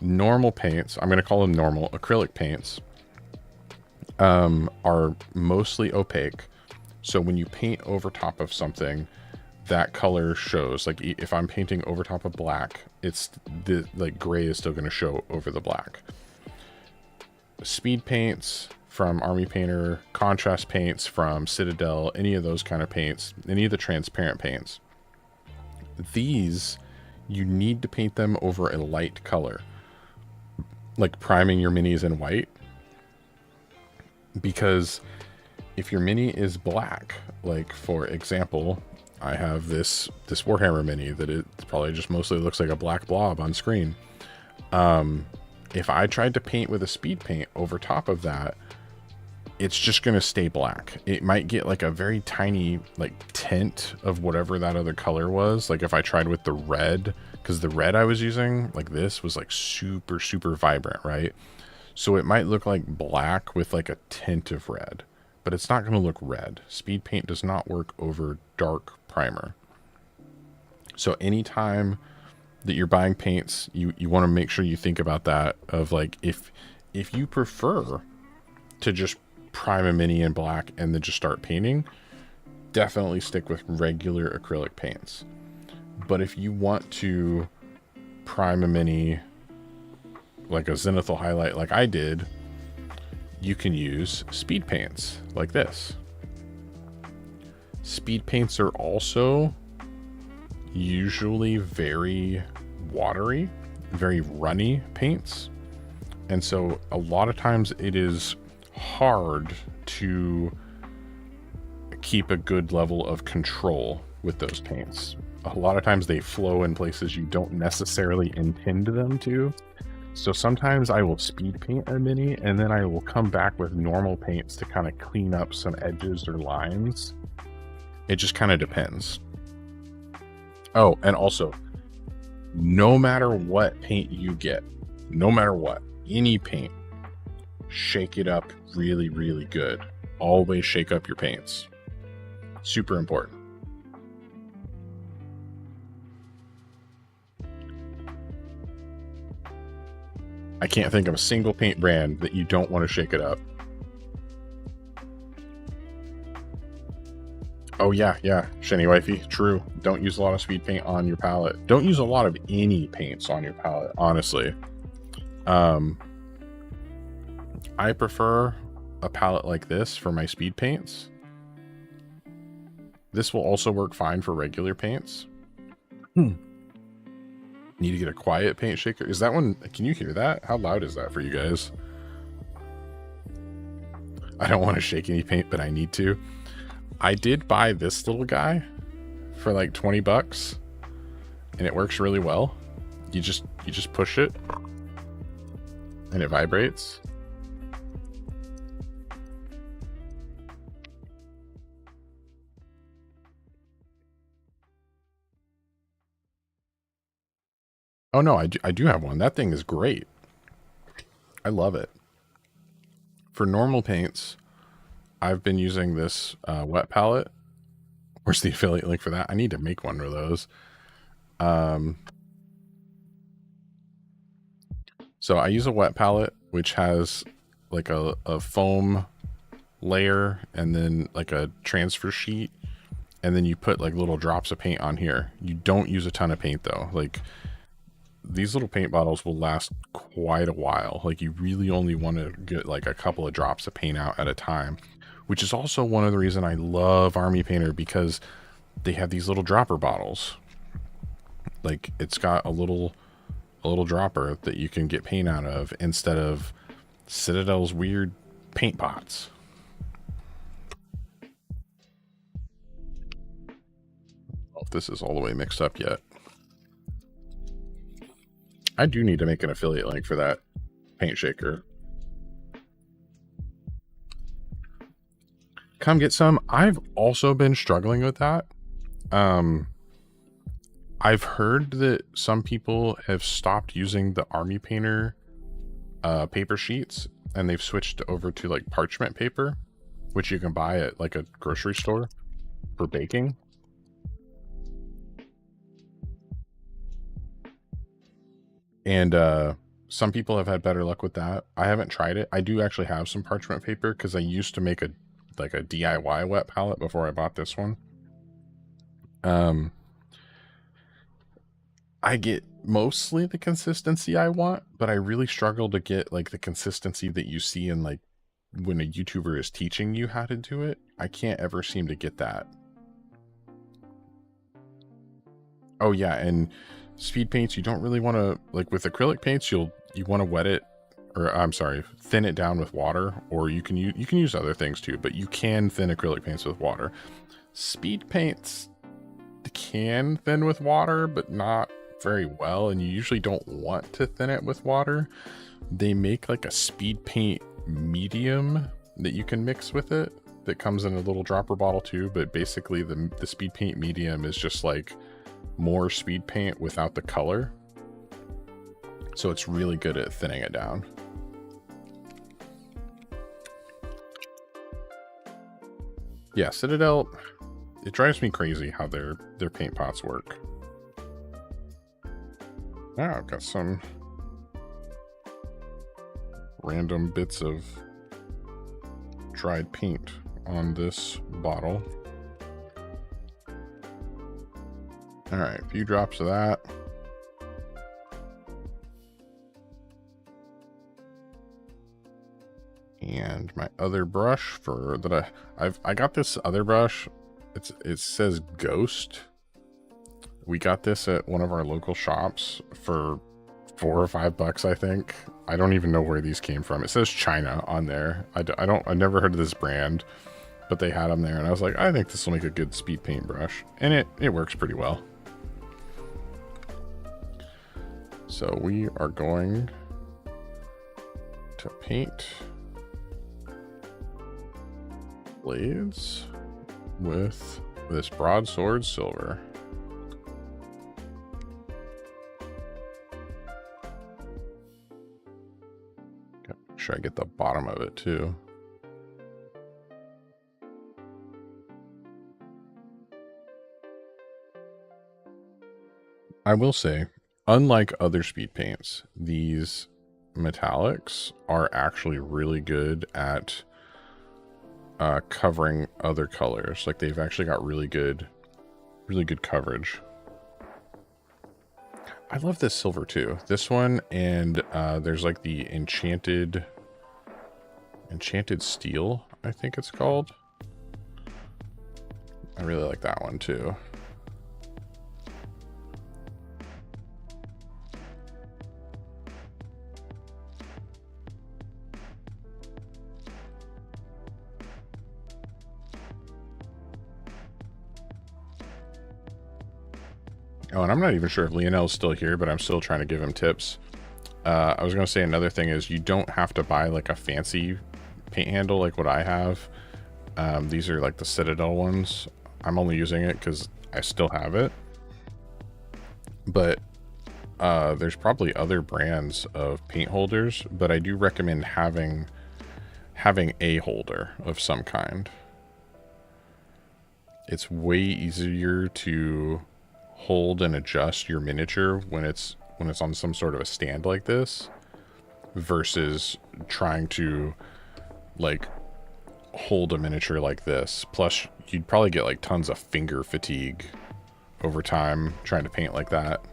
Normal paints, I'm going to call them normal acrylic paints, are mostly opaque. So when you paint over top of something, that color shows. Like if I'm painting over top of black, it's the like gray is still going to show over the black. Speed paints from Army Painter, contrast paints from Citadel, any of those kind of paints, any of the transparent paints. These, you need to paint them over a light color, like priming your minis in white. Because if your mini is black, like for example, I have this Warhammer mini that it probably just mostly looks like a black blob on screen. If I tried to paint with a speed paint over top of that, it's just going to stay black. It might get like a very tiny like tint of whatever that other color was. Like if I tried with the red, because the red I was using like this was like super, super vibrant, right? So it might look like black with like a tint of red, but it's not going to look red. Speed paint does not work over dark primer. So anytime that you're buying paints, you want to make sure you think about that of like, if you prefer to just prime a mini in black and then just start painting, definitely stick with regular acrylic paints. But if you want to prime a mini like a zenithal highlight like I did, you can use speed paints like this. Speed paints are also usually very watery, very runny paints, and so a lot of times it is hard to keep a good level of control with those paints. A lot of times they flow in places you don't necessarily intend them to. So sometimes I will speed paint a mini and then I will come back with normal paints to kind of clean up some edges or lines. It just kind of depends. Oh, and also, no matter what paint you get, no matter what, any paint, shake it up really, really good. Always shake up your paints. Super important. I can't think of a single paint brand that you don't want to shake it up. Oh yeah, Shiny Wifey, true. Don't use a lot of speed paint on your palette. Don't use a lot of any paints on your palette, honestly. I prefer a palette like this for my speed paints. This will also work fine for regular paints. Need to get a quiet paint shaker. Is that one, can you hear that? How loud is that for you guys? I don't want to shake any paint, but I need to. I did buy this little guy for like 20 bucks and it works really well. You just push it and it vibrates. Oh no, I do have one. That thing is great. I love it. For normal paints, I've been using this wet palette. Where's the affiliate link for that? I need to make one of those. So I use a wet palette, which has like a foam layer and then like a transfer sheet. And then you put like little drops of paint on here. You don't use a ton of paint though. Like these little paint bottles will last quite a while. Like you really only want to get like a couple of drops of paint out at a time, which is also one of the reasons I love Army Painter, because they have these little dropper bottles. Like it's got a little dropper that you can get paint out of instead of Citadel's weird paint pots. I don't know if this is all the way mixed up yet. I do need to make an affiliate link for that paint shaker. Come get some. I've also been struggling with that. I've heard that some people have stopped using the Army Painter paper sheets and they've switched over to like parchment paper, which you can buy at like a grocery store for baking. And some people have had better luck with that. I haven't tried it. I do actually have some parchment paper because I used to make a DIY wet palette before I bought this one. I get mostly the consistency I want, but I really struggle to get like the consistency that you see in like when a YouTuber is teaching you how to do it. I can't ever seem to get that. Oh yeah, and speed paints, you don't really want to, like with acrylic paints, you want to wet it, or I'm sorry, thin it down with water, or you can use other things too, but you can thin acrylic paints with water. Speed paints can thin with water, but not very well, and you usually don't want to thin it with water. They make like a speed paint medium that you can mix with it that comes in a little dropper bottle too, but basically the speed paint medium is just like more speed paint without the color, so it's really good at thinning it down. Yeah, Citadel, it drives me crazy how their paint pots work. Now I've got some random bits of dried paint on this bottle. All right, a few drops of that. And my other brush for that I got this other brush. It says Ghost. We got this at one of our local shops for $4 or $5, I think. I don't even know where these came from. It says China on there. I never heard of this brand, but they had them there, and I was like, I think this will make a good speed paint brush, and it works pretty well. So we are going to paint blades with this broadsword silver. Gotta make sure I get the bottom of it too. I will say, unlike other speed paints, these metallics are actually really good at covering other colors. Like they've actually got really good coverage. I love this silver too. This one, and there's like the enchanted steel, I think it's called. I really like that one too. Oh, and I'm not even sure if Lionel's still here, but I'm still trying to give him tips. I was going to say another thing is you don't have to buy like a fancy paint handle like what I have. These are like the Citadel ones. I'm only using it because I still have it. But there's probably other brands of paint holders, but I do recommend having a holder of some kind. It's way easier to hold and adjust your miniature when it's on some sort of a stand like this versus trying to like hold a miniature like this. Plus you'd probably get like tons of finger fatigue over time trying to paint like that.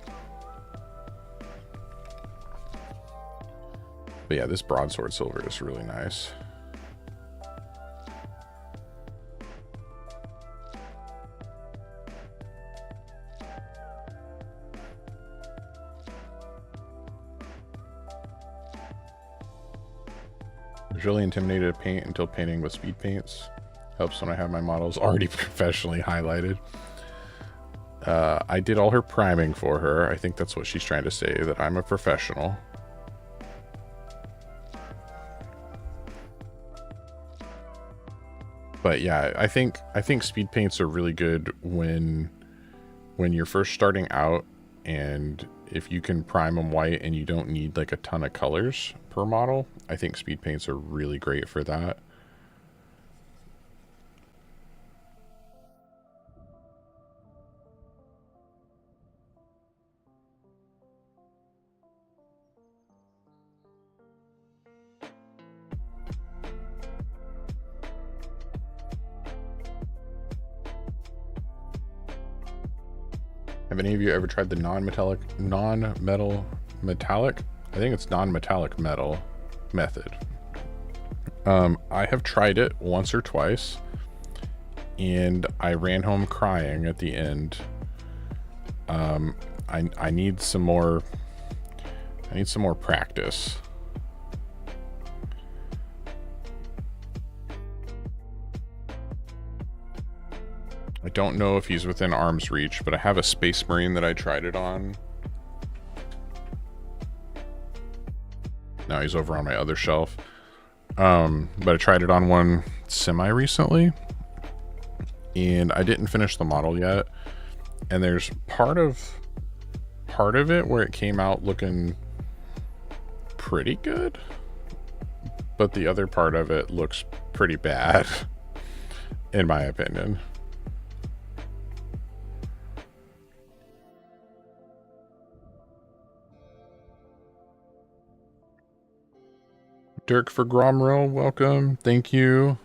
But yeah, this broadsword silver is really nice. I was really intimidated to paint until painting with speed paints. Helps when I have my models already professionally highlighted. I did all her priming for her. I think that's what she's trying to say, that I'm a professional. But yeah, I think speed paints are really good when you're first starting out, and if you can prime them white and you don't need like a ton of colors per model, I think speed paints are really great for that. Have any of you ever tried the non-metallic, I think it's non-metallic metal method? I have tried it once or twice, and I ran home crying at the end. I need some more. I need some more practice. I don't know if he's within arm's reach, but I have a Space Marine that I tried it on. Now he's over on my other shelf. But I tried it on one semi-recently, and I didn't finish the model yet. And there's part of it where it came out looking pretty good, but the other part of it looks pretty bad, in my opinion. Dirk for Gromrel, welcome. Thank you.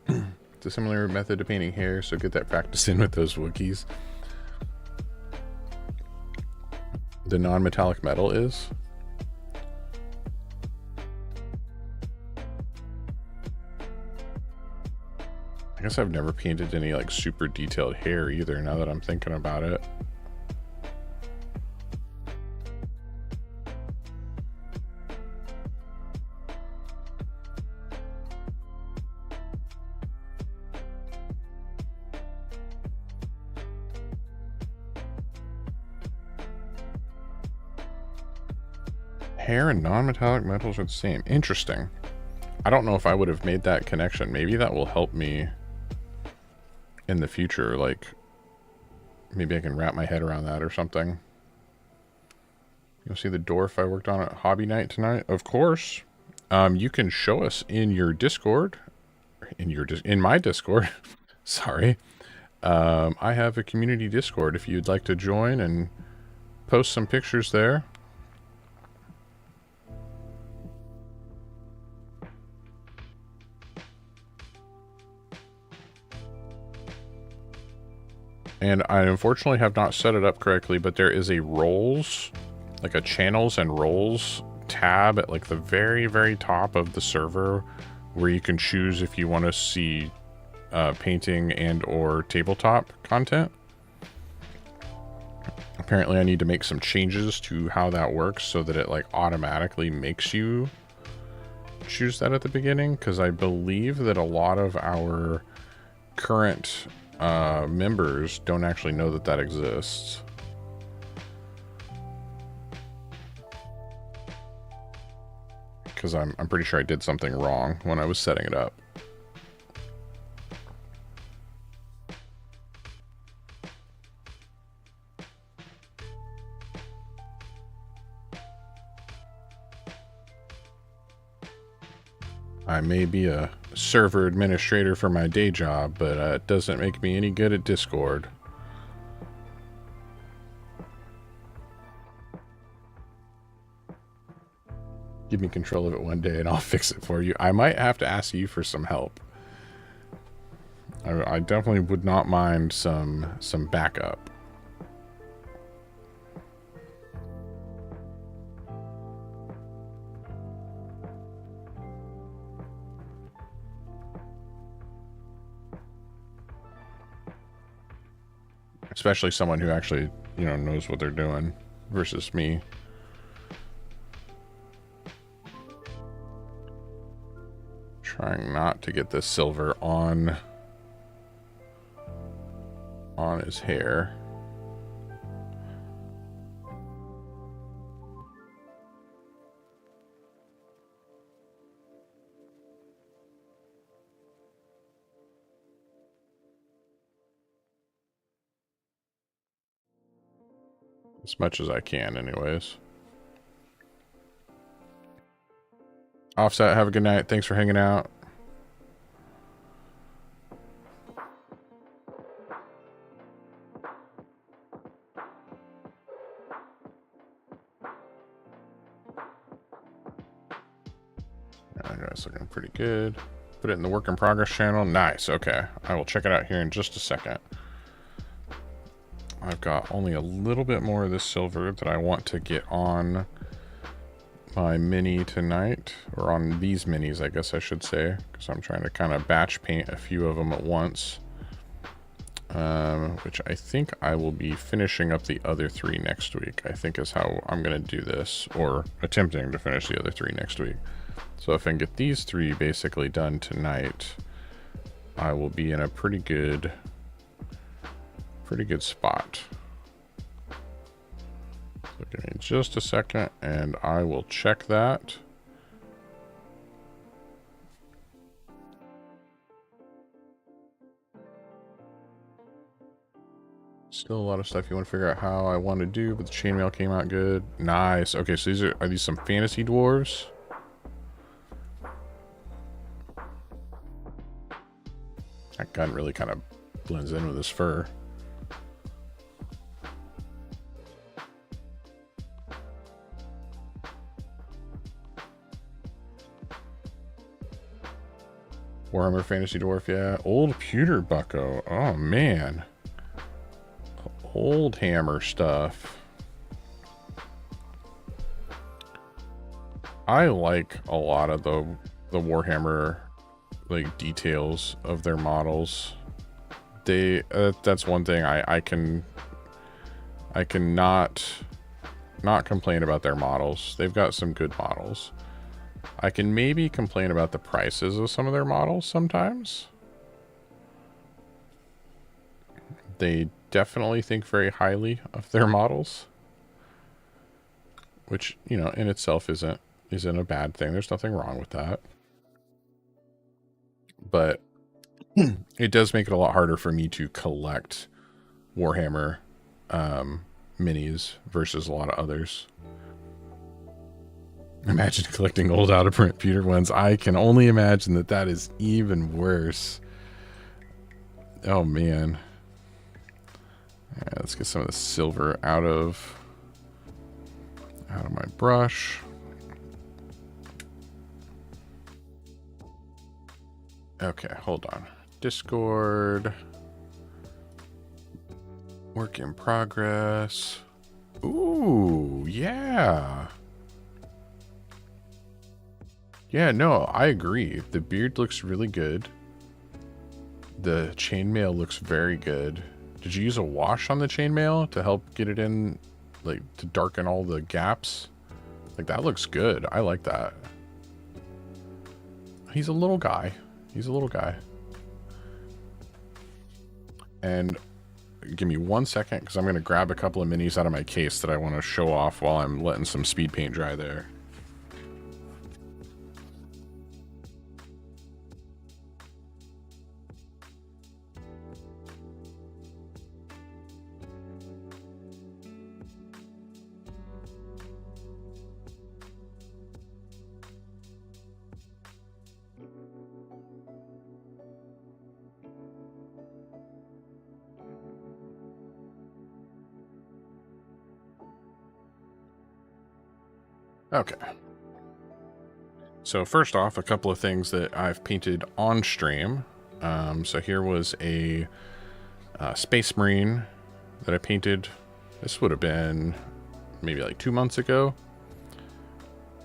It's a similar method to painting hair, so get that practice in with those Wookiees. The non-metallic metal is? I guess I've never painted any like super detailed hair either, now that I'm thinking about it. Hair and non-metallic metals are the same. Interesting. I don't know if I would have made that connection. Maybe that will help me in the future. Like, maybe I can wrap my head around that or something. You'll see the dwarf I worked on at Hobby Night tonight. Of course. You can show us in your Discord. In my Discord. Sorry. I have a community Discord if you'd like to join and post some pictures there. And I unfortunately have not set it up correctly, but there is a roles, like a channels and roles tab at like the very, very top of the server where you can choose if you want to see painting and or tabletop content. Apparently I need to make some changes to how that works so that it like automatically makes you choose that at the beginning, because I believe that a lot of our current members don't actually know that that exists. Because I'm pretty sure I did something wrong when I was setting it up. I may be a server administrator for my day job, but it doesn't make me any good at Discord. Give me control of it one day and I'll fix it for you. I might have to ask you for some help. I definitely would not mind some backup. Especially someone who actually, you know, knows what they're doing versus me. Trying not to get this silver on his hair. As much as I can, anyways. Offset, have a good night. Thanks for hanging out. It's looking pretty good. Put it in the work in progress channel. Nice. Okay. I will check it out here in just a second. I've got only a little bit more of this silver that I want to get on my mini tonight, or on these minis, I guess I should say, because I'm trying to kind of batch paint a few of them at once. Which I think I will be finishing up the other 3 next week, I think is how I'm going to do this, or attempting to finish the other 3 next week. So if I can get these 3 basically done tonight, I will be in a pretty good spot. So give me just a second and I will check that. Still a lot of stuff you want to figure out how I want to do, but the chainmail came out good. Nice. Okay, so are these some fantasy dwarves? That gun really kind of blends in with his fur. Warhammer Fantasy Dwarf, yeah. Old pewter bucko. Oh, man. Old hammer stuff. I like a lot of the Warhammer like details of their models. They that's one thing I cannot not complain about their models. They've got some good models. I can maybe complain about the prices of some of their models sometimes. They definitely think very highly of their models, which, you know, in itself isn't a bad thing. There's nothing wrong with that. But it does make it a lot harder for me to collect Warhammer minis versus a lot of others. Imagine collecting old out-of-print pewter ones. I can only imagine that is even worse. Oh, man. All right, let's get some of the silver out of my brush. Okay, hold on. Discord. Work in progress. Ooh, yeah. Yeah, no, I agree. The beard looks really good. The chainmail looks very good. Did you use a wash on the chainmail to help get it in, like, to darken all the gaps? Like, that looks good. I like that. He's a little guy. He's a little guy. And give me 1 second, because I'm going to grab a couple of minis out of my case that I want to show off while I'm letting some speed paint dry there. Okay. So first off, a couple of things that I've painted on stream. So here was a Space Marine that I painted. This would have been maybe like 2 months ago.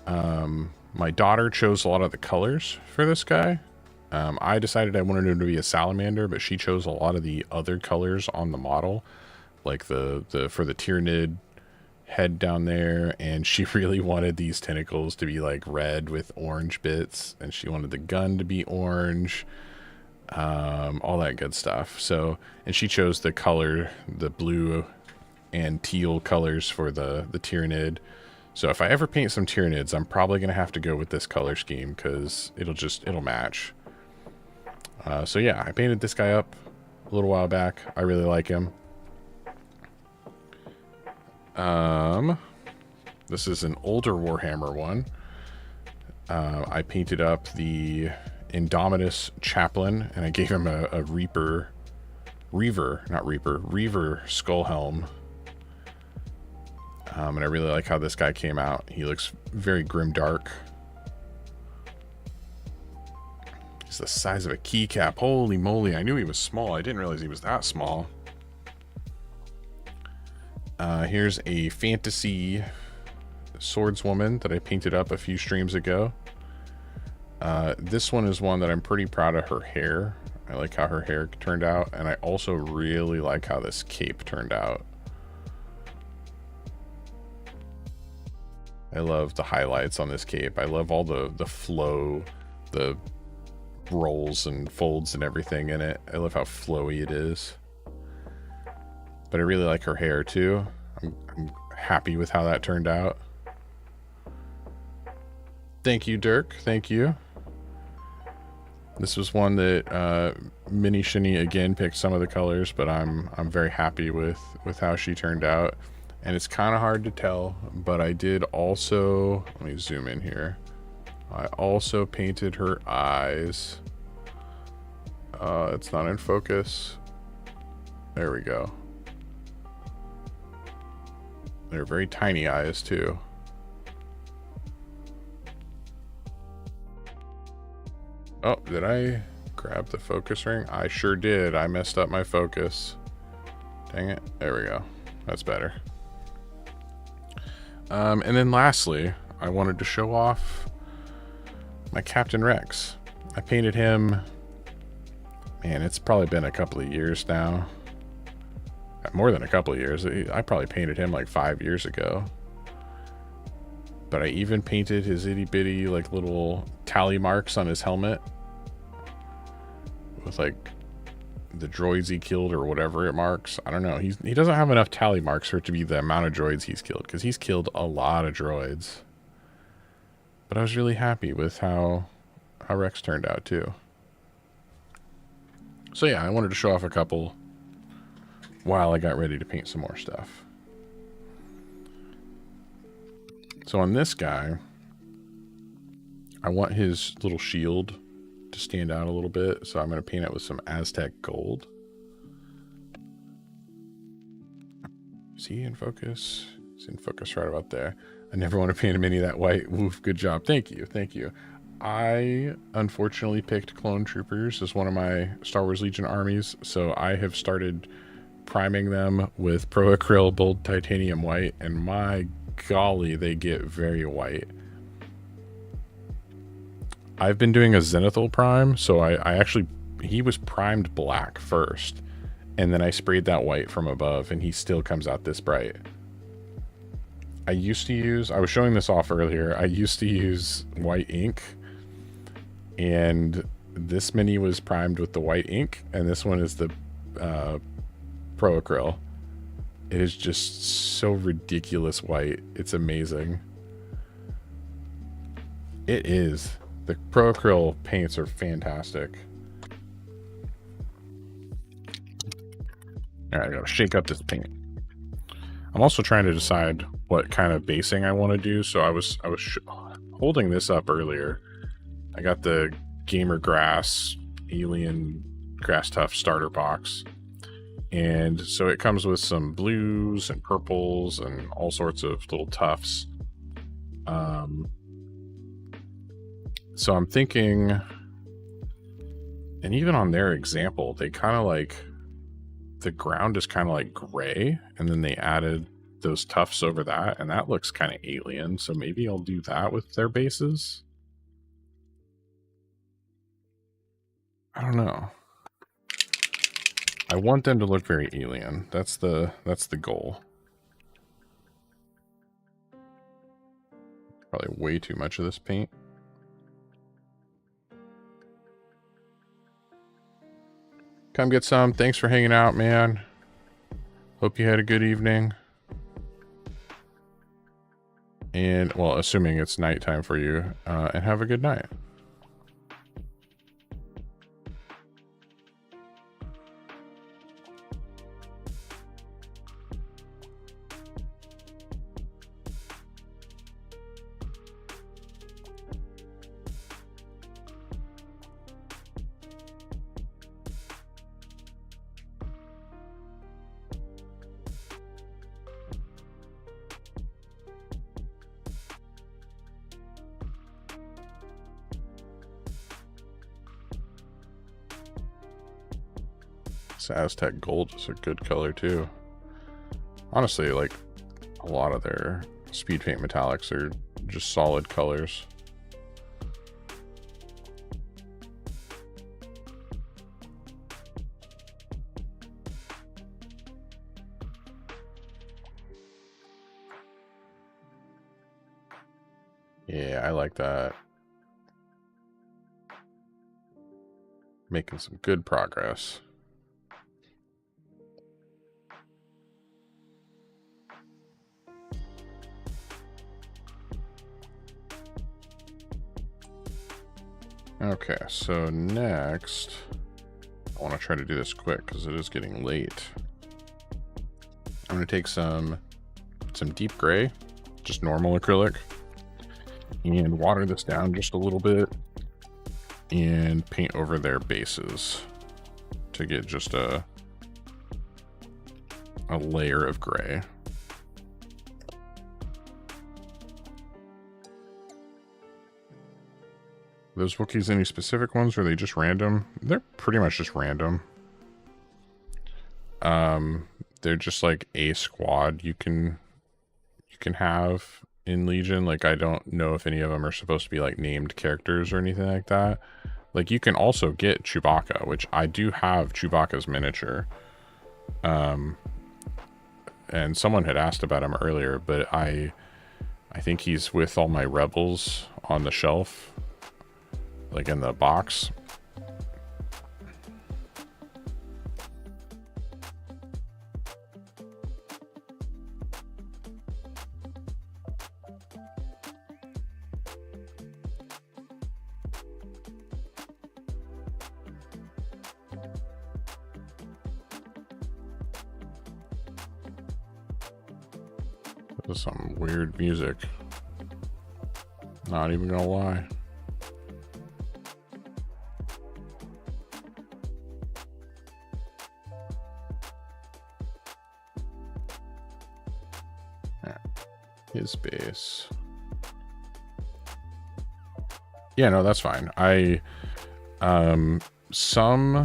My daughter chose a lot of the colors for this guy. I decided I wanted him to be a salamander, but she chose a lot of the other colors on the model, like for the Tyranid head down there, and she really wanted these tentacles to be like red with orange bits, and she wanted the gun to be orange, all that good stuff. So, and she chose the color, the blue and teal colors for the Tyranid. So if I ever paint some Tyranids, I'm probably gonna have to go with this color scheme because it'll match. So yeah, I painted this guy up a little while back. I really like him. This is an older Warhammer one. I painted up the Indomitus Chaplain, and I gave him a Reaver skull helm. And I really like how this guy came out. He looks very grimdark. He's the size of a keycap. Holy moly, I knew he was small. I didn't realize he was that small. Here's a fantasy swordswoman that I painted up a few streams ago. This one is one that I'm pretty proud of her hair. I like how her hair turned out, and I also really like how this cape turned out. I love the highlights on this cape. I love all the flow, the rolls and folds and everything in it. I love how flowy it is. But I really like her hair too. I'm happy with how that turned out. Thank you, Dirk. Thank you. This was one that Mini Shinny again picked some of the colors, but I'm very happy with how she turned out. And it's kind of hard to tell, but I did also, let me zoom in here. I also painted her eyes. It's not in focus. There we go. They're very tiny eyes too. Oh, did I grab the focus ring? I sure did. I messed up my focus. Dang it. There we go. That's better. And then lastly, I wanted to show off my Captain Rex. I painted him, man, it's probably been a couple of years now. More than a couple of years. I probably painted him like 5 years ago. But I even painted his itty bitty like little tally marks on his helmet with like the droids he killed or whatever it marks. I don't know. He doesn't have enough tally marks for it to be the amount of droids he's killed, because he's killed a lot of droids. But I was really happy with how Rex turned out too. So yeah, I wanted to show off a couple while I got ready to paint some more stuff. So on this guy, I want his little shield to stand out a little bit, so I'm going to paint it with some Aztec gold. Is he in focus? He's in focus right about there. I never want to paint him any of that white. Woof, good job. Thank you. Thank you. I unfortunately picked Clone Troopers as one of my Star Wars Legion armies, so I have started priming them with Pro Acryl Bold Titanium White, and my golly, they get very white. I've been doing a zenithal prime, so I actually, he was primed black first, and then I sprayed that white from above, and he still comes out this bright. I used to use, I was showing this off earlier, I used to use white ink, and this mini was primed with the white ink, and this one is the Pro Acryl. It is just so ridiculous white. It's amazing. It is. The Pro Acryl paints are fantastic. Alright, I gotta shake up this paint. I'm also trying to decide what kind of basing I want to do, so I was holding this up earlier. I got the Gamer Grass Alien Grass Tuff starter box, and so it comes with some blues and purples and all sorts of little tufts. So I'm thinking, and even on their example, they kind of like, the ground is kind of like gray, and then they added those tufts over that, and that looks kind of alien, so maybe I'll do that with their bases. I don't know. I want them to look very alien. That's the goal. Probably way too much of this paint. Come get some. Thanks for hanging out, man. Hope you had a good evening. And, well, assuming it's nighttime for you, and have a good night. Aztec Gold is a good color too. Honestly, like a lot of their speed paint metallics are just solid colors. Yeah, I like that. Making some good progress. Okay, so next, I want to try to do this quick because it is getting late. I'm going to take some deep gray, just normal acrylic, and water this down just a little bit and paint over their bases to get just a layer of gray. Those Wookiees any specific ones, or are they just random? They're pretty much just random. They're just like a squad you can have in Legion. Like, I don't know if any of them are supposed to be like named characters or anything like that. Like, you can also get Chewbacca, which I do have Chewbacca's miniature. And someone had asked about him earlier, but I think he's with all my Rebels on the shelf. Like in the box. This is some weird music. Not even gonna lie. His base. Yeah, no, that's fine. some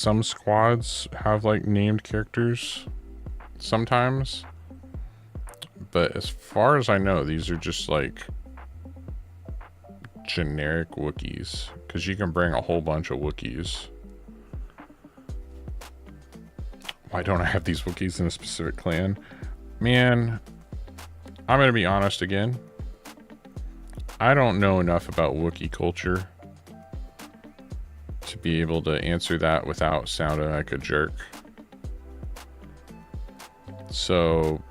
some squads have like named characters sometimes. But as far as I know, these are just like generic Wookiees. Because you can bring a whole bunch of Wookiees. Why don't I have these Wookiees in a specific clan? Man, I'm going to be honest again. I don't know enough about Wookiee culture to be able to answer that without sounding like a jerk. So,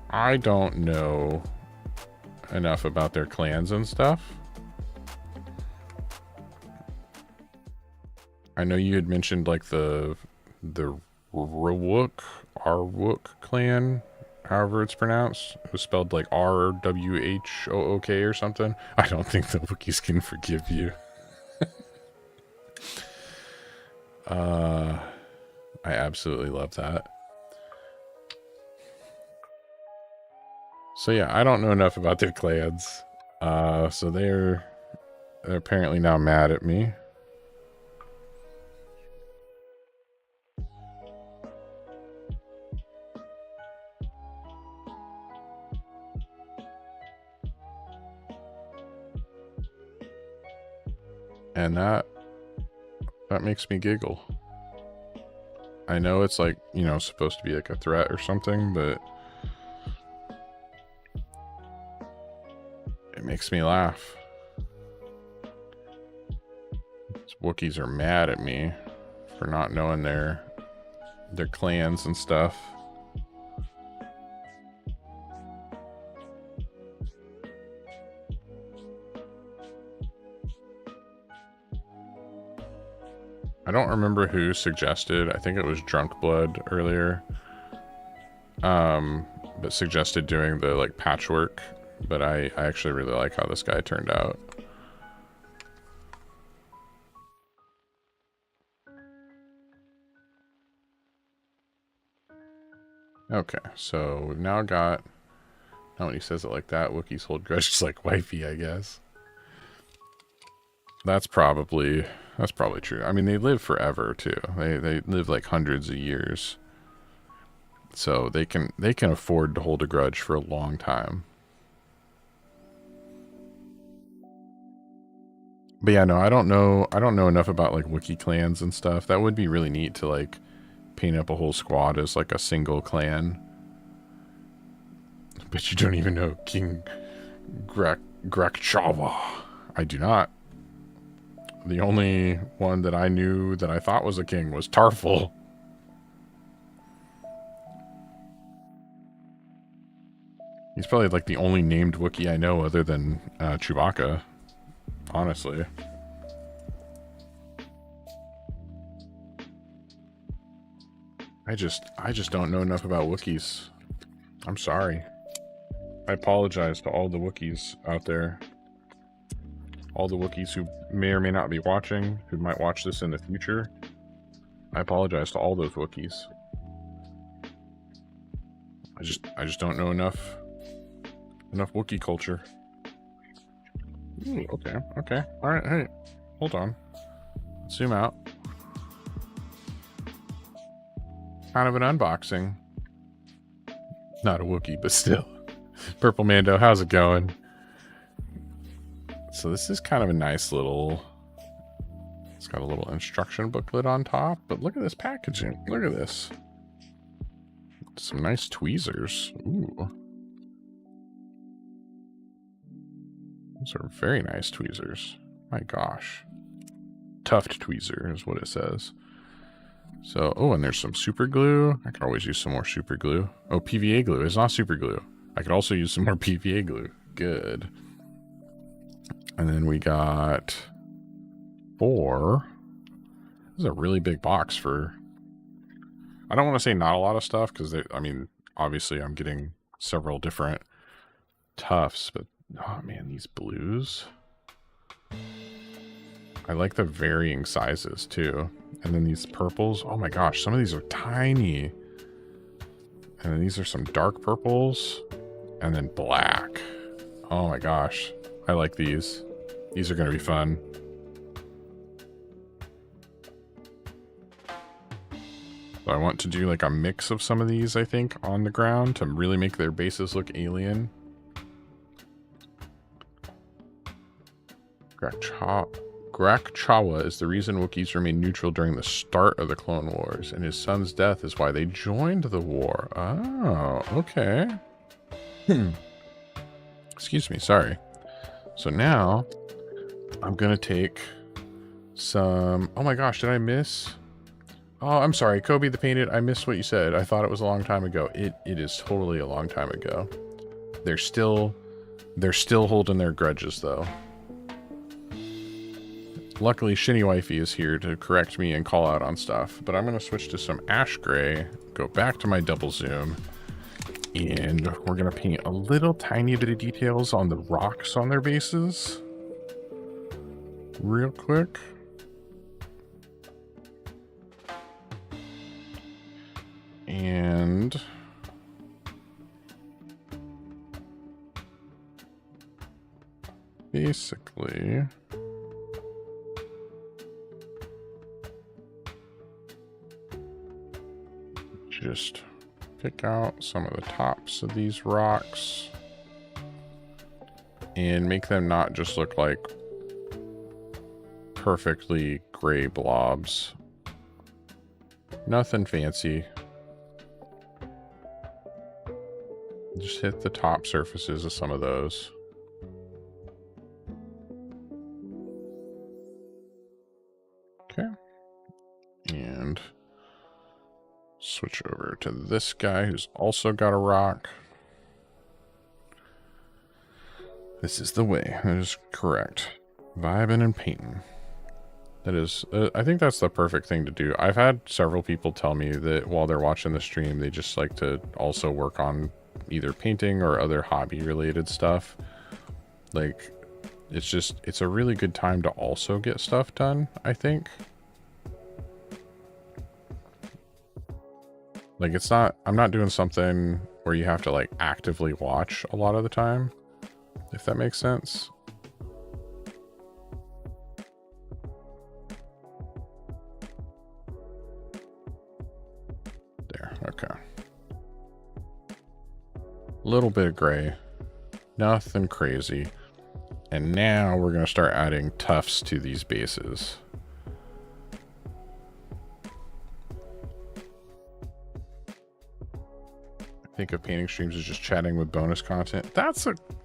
I don't know enough about their clans and stuff. I know you had mentioned like the Rwook clan, however it's pronounced. It was spelled like Rwhook or something. I don't think the Wookiees can forgive you. I absolutely love that. So yeah, I don't know enough about their clans. So they're apparently now mad at me. And that makes me giggle. I know it's like, you know, supposed to be like a threat or something, but it makes me laugh. These Wookiees are mad at me for not knowing their clans and stuff. I don't remember who suggested. I think it was Drunk Blood earlier. But suggested doing the like patchwork. But I actually really like how this guy turned out. Okay, so we've now got... Now when he says it like that, Wookiees hold grudges like wifey, I guess. That's probably true. I mean, they live forever too. They live like hundreds of years. So they can afford to hold a grudge for a long time. But yeah, no, I don't know enough about like Wookiee clans and stuff. That would be really neat to like paint up a whole squad as like a single clan. But you don't even know King Grakchava. I do not. The only one that I knew that I thought was a king was Tarful. He's probably like the only named Wookiee I know other than Chewbacca, honestly. I just don't know enough about Wookiees. I'm sorry. I apologize to all the Wookiees out there. All the Wookiees who may or may not be watching, who might watch this in the future. I apologize to all those Wookiees. I just don't know enough Wookiee culture. Ooh, okay. Alright, hey. Hold on. Let's zoom out. Kind of an unboxing. Not a Wookiee, but still. Purple Mando, how's it going? So this is kind of a nice little... It's got a little instruction booklet on top, but look at this packaging. Look at this. Some nice tweezers. Ooh. Those are very nice tweezers. My gosh. Tuft tweezer is what it says. So, oh, and there's some super glue. I could always use some more super glue. Oh, PVA glue. It's not super glue. I could also use some more PVA glue. Good. And then we got 4. This is a really big box for... I don't want to say not a lot of stuff, because, I mean, obviously I'm getting several different tufts, but, oh man, these blues. I like the varying sizes, too. And then these purples. Oh my gosh, some of these are tiny. And then these are some dark purples. And then black. Oh my gosh. I like these. These are going to be fun. So I want to do like a mix of some of these, I think, on the ground to really make their bases look alien. Grakchawa is the reason Wookiees remained neutral during the start of the Clone Wars, and his son's death is why they joined the war. Oh, okay. Excuse me, sorry. So now, I'm going to take some... Oh my gosh, did I miss? Oh, I'm sorry, Kobe the Painted, I missed what you said. I thought it was a long time ago. It is totally a long time ago. They're still holding their grudges, though. Luckily, Shinny Wifey is here to correct me and call out on stuff. But I'm going to switch to some ash gray, go back to my double zoom, and we're going to paint a little tiny bit of details on the rocks on their bases. Real quick. And... basically... just pick out some of the tops of these rocks and make them not just look like perfectly gray blobs. Nothing fancy. Just hit the top surfaces of some of those. Okay. And switch over to this guy who's also got a rock. This is the way. That is correct. Vibing and painting. That is, I think that's the perfect thing to do. I've had several people tell me that while they're watching the stream, they just like to also work on either painting or other hobby related stuff. Like, it's a really good time to also get stuff done, I think. Like, it's not, I'm not doing something where you have to, like, actively watch a lot of the time, if that makes sense. There, okay. Little bit of gray. Nothing crazy. And now we're going to start adding tufts to these bases. Think of painting streams as just chatting with bonus content.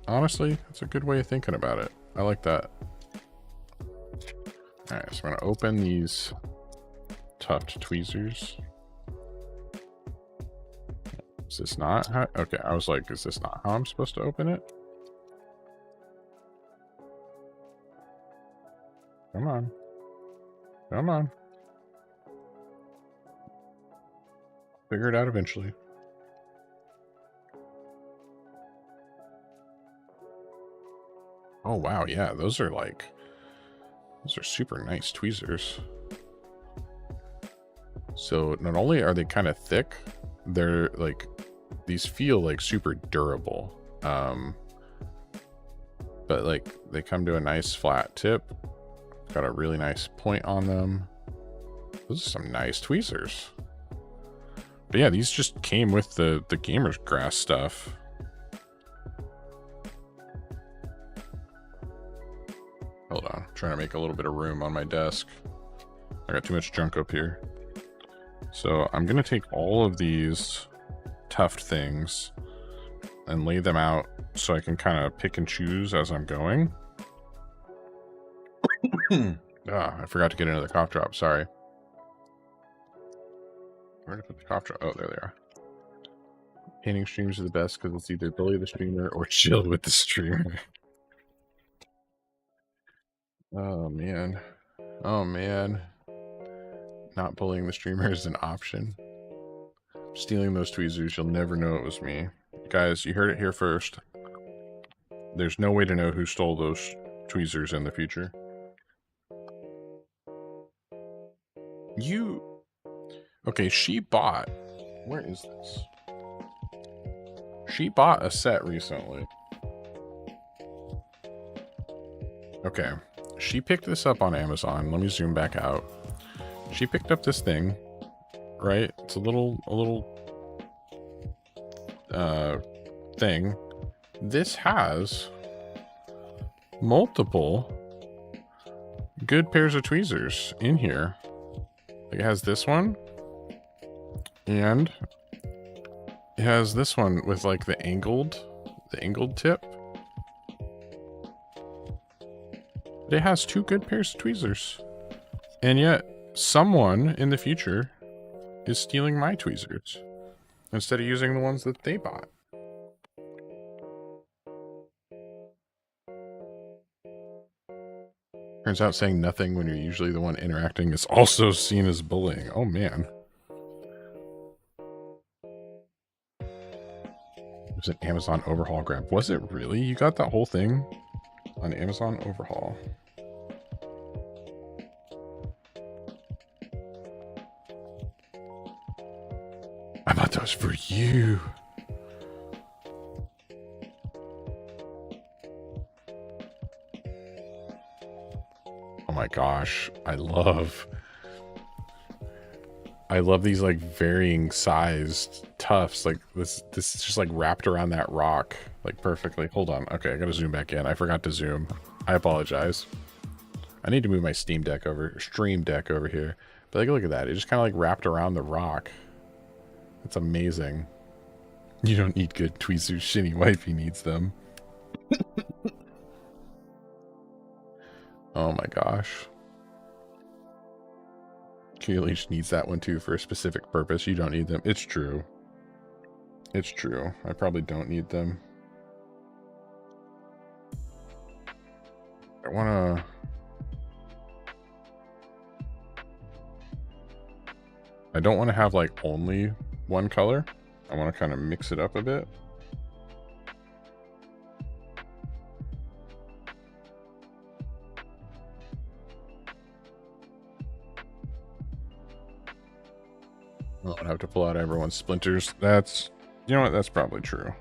Honestly, that's a good way of thinking about it. I like that. Alright, so I'm going to open these tuft tweezers. Is this not how... Okay, I was like, is this not how I'm supposed to open it? Come on. Come on. Figure it out eventually. Oh, wow, yeah, those are super nice tweezers. So not only are they kind of thick, they're like, these feel like super durable. But like, they come to a nice flat tip. Got a really nice point on them. Those are some nice tweezers. But yeah, these just came with the gamer's grass stuff. Hold on, I'm trying to make a little bit of room on my desk. I got too much junk up here. So I'm gonna take all of these tuft things and lay them out so I can kind of pick and choose as I'm going. I forgot to get into the cough drop, sorry. Where did I put the cough drop? Oh, there they are. Painting streams are the best because it's either bully the streamer or chill with the streamer. Oh, man. Oh, man. Not bullying the streamer is an option. Stealing those tweezers, you'll never know it was me. Guys, you heard it here first. There's no way to know who stole those tweezers in the future. Okay, she bought... Where is this? She bought a set recently. Okay. She picked this up on Amazon. Let me zoom back out. She picked up this thing right? It's a little thing. This has multiple good pairs of tweezers in here. Like it has this one, and it has this one with like the angled tip. It has 2 good pairs of tweezers. And yet someone in the future is stealing my tweezers instead of using the ones that they bought. Turns out saying nothing when you're usually the one interacting is also seen as bullying. Oh man. It was an Amazon overhaul grab. Was it really? You got that whole thing on Amazon overhaul? I bought those for you. Oh my gosh, I love these like varying sized tufts. Like this is just like wrapped around that rock like perfectly. Hold on. Okay, I gotta zoom back in. I forgot to zoom. I apologize. I need to move my Stream Deck over here. But like, look at that. It just kind of like wrapped around the rock. It's amazing. You don't need good tweezers. Shitty wifey needs them. Oh my gosh. Kayleigh needs that one too for a specific purpose. You don't need them. It's true. It's true. I probably don't need them. I don't want to have like only one color. I want to kind of mix it up a bit. I'd have to pull out everyone's splinters. That's, you know what, that's probably true.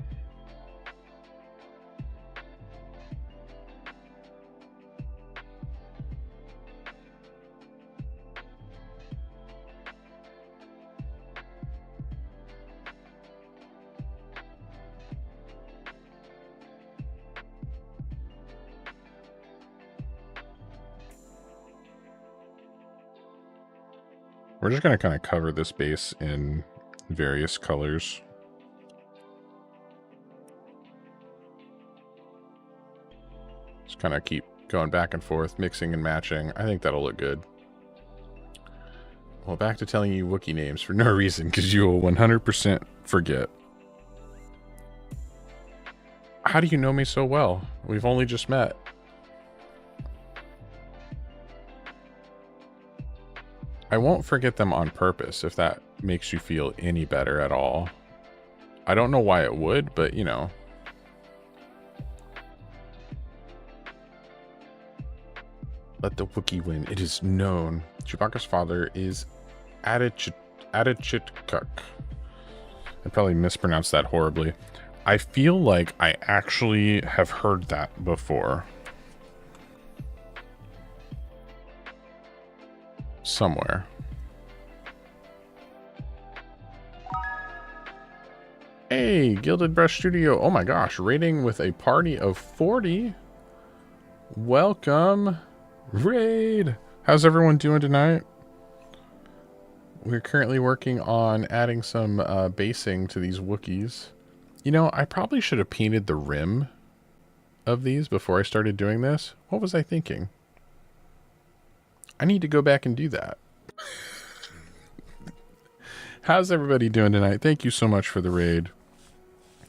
We're just going to kind of cover this base in various colors. Just kind of keep going back and forth, mixing and matching. I think that'll look good. Well, back to telling you Wookiee names for no reason, because you will 100% forget. How do you know me so well? We've only just met. I won't forget them on purpose, if that makes you feel any better at all. I don't know why it would, but you know. Let the Wookiee win. It is known. Chewbacca's father is Adichitkuk. I probably mispronounced that horribly. I feel like I actually have heard that before. Somewhere. Hey, Gilded Brush Studio. Oh my gosh, rating with a party of 40. Welcome. Raid. How's everyone doing tonight? We're currently working on adding some basing to these Wookiees. You know, I probably should have painted the rim of these before I started doing this. What was I thinking? I need to go back and do that. How's everybody doing tonight? Thank you so much for the raid.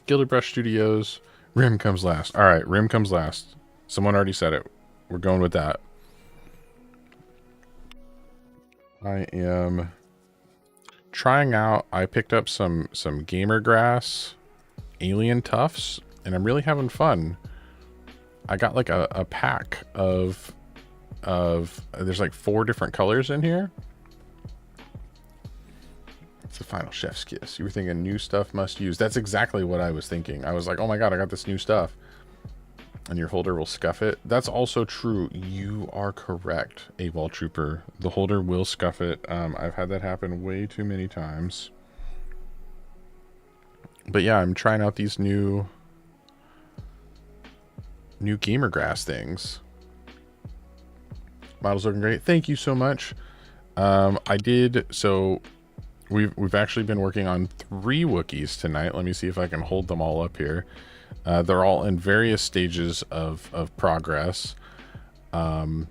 Gilded Brush Studios. Rim comes last. All right, rim comes last. Someone already said it. We're going with that. I am trying out. I picked up some gamer grass alien tufts, and I'm really having fun. I got like a pack of there's like 4 different colors in here. It's the final chef's kiss. You were thinking new stuff must use. That's exactly what I was thinking. I was like, oh my god, I got this new stuff. and your holder will scuff it. That's also true. You are correct, AWOL Trooper. The holder will scuff it. I've had that happen way too many times. But yeah, I'm trying out these new gamer grass things. Model's looking great. Thank you so much. So we've actually been working on 3 Wookiees tonight. Let me see if I can hold them all up here. They're all in various stages of progress. But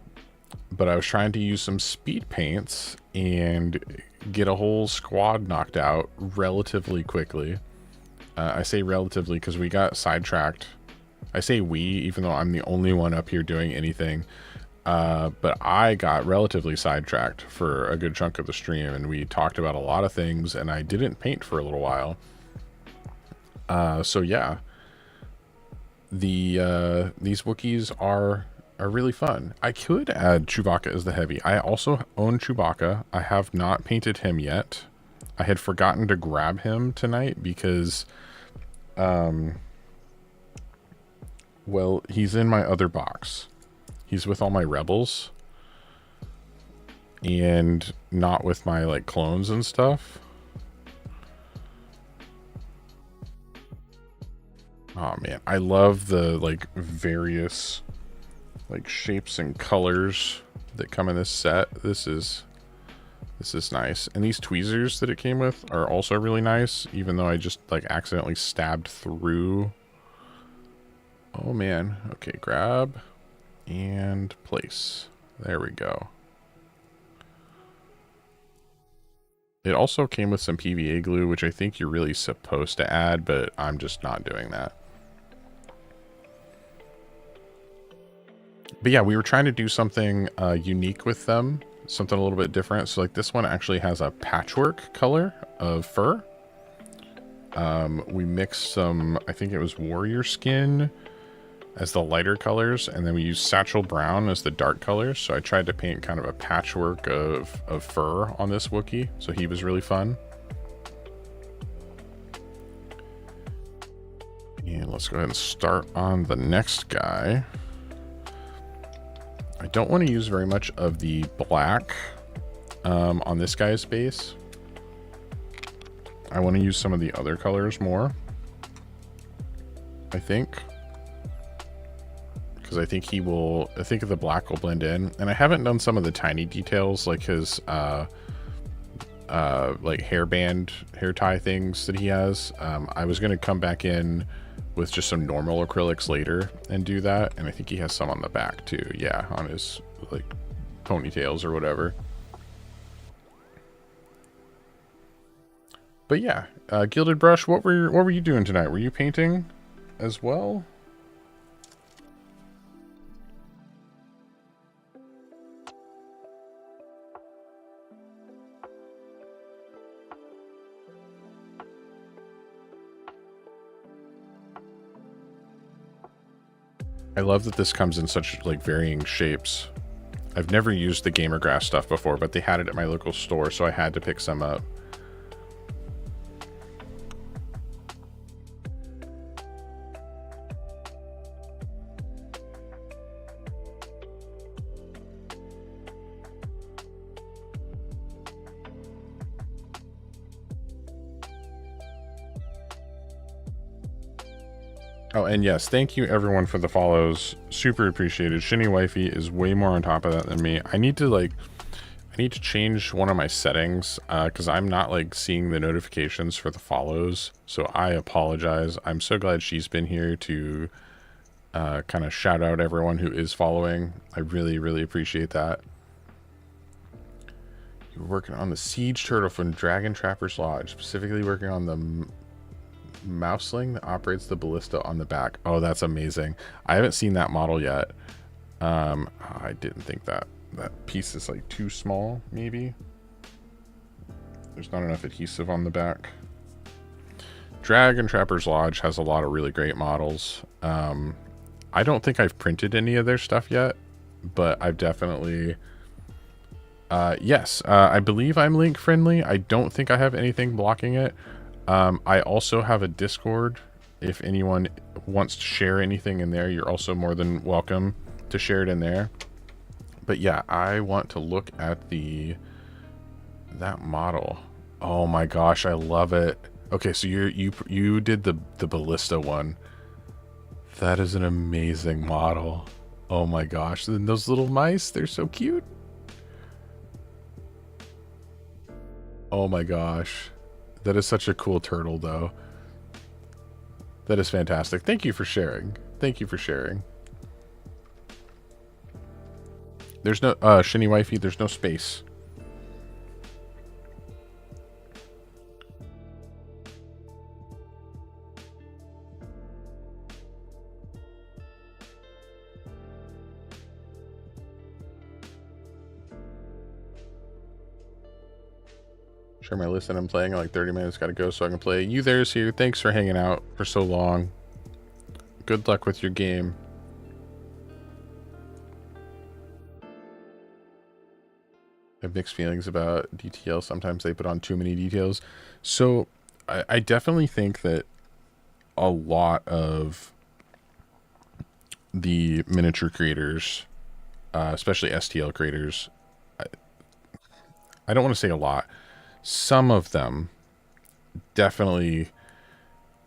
I was trying to use some speed paints and get a whole squad knocked out relatively quickly. I say relatively because we got sidetracked. I say we, even though I'm the only one up here doing anything. But I got relatively sidetracked for a good chunk of the stream, and we talked about a lot of things, and I didn't paint for a little while. So yeah. These Wookiees are really fun. I could add Chewbacca as the heavy. I also own Chewbacca. I have not painted him yet. I had forgotten to grab him tonight because, well, he's in my other box. He's with all my rebels and not with my like clones and stuff. Oh man, I love the like various like shapes and colors that come in this set. This is nice. And these tweezers that it came with are also really nice, even though I just like accidentally stabbed through. Oh man. Okay, grab and place. There we go. It also came with some PVA glue, which I think you're really supposed to add, but I'm just not doing that. But yeah, we were trying to do something unique with them, something a little bit different. So like this one actually has a patchwork color of fur. We mixed some, I think it was warrior skin as the lighter colors, and then we used satchel brown as the dark colors. So I tried to paint kind of a patchwork of fur on this Wookiee, so he was really fun. And let's go ahead and start on the next guy. I don't want to use very much of the black on this guy's base. I want to use some of the other colors more, I think. Because I think I think the black will blend in. And I haven't done some of the tiny details, like his like hairband, hair tie things that he has. I was going to come back in with just some normal acrylics later and do that. And I think he has some on the back too. Yeah, on his like ponytails or whatever. But yeah, Gilded Brush, what were you doing tonight? Were you painting as well? I love that this comes in such like varying shapes. I've never used the Gamer Grass stuff before, but they had it at my local store, so I had to pick some up. Oh, and yes, thank you everyone for the follows. Super appreciated. Shinny Wifey is way more on top of that than me. I need to change one of my settings because I'm not like seeing the notifications for the follows. So I apologize. I'm so glad she's been here to kind of shout out everyone who is following. I really, really appreciate that. You're working on the Siege Turtle from Dragon Trapper's Lodge, specifically working on the mouse sling that operates the ballista on the back. Oh, that's amazing. I haven't seen that model yet. I didn't think that piece is like too small, maybe. There's not enough adhesive on the back. Dragon Trapper's Lodge has a lot of really great models. I don't think I've printed any of their stuff yet, but I've definitely yes, I believe I'm link friendly. I don't think I have anything blocking it. I also have a Discord if anyone wants to share anything in there, you're also more than welcome to share it in there. But yeah, I want to look at that model. Oh my gosh, I love it. Okay, so you did the ballista one. That is an amazing model. Oh my gosh, and those little mice, they're so cute. Oh my gosh. That is such a cool turtle, though. That is fantastic. Thank you for sharing. Thank you for sharing. There's no, Shinny Wifey, there's no space. Share my list and I'm playing in like 30 minutes. Gotta go so I can play. You there's here. Thanks for hanging out for so long. Good luck with your game. I have mixed feelings about DTL. Sometimes they put on too many details. So I definitely think that a lot of the miniature creators, especially STL creators, I don't want to say a lot. Some of them definitely,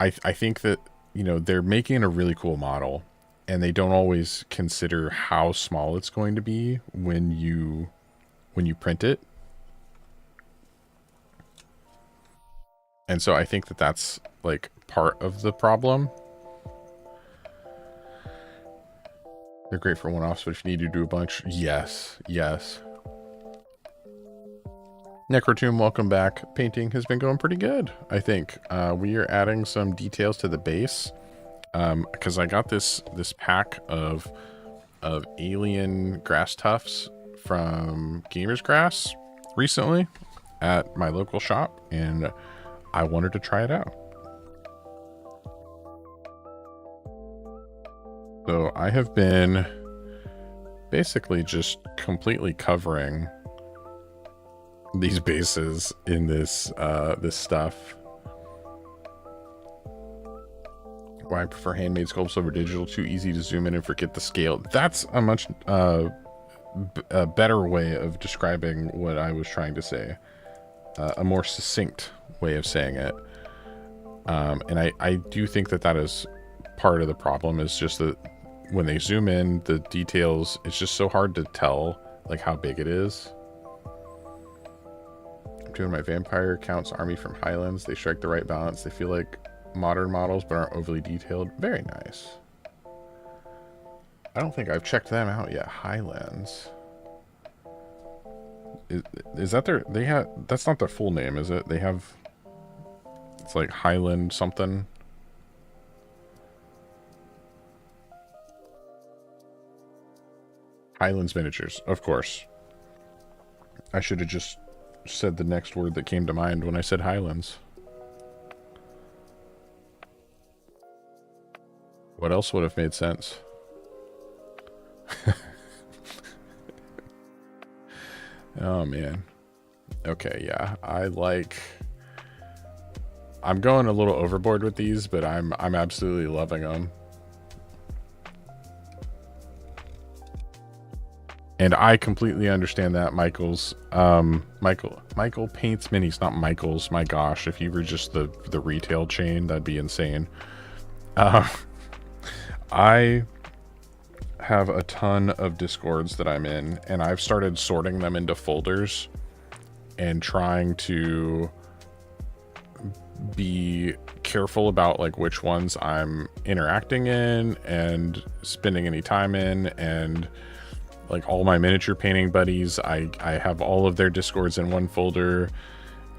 I think that, you know, they're making a really cool model and they don't always consider how small it's going to be when you print it. And so I think that that's like part of the problem. They're great for one-offs, but if you need to do a bunch, yes, yes. Necrotomb, welcome back. Painting has been going pretty good, I think. We are adding some details to the base because I got this pack of alien grass tufts from Gamer's Grass recently at my local shop, and I wanted to try it out. So I have been basically just completely covering these bases in this this stuff. Why I prefer handmade sculpts over digital? Too easy to zoom in and forget the scale. That's a much a better way of describing what I was trying to say. A more succinct way of saying it. And I do think that that is part of the problem, is just that when they zoom in, the details, it's just so hard to tell like how big it is. I'm doing my vampire counts army from Highlands. They strike the right balance. They feel like modern models but aren't overly detailed. Very nice. I don't think I've checked them out yet. Highlands. Is that their, they have, that's not their full name, is it? They have, it's like Highland something. Highlands Miniatures, of course. I should have just said the next word that came to mind when I said Highlands. What else would have made sense? Oh man. Okay, yeah. I'm going a little overboard with these, but I'm absolutely loving them. And I completely understand that, Michael paints minis, not Michael's. My gosh, if you were just the retail chain, that'd be insane. I have a ton of Discords that I'm in, and I've started sorting them into folders and trying to be careful about like which ones I'm interacting in and spending any time in. And like all my miniature painting buddies, I have all of their Discords in one folder.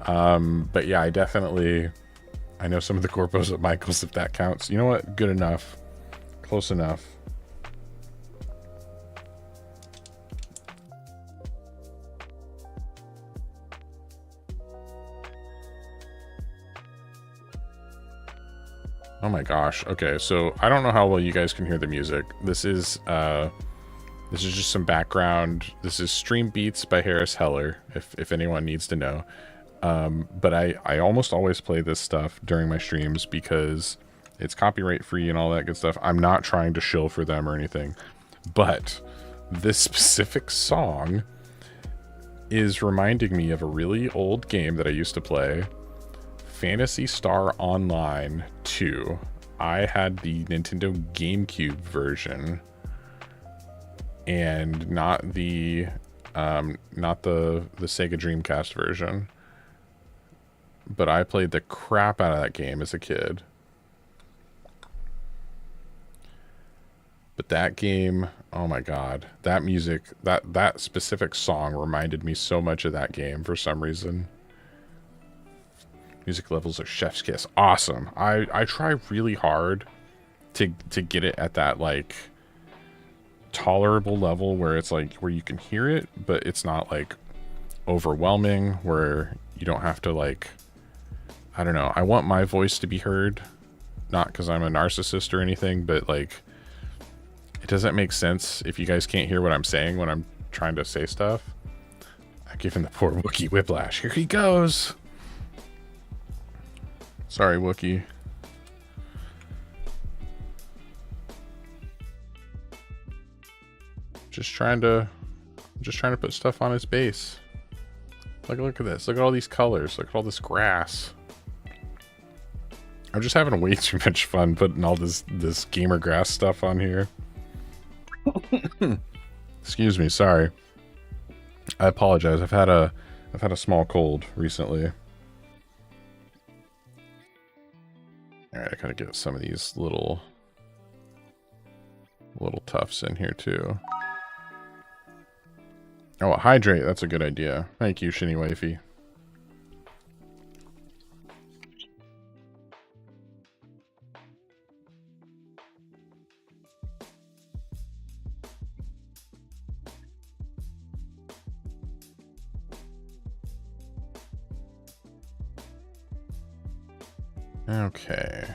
But yeah, I know some of the corpos at Michael's, if that counts. You know what? Good enough. Close enough. Oh my gosh. Okay, so I don't know how well you guys can hear the music. This is just some background. This is Streambeats by Harris Heller, if anyone needs to know. But I almost always play this stuff during my streams because It's copyright free and all that good stuff. I'm not trying to shill for them or anything. But this specific song is reminding me of a really old game that I used to play, Phantasy Star Online 2. I had the Nintendo GameCube version, and not the Sega Dreamcast version. But I played the crap out of that game as a kid. But that game, oh my god, that music, that specific song reminded me so much of that game for some reason. Music levels of Chef's Kiss, awesome. I try really hard to get it at that like tolerable level where it's like where you can hear it, but it's not like overwhelming where you don't have to like, I don't know. I want my voice to be heard, not because I'm a narcissist or anything, but like, it doesn't make sense if you guys can't hear what I'm saying when I'm trying to say stuff. I'm giving the poor Wookiee whiplash. Here he goes. Sorry, Wookiee. Just trying to put stuff on his base. Look at this. Look at all these colors. Look at all this grass. I'm just having way too much fun putting all this gamer grass stuff on here. Excuse me, sorry. I apologize. I've had a small cold recently. Alright, I gotta get some of these little tufts in here too. Oh, hydrate, that's a good idea. Thank you, Shinny Wifey. Okay.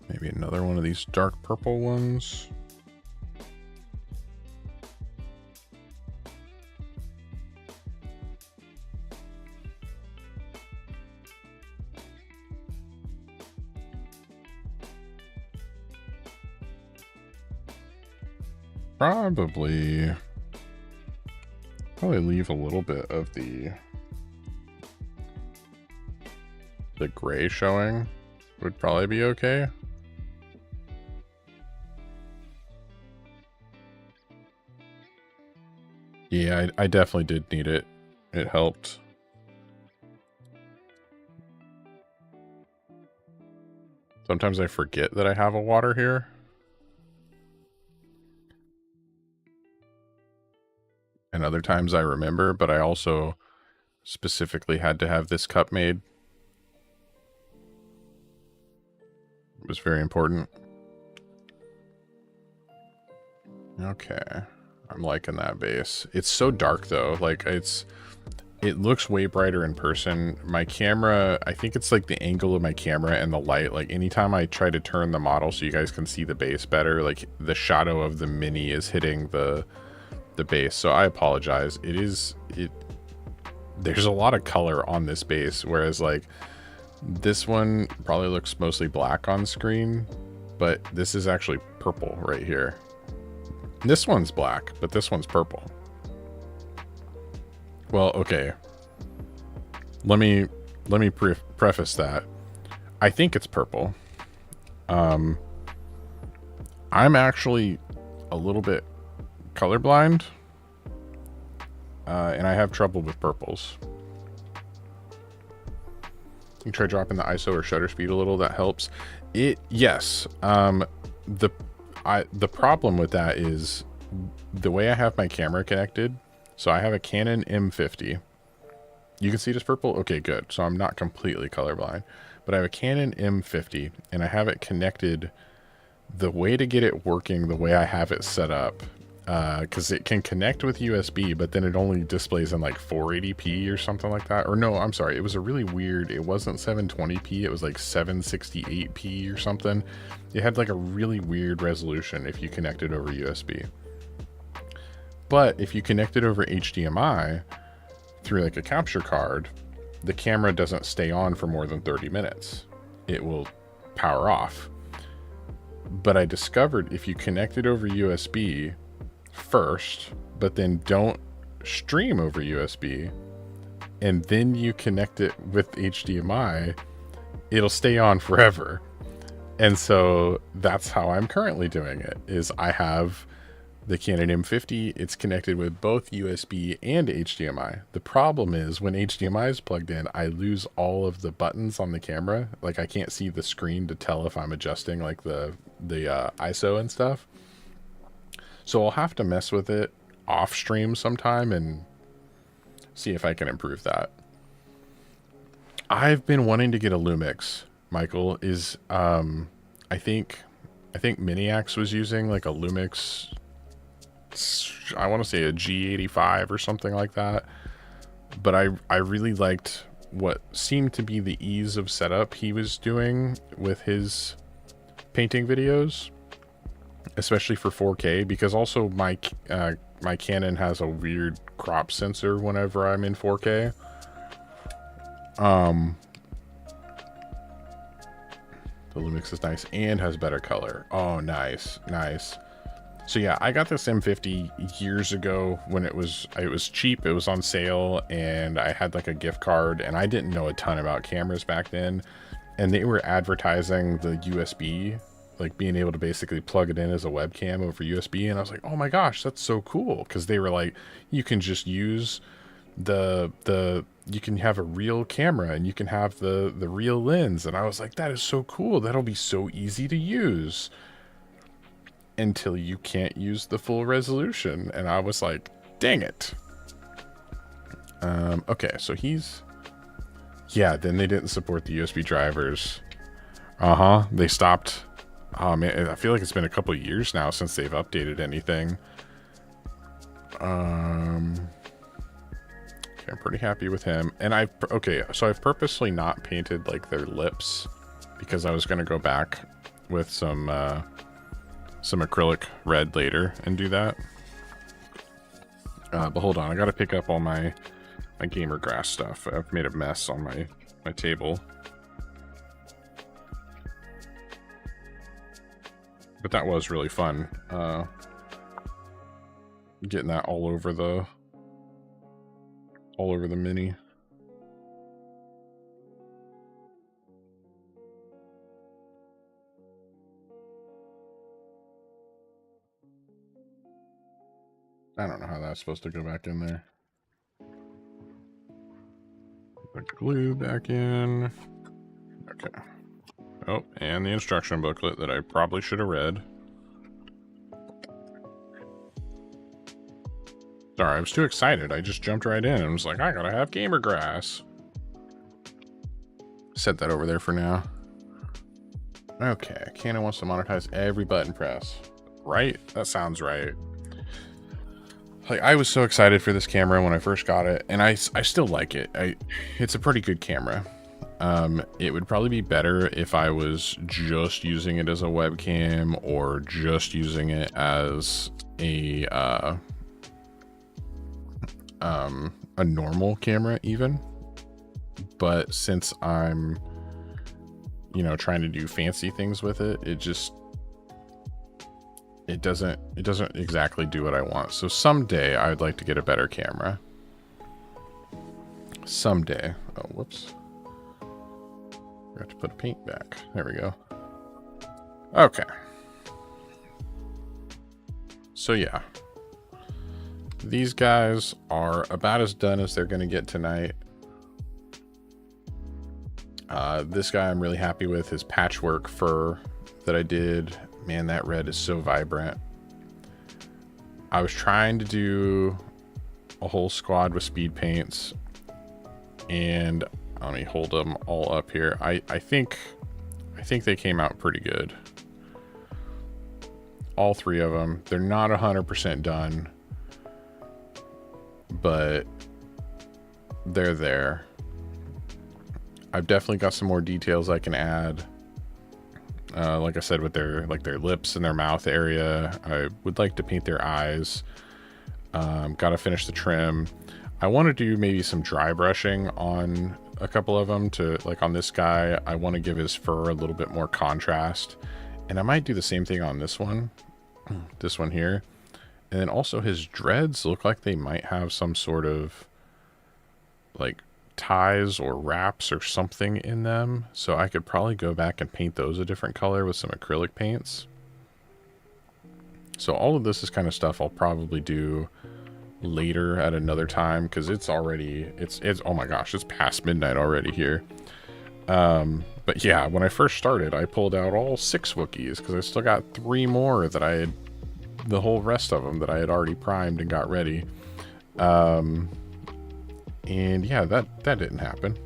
Maybe another one of these dark purple ones. Probably leave a little bit of the gray showing would probably be okay. Yeah, I definitely did need it. It helped. Sometimes I forget that I have a water here. And other times I remember, but I also specifically had to have this cup made. It was very important. Okay. I'm liking that base. It's so dark though. Like it looks way brighter in person. My camera, I think it's like the angle of my camera and the light. Like anytime I try to turn the model so you guys can see the base better, like the shadow of the mini is hitting the base. So I apologize. There's a lot of color on this base, whereas like this one probably looks mostly black on screen, but this is actually purple right here. This one's black, but this one's purple. Well, okay. Let me preface that. I think it's purple. I'm actually a little bit colorblind, and I have trouble with purples. You can try dropping the ISO or shutter speed a little. That helps. Yes. The problem with that is the way I have my camera connected. So I have a Canon M50. You can see this purple? Okay, good. So I'm not completely colorblind. But I have a Canon M50, and I have it connected. The way to get it working the way I have it set up, because it can connect with USB, but then it only displays in like 480p or something like that. Or no, I'm sorry. It was a really weird, it wasn't 720p. It was like 768p or something. It had like a really weird resolution if you connected over USB. But if you connect it over HDMI through like a capture card, the camera doesn't stay on for more than 30 minutes. it will power off. But I discovered if you connect it over USB first, but then don't stream over USB, and then you connect it with HDMI, it'll stay on forever. And so that's how I'm currently doing it, is I have the Canon M50, it's connected with both USB and HDMI. The problem is when HDMI is plugged in, I lose all of the buttons on the camera. Like I can't see the screen to tell if I'm adjusting like the ISO and stuff. So I'll have to mess with it off stream sometime and see if I can improve that. I've been wanting to get a Lumix, Michael, is I think Miniax was using like a Lumix, I want to say a G85 or something like that. But I really liked what seemed to be the ease of setup he was doing with his painting videos, especially for 4K, because also my Canon has a weird crop sensor whenever I'm in 4K. The Lumix is nice and has better color. Oh, nice. So yeah, I got this M50 years ago when it was cheap. It was on sale and I had like a gift card, and I didn't know a ton about cameras back then. And they were advertising the USB, like being able to basically plug it in as a webcam over USB. And I was like, oh my gosh, that's so cool. Cause they were like, you can just use you can have a real camera and you can have the real lens. And I was like, that is so cool. That'll be so easy to use until you can't use the full resolution. And I was like, dang it. Okay, so yeah, then they didn't support the USB drivers. They stopped. Oh man, I feel like it's been a couple of years now since they've updated anything. Okay, I'm pretty happy with him. And so I've purposely not painted like their lips because I was going to go back with some acrylic red later and do that. But hold on, I got to pick up all my gamer grass stuff. I've made a mess on my table. But that was really fun. Getting that all over the Mini. I don't know how that's supposed to go back in there. Put glue back in. Okay. Oh, and the instruction booklet that I probably should have read. Sorry, I was too excited. I just jumped right in and was like, I gotta have gamer grass. Set that over there for now. Okay, Canon wants to monetize every button press. Right? That sounds right. Like, I was so excited for this camera when I first got it, and I still like it. It's a pretty good camera. It would probably be better if I was just using it as a webcam or just using it as a normal camera even. But since I'm, trying to do fancy things with it, it doesn't exactly do what I want. So someday I would like to get a better camera. Someday. Oh, whoops. I have to put a paint back. There we go. Okay. So yeah. These guys are about as done as they're going to get tonight. This guy I'm really happy with, his patchwork fur that I did. Man, that red is so vibrant. I was trying to do a whole squad with speed paints, and let me hold them all up here. I think they came out pretty good. All three of them. They're not 100% done, but they're there. I've definitely got some more details I can add. Like I said, with their lips and their mouth area, I would like to paint their eyes. Got to finish the trim. I want to do maybe some dry brushing on a couple of them to, like on this guy, I want to give his fur a little bit more contrast. And I might do the same thing on this one here. And then also his dreads look like they might have some sort of like ties or wraps or something in them. So I could probably go back and paint those a different color with some acrylic paints. So all of this is kind of stuff I'll probably do later at another time, because it's already, it's oh my gosh, it's past midnight already here. But yeah, when I first started, I pulled out all 6 Wookiees, because I still got 3 more that I had, the whole rest of them that I had already primed and got ready. And yeah, that didn't happen.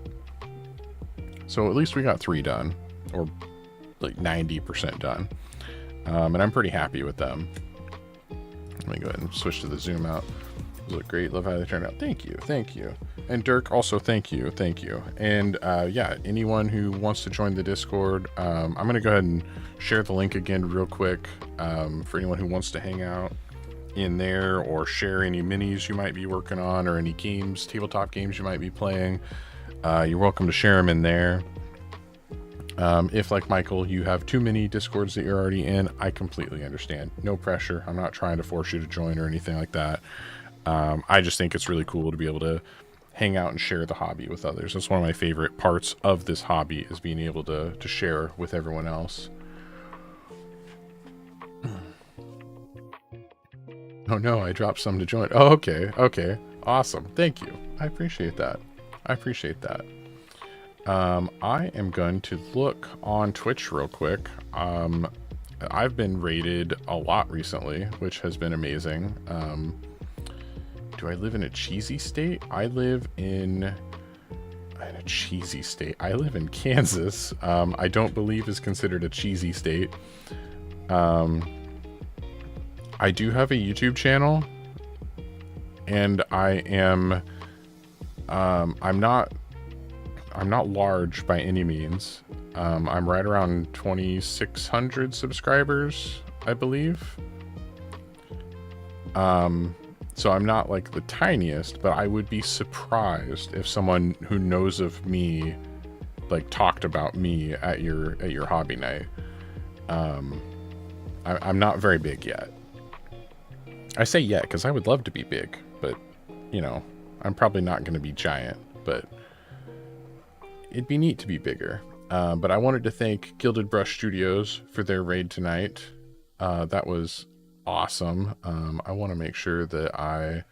So at least we got 3 done, or like 90% done. And I'm pretty happy with them. Let me go ahead and switch to the zoom out. Those look great. Love how they turned out. Thank you. Thank you. And Dirk, also thank you. Thank you. And yeah, anyone who wants to join the Discord, I'm going to go ahead and share the link again real quick for anyone who wants to hang out in there or share any minis you might be working on or any games, tabletop games you might be playing. You're welcome to share them in there. If, like Michael, you have too many Discords that you're already in, I completely understand. No pressure. I'm not trying to force you to join or anything like that. I just think it's really cool to be able to hang out and share the hobby with others. That's one of my favorite parts of this hobby, is being able to share with everyone else. Oh no, I dropped some to join. Oh, okay. Okay. Awesome. Thank you. I appreciate that. I appreciate that. I am going to look on Twitch real quick. I've been raided a lot recently, which has been amazing. Do I live in a cheesy state? I live in a cheesy state. I live in Kansas. I don't believe is considered a cheesy state. I do have a YouTube channel, and I am, I'm not large by any means. I'm right around 2,600 subscribers, I believe. So I'm not like the tiniest, but I would be surprised if someone who knows of me like talked about me at your hobby night. I'm not very big yet. I say yet because I would love to be big, but you know, I'm probably not going to be giant, but it'd be neat to be bigger. But I wanted to thank Gilded Brush Studios for their raid tonight. That was awesome. I want to make sure that I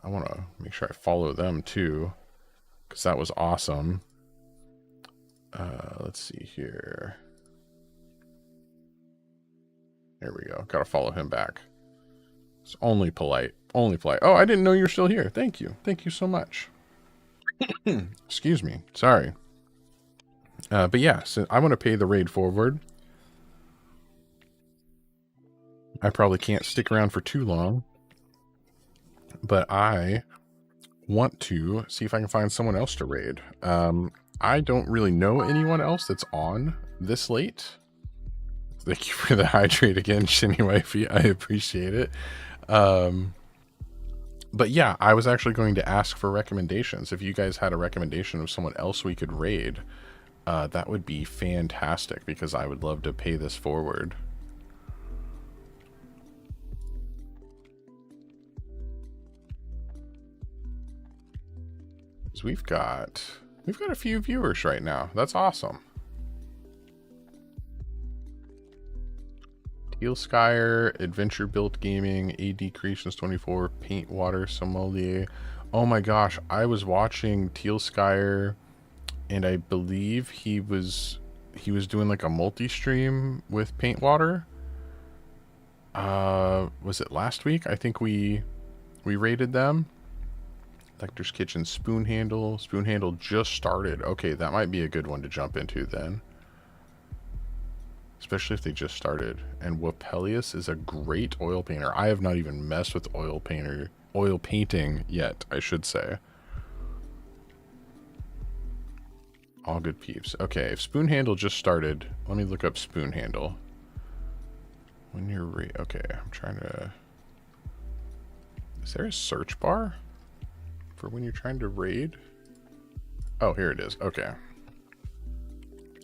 want to make sure I follow them too, because that was awesome. Let's see here. There we go. Got to follow him back. It's only polite. Only polite. Oh, I didn't know you were still here. Thank you. Thank you so much. Excuse me. Sorry. But yeah, so I want to pay the raid forward. I probably can't stick around for too long, but I want to see if I can find someone else to raid. I don't really know anyone else that's on this late. Thank you for the hydrate again, Shinny Wifey. I appreciate it. But yeah, I was actually going to ask for recommendations. If you guys had a recommendation of someone else we could raid, that would be fantastic, because I would love to pay this forward. So we've got a few viewers right now. That's awesome. Teal Skyer, Adventure Built Gaming, AD Creations 24, Paint Water Sommelier. Oh my gosh, I was watching Teal Skyer, and I believe he was doing like a multi-stream with Paint Water. Was it last week? I think we rated them. Lecter's Kitchen Spoon Handle. Spoon Handle just started. Okay, that might be a good one to jump into then. Especially if they just started. And Wapelius is a great oil painter. I have not even messed with oil painting yet, I should say. All good peeps. Okay, if Spoon Handle just started, let me look up Spoon Handle. When you're okay, I'm trying to... Is there a search bar for when you're trying to raid? Oh, here it is. Okay.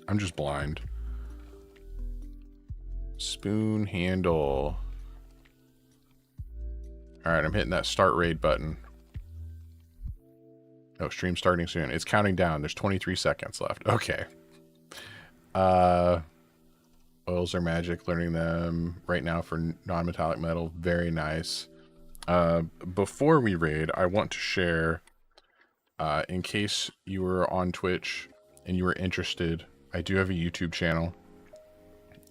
I'm just blind. Spoon handle. All right, I'm hitting that start raid button. Oh, stream starting soon. It's counting down. There's 23 seconds left. Okay. Oils are magic. Learning them right now for non-metallic metal. Very nice. Before we raid, I want to share, in case you were on Twitch and you were interested, I do have a YouTube channel.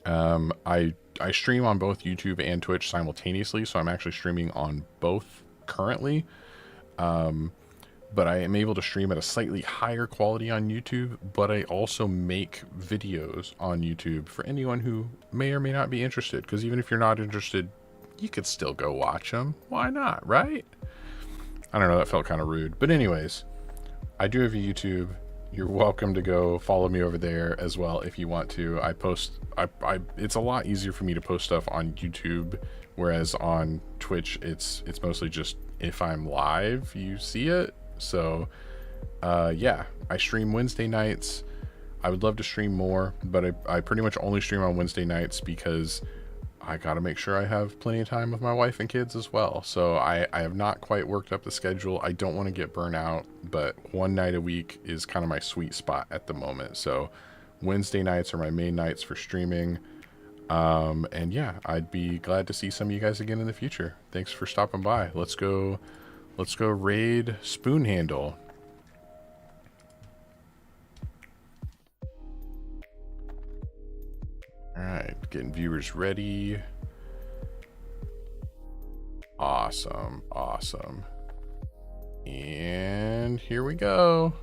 I stream on both YouTube and Twitch simultaneously, so I'm actually streaming on both currently. But I am able to stream at a slightly higher quality on YouTube, but I also make videos on YouTube for anyone who may or may not be interested, because even if you're not interested, you could still go watch them. Why not, right? I don't know, that felt kind of rude. But anyways, I do have a YouTube. You're welcome to go follow me over there as well if you want to. I post, it's a lot easier for me to post stuff on YouTube, whereas on Twitch, it's mostly just if I'm live, you see it. So, yeah, I stream Wednesday nights. I would love to stream more, but I pretty much only stream on Wednesday nights because I got to make sure I have plenty of time with my wife and kids as well. So I have not quite worked up the schedule. I don't want to get burnt out, but one night a week is kind of my sweet spot at the moment. So Wednesday nights are my main nights for streaming. And yeah, I'd be glad to see some of you guys again in the future. Thanks for stopping by. Let's go raid Spoon Handle. All right, getting viewers ready. Awesome. And here we go.